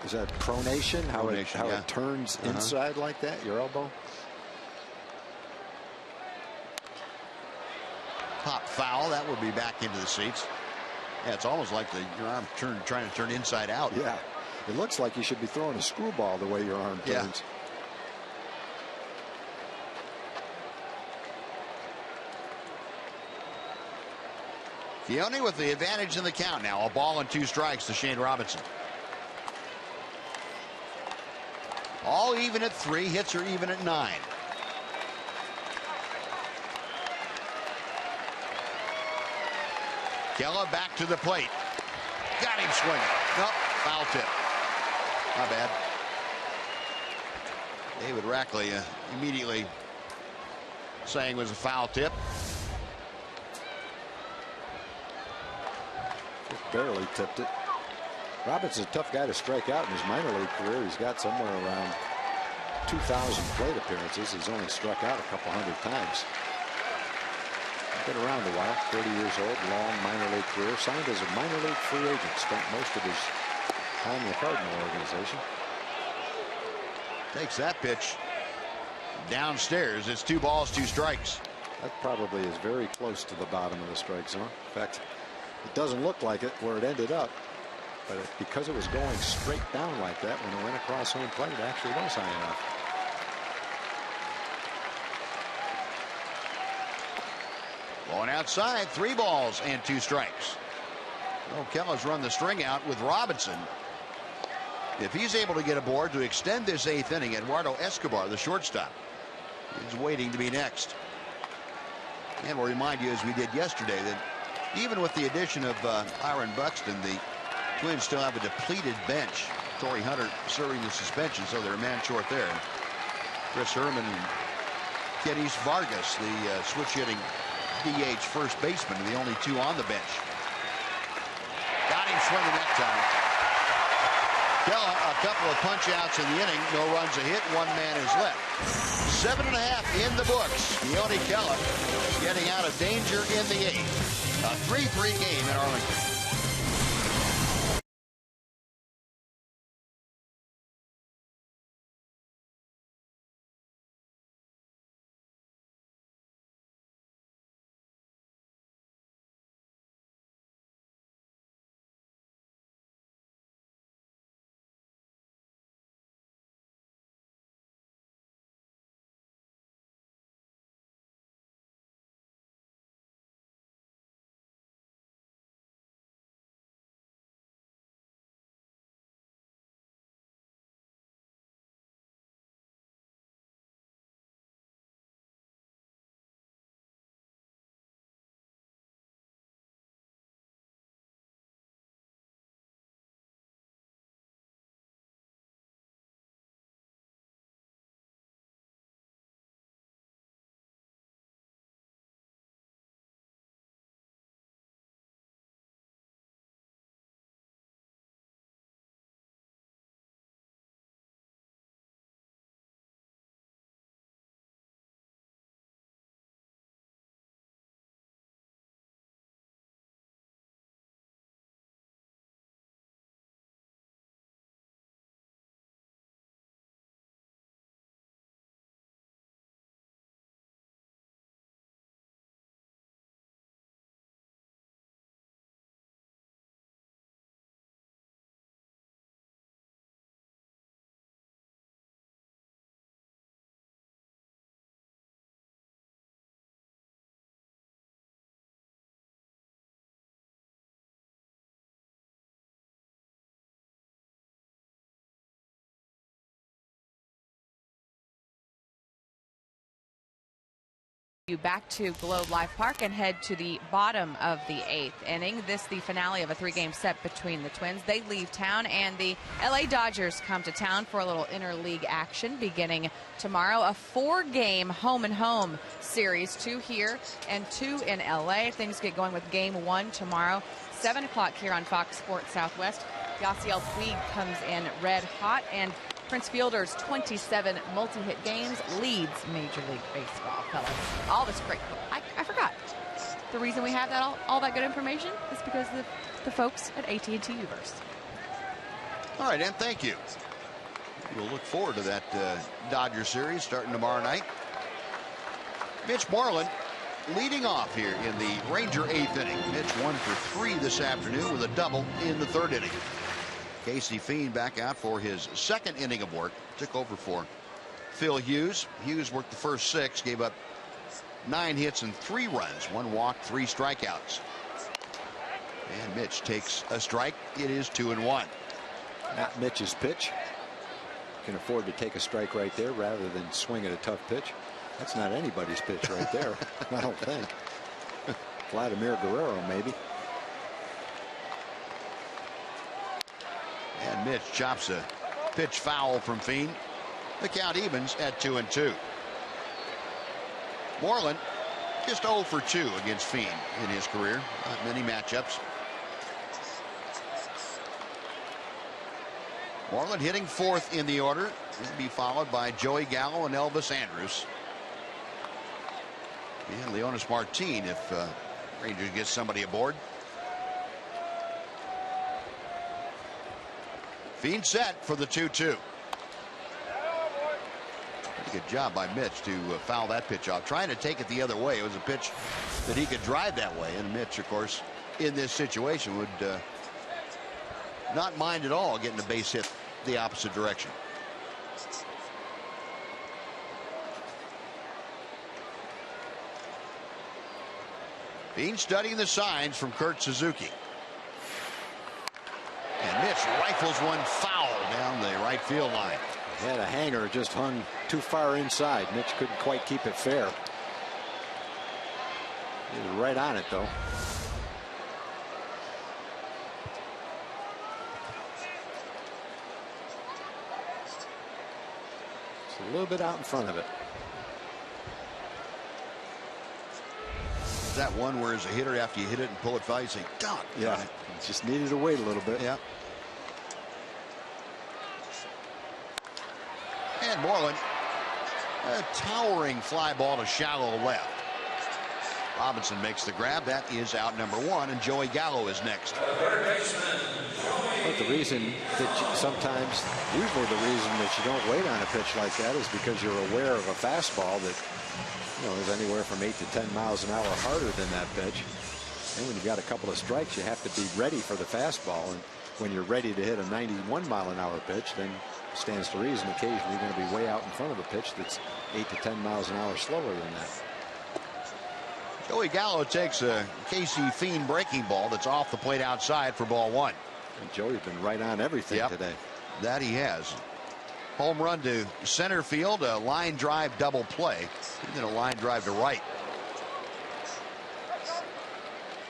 is that pronation, how it turns inside like that, your elbow. Pop foul, that would be back into the seats. Yeah, it's almost like your arm trying to turn inside out. Yeah, it looks like you should be throwing a screwball the way your arm turns. Keone with the advantage in the count now. A ball and 2 strikes to Shane Robinson. All even at 3. Hits are even at 9. Kella back to the plate. Got him swinging. Nope, foul tip. Not bad. David Rackley immediately saying it was a foul tip. Just barely tipped it. Robinson's a tough guy to strike out in his minor league career. He's got somewhere around 2,000 plate appearances. He's only struck out a couple hundred times. Been around a while, 30 years old, long minor league career. Signed as a minor league free agent. Spent most of his time in the Cardinal organization. Takes that pitch downstairs. It's 2 balls, 2 strikes. That probably is very close to the bottom of the strike zone. In fact, it doesn't look like it where it ended up. But because it was going straight down like that, when it went across home plate, it actually was high enough. Going outside, 3 balls and 2 strikes. Well, Kella's run the string out with Robinson. If he's able to get aboard to extend this 8th inning, Eduardo Escobar, the shortstop, is waiting to be next. And we'll remind you, as we did yesterday, that even with the addition of Aaron Buxton, the Twins still have a depleted bench. Torrey Hunter serving the suspension, so they're a man short there. Chris Herman and Kenys Vargas, the switch-hitting DH first baseman, the only 2 on the bench. Got him swinging that time. Kella, a couple of punch outs in the inning, no runs a hit, 1 man is left. 7.5 in the books. Keone Kella getting out of danger in the 8th. A 3-3 game in Arlington. Back to Globe Life Park and head to the bottom of the 8th inning. This the finale of a 3-game set between the Twins. They leave town, and the LA Dodgers come to town for a little interleague action beginning tomorrow. A 4-game home-and-home series, 2 here and 2 in LA. Things get going with game 1 tomorrow, 7 o'clock here on Fox Sports Southwest. Yasiel Puig comes in red hot, and Prince Fielder's 27 multi-hit games leads Major League Baseball, fellas. All this great. I forgot. The reason we have that all that good information is because of the folks at AT Uverse. All right, and thank you. We'll look forward to that Dodger series starting tomorrow night. Mitch Moreland leading off here in the Ranger 8th inning. Mitch 1 for 3 this afternoon with a double in the 3rd inning. Casey Fiend back out for his 2nd inning of work. Took over for Phil Hughes. Hughes worked the first 6, gave up 9 hits and 3 runs, 1 walk, 3 strikeouts. And Mitch takes a strike. It is 2-1. Not Mitch's pitch. can afford to take a strike right there rather than swing at a tough pitch. That's not anybody's pitch right there. I don't think. Vladimir Guerrero, maybe. And Mitch chops a pitch foul from Fiend. The count evens at 2-2. Moreland just 0 for 2 against Fiend in his career. Not many matchups. Moreland hitting 4th in the order. He'll be followed by Joey Gallo and Elvis Andrus. And Leonis Martin if Rangers get somebody aboard. Fiend set for the 2-2. Good job by Mitch to foul that pitch off. Trying to take it the other way. It was a pitch that he could drive that way. And Mitch, of course, in this situation would not mind at all getting a base hit the opposite direction. Fiend studying the signs from Kurt Suzuki. And Mitch rifles one foul down the right field line. Yeah, the hanger just hung too far inside. Mitch couldn't quite keep it fair. He was right on it, though. It's a little bit out in front of it. That one where as a hitter, after you hit it and pull it foul, you say, "God." Yeah, just needed to wait a little bit. Yeah. And Moreland, a towering fly ball to shallow left. Robinson makes the grab. That is out number 1, and Joey Gallo is next. But the reason that sometimes, usually the reason that you don't wait on a pitch like that is because you're aware of a fastball that, is anywhere from 8 to 10 miles an hour harder than that pitch. And when you've got a couple of strikes, you have to be ready for the fastball. And when you're ready to hit a 91 mile an hour pitch, then stands to reason occasionally you're going to be way out in front of a pitch that's 8 to 10 miles an hour slower than that. Joey Gallo takes a KC Fiend breaking ball that's off the plate outside for ball 1. And Joey's been right on everything today. That he has. Home run to center field, a line drive double play, and then a line drive to right.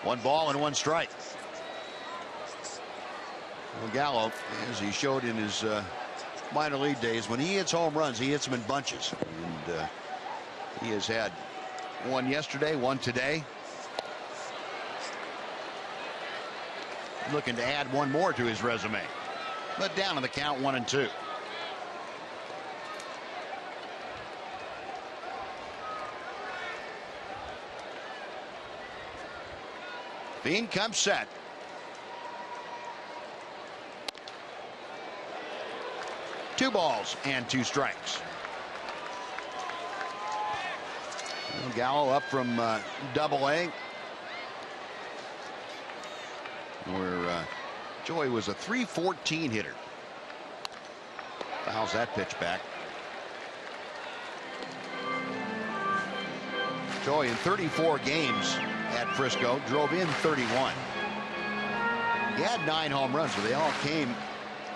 1 ball and 1 strike. Well, Gallo, as he showed in his minor league days, when he hits home runs, he hits them in bunches. And he has had 1 yesterday, 1 today. Looking to add 1 more to his resume. But down on the count, 1-2. Fiend comes set. Two balls and 2 strikes. Gallo up from Double-A, where Joey was a .314 hitter. Fouls that pitch back. Joey in 34 games at Frisco drove in 31. He had 9 home runs, but they all came in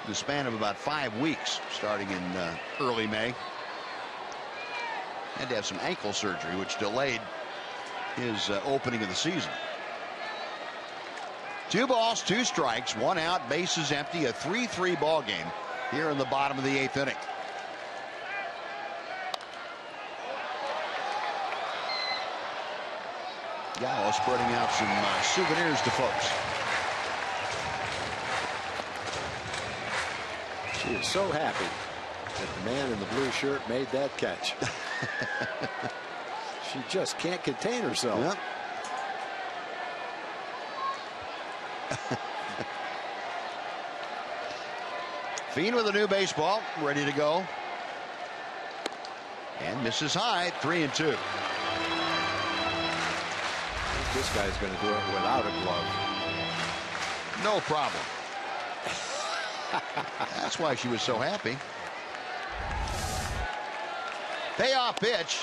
the span of about 5 weeks, starting in early May. Had to have some ankle surgery, which delayed his opening of the season. 2 balls, 2 strikes, 1 out, bases empty, a 3-3 ball game here in the bottom of the 8th inning. Gallo spreading out some souvenirs to folks. She is so happy that the man in the blue shirt made that catch. She just can't contain herself. Yep. Fiend with a new baseball, ready to go. And misses high, 3-2. This guy's going to do it without a glove. No problem. That's why she was so happy. Payoff pitch.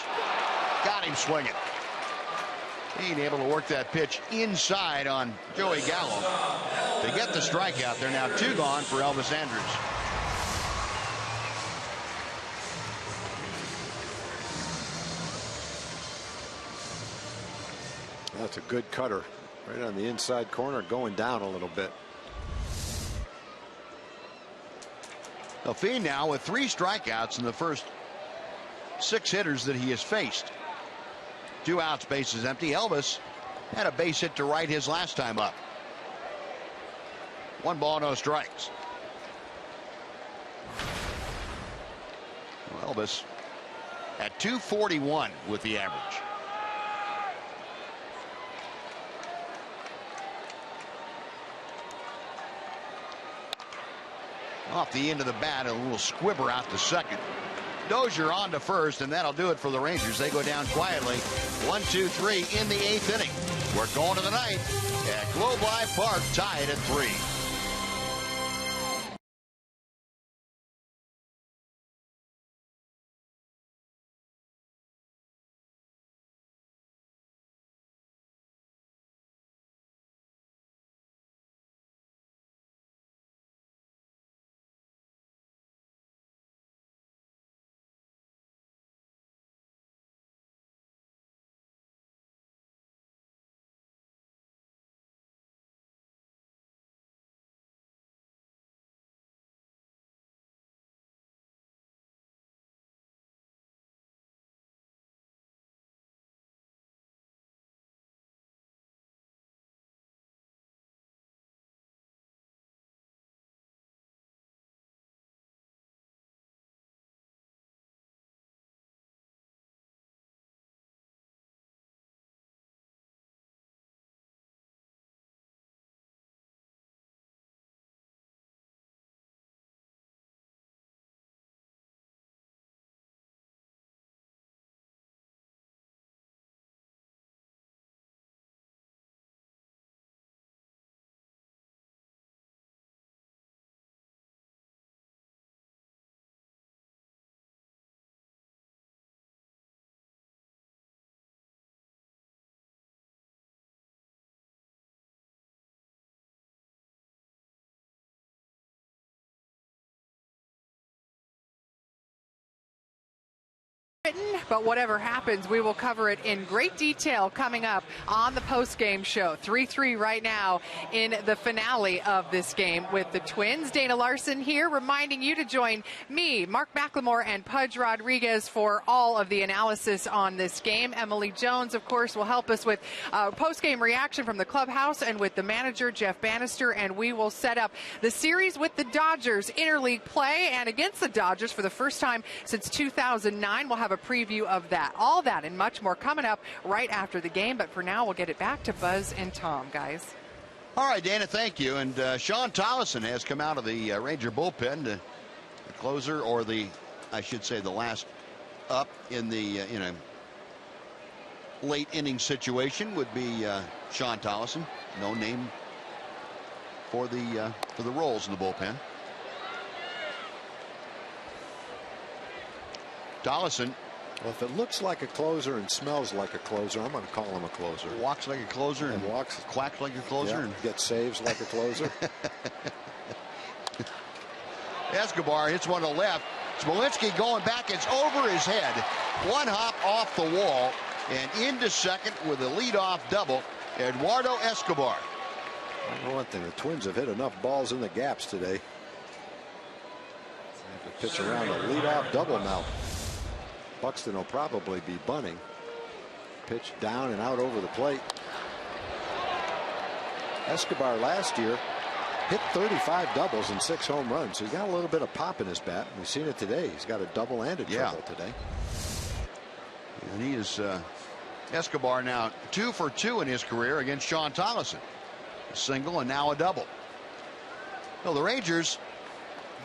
Got him swinging. Being able to work that pitch inside on Joey Gallo to get the strikeout. They're now 2 gone for Elvis Andrus. That's a good cutter. Right on the inside corner, going down a little bit. Delphine now with 3 strikeouts in the first 6 hitters that he has faced. 2 outs, bases empty. Elvis had a base hit to right his last time up. 1 ball, no strikes. Well, Elvis at 241 with the average. Off the end of the bat, a little squibber out to second. Dozier on to first, and that'll do it for the Rangers. They go down quietly. 1-2-3 in the 8th inning. We're going to the 9th at Globe Life Park, tied at 3. But whatever happens, we will cover it in great detail coming up on the post-game show. 3-3 right now in the finale of this game with the Twins. Dana Larson here reminding you to join me, Mark McLemore, and Pudge Rodriguez for all of the analysis on this game. Emily Jones, of course, will help us with post-game reaction from the clubhouse and with the manager, Jeff Bannister, and we will set up the series with the Dodgers interleague play and against the Dodgers for the first time since 2009. We'll have a preview of that. All that and much more coming up right after the game. But for now, we'll get it back to Buzz and Tom, guys. All right, Dana, thank you. And Sean Tollison has come out of the Ranger bullpen. The closer, or I should say the last up in the late inning situation would be Sean Tollison. No name for the roles in the bullpen. Tollison. Well, if it looks like a closer and smells like a closer, I'm going to call him a closer. Walks like a closer and quacks like a closer. Yeah, and gets saves like a closer. Escobar hits one to the left. Smolinski going back. It's over his head. One hop off the wall and into second with a leadoff double. Eduardo Escobar. I know one thing. The Twins have hit enough balls in the gaps today. They have to pitch around a leadoff double now. Buxton will probably be bunting. Pitch down and out over the plate. Escobar last year hit 35 doubles and 6 home runs. So he's got a little bit of pop in his bat. We've seen it today. He's got a double and a triple today. And he is Escobar now 2 for 2 in his career against Sean Tollison. A single and now a double. Well, the Rangers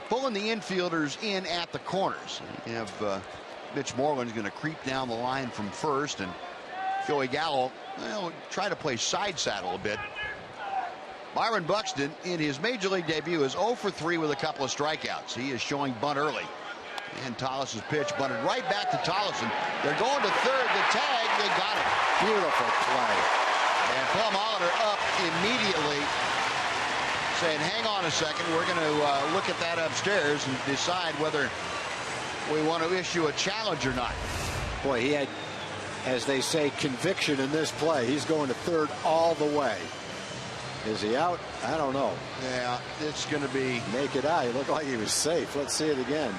pulling the infielders in at the corners. You have Mitch Moreland's going to creep down the line from first, and Joey Gallo try to play side saddle a bit. Byron Buxton in his major league debut is 0 for 3 with a couple of strikeouts. He is showing bunt early. And Tollis's pitch bunted right back to Tollison. They're going to third. The tag, they got it. Beautiful play. And Plum Hollander up immediately, saying, hang on a second, we're going to look at that upstairs and decide whether we want to issue a challenge or not. Boy, he had as they say, conviction in this play. He's going to third all the way. Is he out? I don't know. Yeah, it's going to be naked eye. It looked like he was safe. Let's see it again.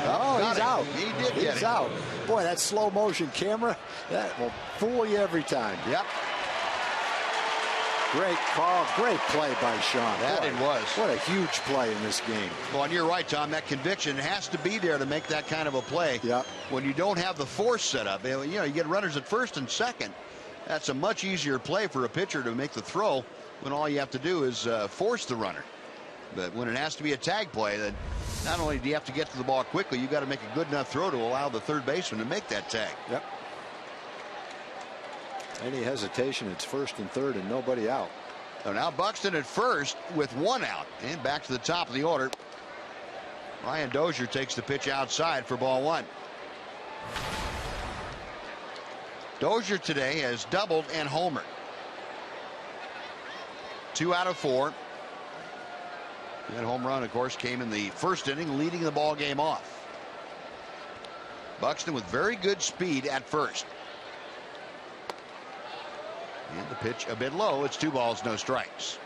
Oh, he's out. He did get it. He's out. Boy, that slow motion camera, that will fool you every time. Yep. Great call. Great play by Sean. That Boy, it was. What a huge play in this game. Well, and you're right, Tom. That conviction has to be there to make that kind of a play. Yep. When you don't have the force set up, you get runners at first and second. That's a much easier play for a pitcher to make the throw when all you have to do is force the runner. But when it has to be a tag play, then not only do you have to get to the ball quickly, you got to make a good enough throw to allow the third baseman to make that tag. Yep. Any hesitation, it's first and third and nobody out. So now Buxton at first with one out, and back to the top of the order. Ryan Dozier takes the pitch outside for ball one. Dozier today has doubled and homered. 2 out of 4. That home run, of course, came in the first inning, leading the ball game off. Buxton with very good speed at first. And the pitch a bit low. It's 2 balls, no strikes.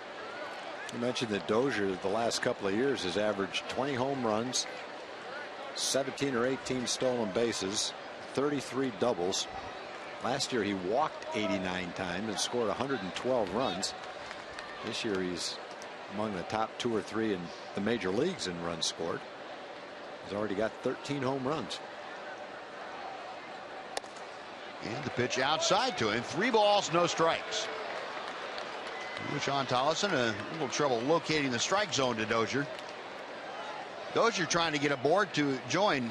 You mentioned that Dozier the last couple of years has averaged 20 home runs, 17 or 18 stolen bases, 33 doubles. Last year he walked 89 times and scored 112 runs. This year he's among the top 2 or 3 in the major leagues in runs scored. He's already got 13 home runs. And the pitch outside to him. 3 balls, no strikes. Sean Tolleson a little trouble locating the strike zone to Dozier. Dozier trying to get aboard to join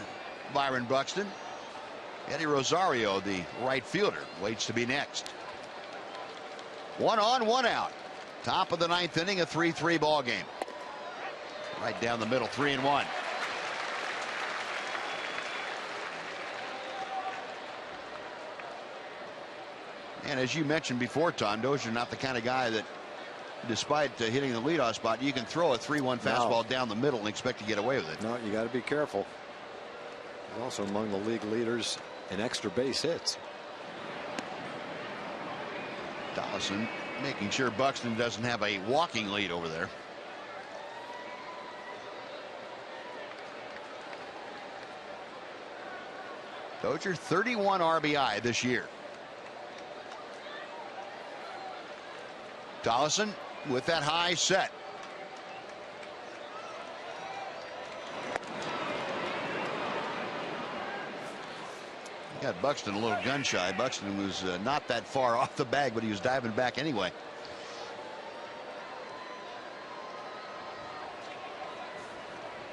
Byron Buxton. Eddie Rosario, the right fielder, waits to be next. 1 on, 1 out. Top of the 9th inning, a 3-3 ball game. Right down the middle, 3-1. And as you mentioned before, Tom, Dozier not the kind of guy that, despite hitting the leadoff spot, you can throw a 3-1 fastball down the middle and expect to get away with it. No, you got to be careful. He's also among the league leaders in extra base hits. Tolleson making sure Buxton doesn't have a walking lead over there. Dozier 31 RBI this year. Tolleson with that high set. Got Buxton a little gun shy. Buxton was not that far off the bag, but he was diving back anyway.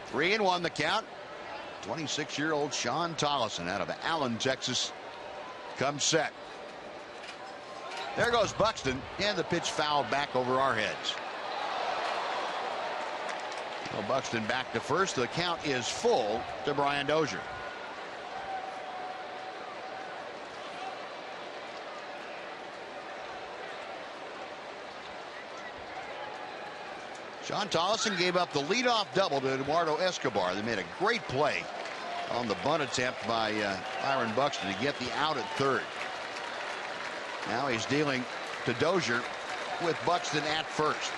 Three and 1 the count. 26-year-old Sean Tolleson out of Allen, Texas, comes set. There goes Buxton, and the pitch fouled back over our heads. Well, Buxton back to first. The count is full to Brian Dozier. Sean Tolleson gave up the leadoff double to Eduardo Escobar. They made a great play on the bunt attempt by Byron Buxton to get the out at third. Now he's dealing to Dozier with Buxton at first.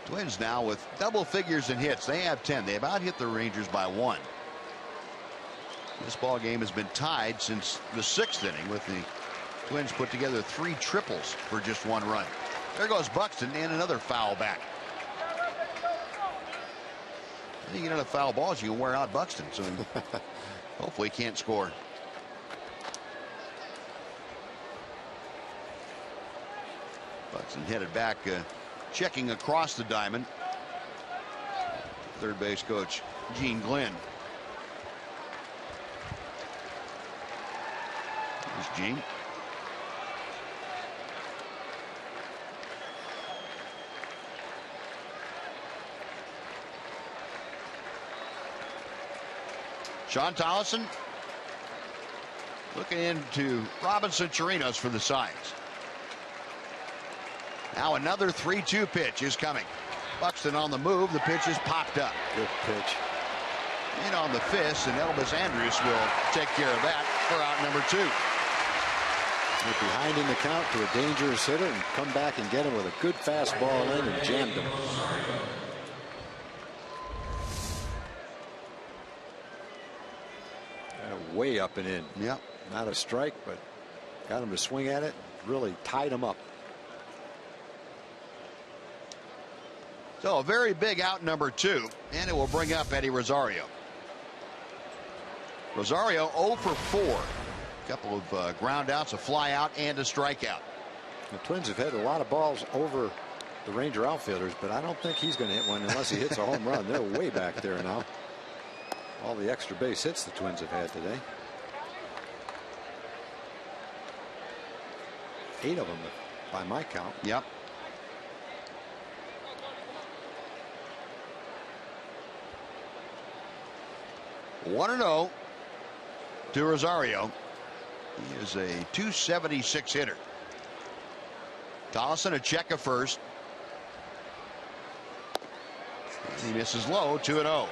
Twins now with double figures in hits. They have 10. They have out hit the Rangers by 1. This ball game has been tied since the 6th inning, with the Twins put together 3 triples for just 1 run. There goes Buxton, and another foul back. You get enough foul balls, you can wear out Buxton, so hopefully he can't score. Buxton headed back, checking across the diamond. Third base coach Gene Glenn. There's Gene. Sean Tolleson Looking into Robinson Chirinos for the Signs. Now another 3-2 pitch is coming. Buxton on the move. The pitch is popped up. Good pitch. In on the fist, and Elvis Andrus will take care of that for out number 2. Went behind in the count to a dangerous hitter and come back and get him with a good fastball in and jammed him. Way up and in. Yep. Not a strike, but got him to swing at it. Really tied him up. So a very big out number 2, and it will bring up Eddie Rosario. Rosario 0 for 4. A couple of ground outs, a fly out, and a strikeout. The Twins have hit a lot of balls over the Ranger outfielders, but I don't think he's going to hit one unless he hits a home run. They're way back there now. All the extra base hits the Twins have had today. 8 of them by my count. Yep. One and 0 to Rosario. He is a 276 hitter. Tollison a check of first. He misses low. 2-0.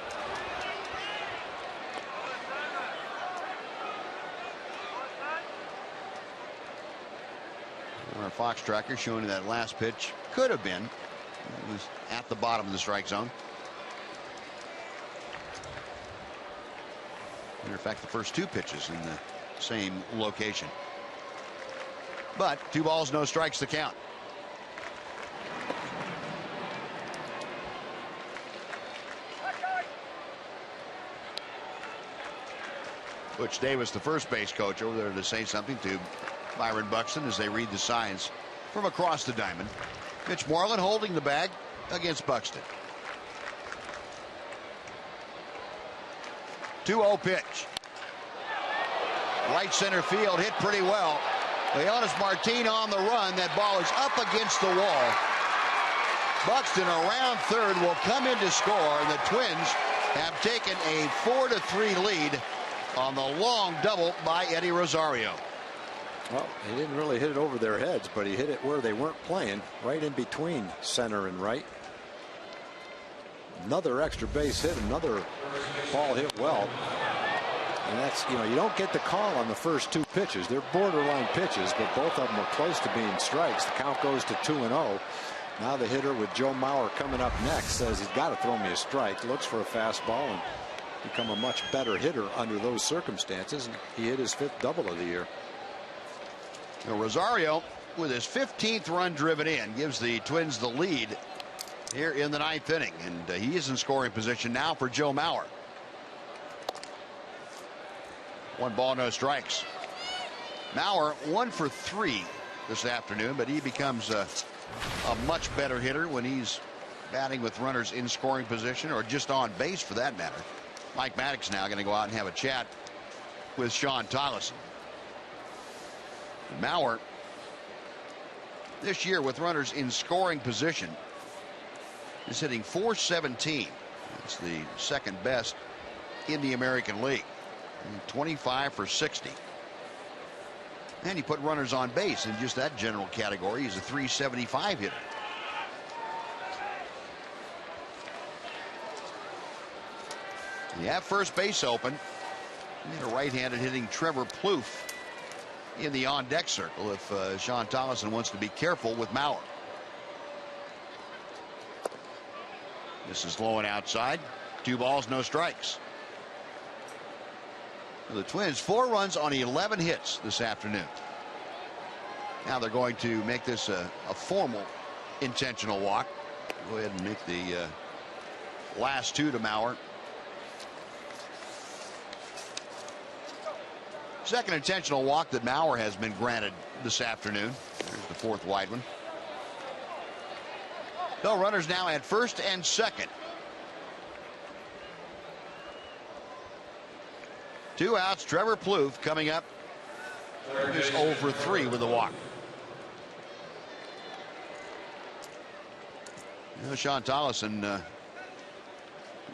Our Fox tracker showing that last pitch could have been. It was at the bottom of the strike zone. Matter of fact, the first 2 pitches in the same location. But 2 balls, no strikes to count. Butch Davis, the first base coach, over there to say something to Byron Buxton as they read the signs from across the diamond. Mitch Moreland holding the bag against Buxton. 2-0 pitch. Right center field, hit pretty well. Leonis Martin on the run. That ball is up against the wall. Buxton around third will come in to score, and the Twins have taken a 4-3 lead on the long double by Eddie Rosario. Well, he didn't really hit it over their heads, but he hit it where they weren't playing, right in between center and right. Another extra base hit, another ball hit well. And that's, you know, you don't get the call on the first 2 pitches. They're borderline pitches, but both of them are close to being strikes. The count goes to 2-0. Now the hitter with Joe Mauer coming up next says he's got to throw me a strike. Looks for a fastball and become a much better hitter under those circumstances. And he hit his 5th double of the year. Now Rosario, with his 15th run driven in, gives the Twins the lead here in the 9th inning, and he is in scoring position now for Joe Mauer. 1 ball, no strikes. Mauer 1 for 3 this afternoon, but he becomes a much better hitter when he's batting with runners in scoring position or just on base for that matter. Mike Maddox now going to go out and have a chat with Sean Tollison. Mauer this year with runners in scoring position is hitting .417. It's the 2nd best in the American League. 25 for 60. And he put runners on base in just that general category. He's a .375 hitter. You have first base open. You need a right-handed hitting Trevor Plouffe in the on-deck circle if Sean Tollison wants to be careful with Mauer. This is low and outside. 2 balls, no strikes. The Twins 4 runs on 11 hits this afternoon. Now they're going to make this a formal intentional walk. Go ahead and make the last 2 to Mauer. Second intentional walk that Mauer has been granted this afternoon. There's the 4th wide one. No runners now at first and second. 2 outs. Trevor Plouffe coming up. He's 0 for 3 with a walk. You know, Sean Tollison,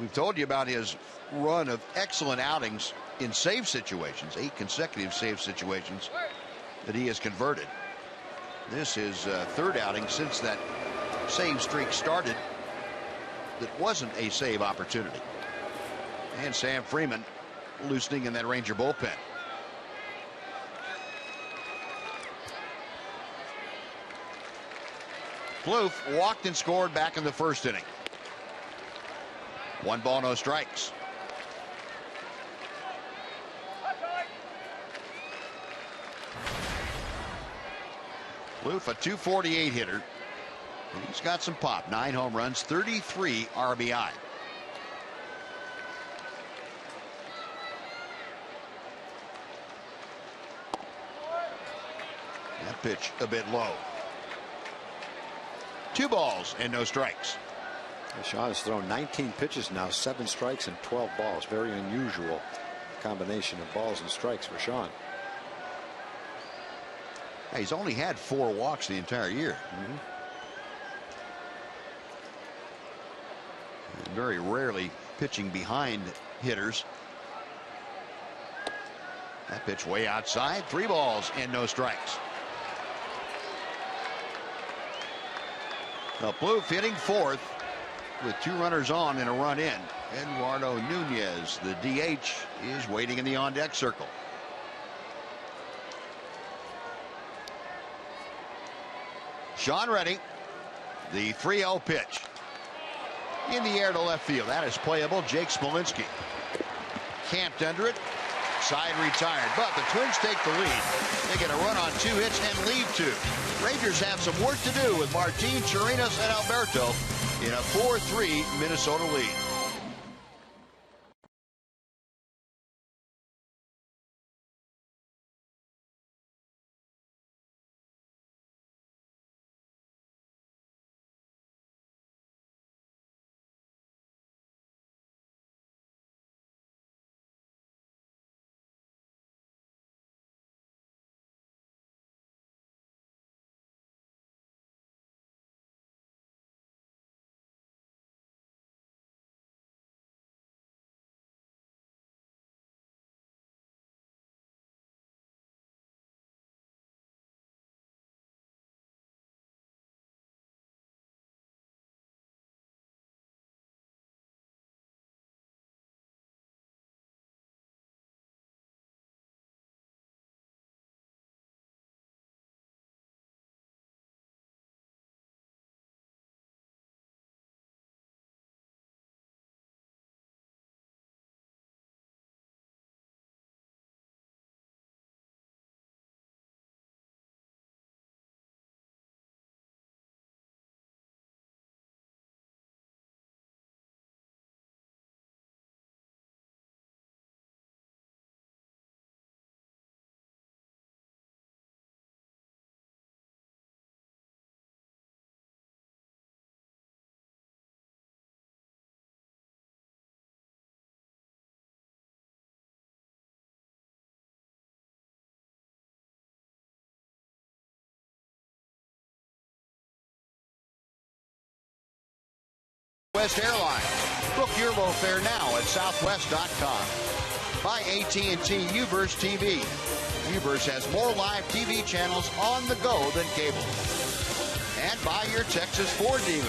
we've told you about his run of excellent outings in save situations, 8 consecutive save situations that he has converted. This is third outing since that save streak started that wasn't a save opportunity. And Sam Freeman loosening in that Ranger bullpen. Plouffe walked and scored back in the first inning. 1 ball, no strikes. Plouffe, a .248 hitter. And he's got some pop. 9 home runs, 33 RBI. That pitch a bit low. 2 balls and no strikes. Sean has thrown 19 pitches now, 7 strikes and 12 balls. Very unusual combination of balls and strikes for Sean. He's only had 4 walks the entire year. Very rarely pitching behind hitters. That pitch way outside. 3 balls and no strikes. Now Plouffe hitting 4th with 2 runners on and a run in. Eduardo Nunez, the DH, is waiting in the on-deck circle. Sean Reddy, the 3-0 pitch. In the air to left field. That is playable. Jake Smolinski camped under it. Side retired. But the Twins take the lead. They get a run on 2 hits and lead 2. Rangers have some work to do with Martin, Chirinos, and Alberto in a 4-3 Minnesota lead. Southwest Airlines. Book your low fare now at southwest.com. By AT&T UVerse TV. UVerse has more live TV channels on the go than cable. And by your Texas Ford dealers.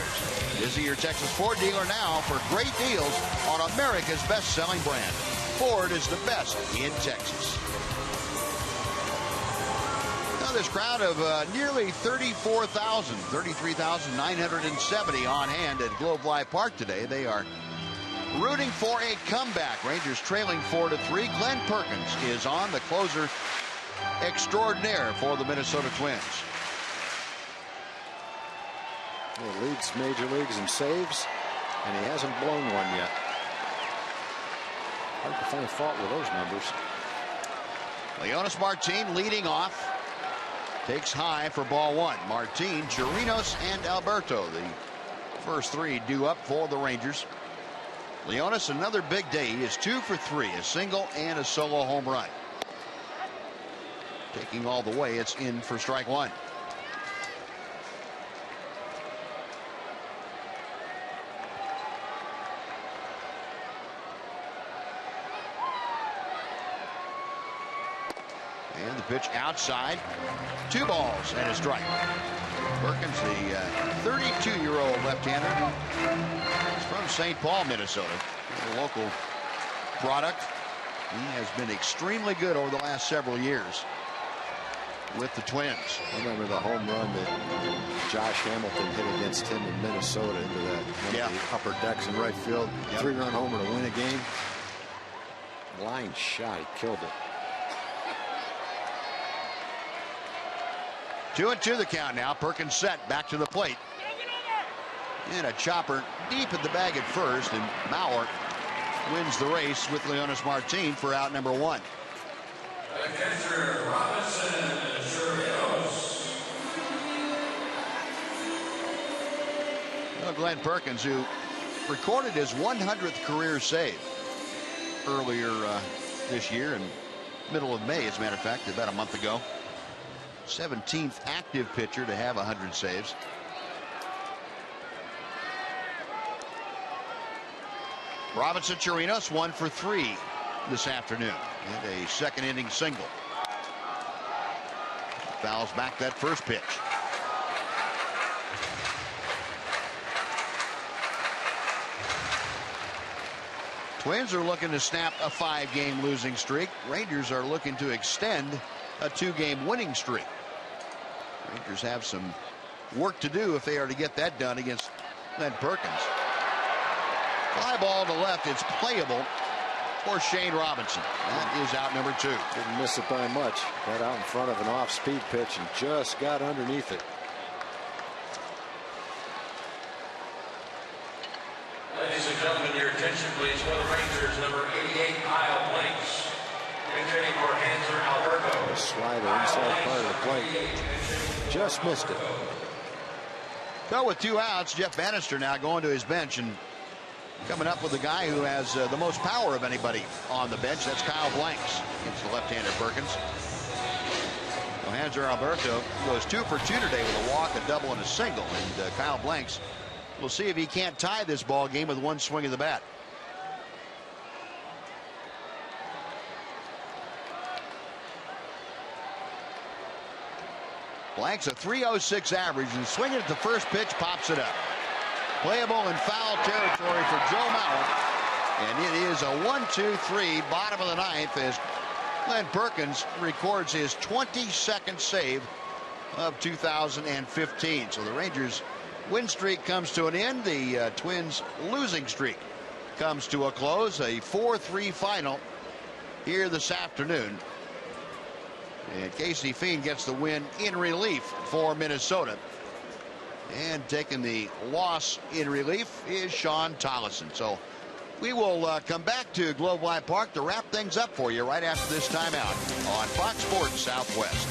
Visit your Texas Ford dealer now for great deals on America's best-selling brand. Ford is the best in Texas. Now this crowd of nearly 34,000, 33,970 on hand at Globe Life Park today. They are rooting for a comeback. Rangers trailing 4-3. Glenn Perkins is on, the closer extraordinaire for the Minnesota Twins. He leads major leagues in saves, and he hasn't blown one yet. Hard to find fault with those numbers. Leonys Martin leading off. Takes high for ball one. Martin, Chirinos, and Alberto, the first three due up for the Rangers. Leonys, another big day. He is 2 for 3, a single and a solo home run. Taking all the way, it's in for strike one. pitch outside. 2 balls and a strike. Perkins, the 32-year-old left-hander, is from St. Paul, Minnesota, a local product. He has been extremely good over the last several years with the Twins. I remember the home run that Josh Hamilton hit against him in Minnesota into that one of the upper decks in right field. 3-run homer to win a game. Line shot, he killed it. 2-2 the count now. Perkins set, back to the plate. And a chopper deep in the bag at first, and Mauer wins the race with Leonis Martin for out number 1. Well, Glenn Perkins, who recorded his 100th career save earlier this year in middle of May, as a matter of fact, about a month ago. 17th active pitcher to have 100 saves. Robinson Chirinos 1 for 3 this afternoon, and a second inning single. Fouls back that first pitch. Twins are looking to snap a 5-game losing streak. Rangers are looking to extend a 2-game winning streak. Rangers have some work to do if they are to get that done against Glenn Perkins. Fly ball to left. It's playable for Shane Robinson. That is out number 2. Didn't miss it by much. Got out in front of an off-speed pitch and just got underneath it. Ladies and gentlemen, your attention please for the Rangers, number 88, Kyle Blanks. Entering for Hanser Alberto. A slider inside part of the plate. Just missed it. So with 2 outs, Jeff Bannister now going to his bench and coming up with the guy who has the most power of anybody on the bench. That's Kyle Blanks against the left-hander Perkins. Well, Hanser Alberto goes 2 for 2 today with a walk, a double, and a single. And Kyle Blanks, we'll see if he can't tie this ball game with one swing of the bat. Blanks a .306 average, and swinging at the first pitch pops it up. Playable in foul territory for Joe Mauer, and it is a 1-2-3 bottom of the 9th as Glenn Perkins records his 22nd save of 2015. So the Rangers win streak comes to an end. The Twins losing streak comes to a close. A 4-3 final here this afternoon. And Casey Fiend gets the win in relief for Minnesota. And taking the loss in relief is Sean Tollison. So we will come back to Globe Life Park to wrap things up for you right after this timeout on Fox Sports Southwest.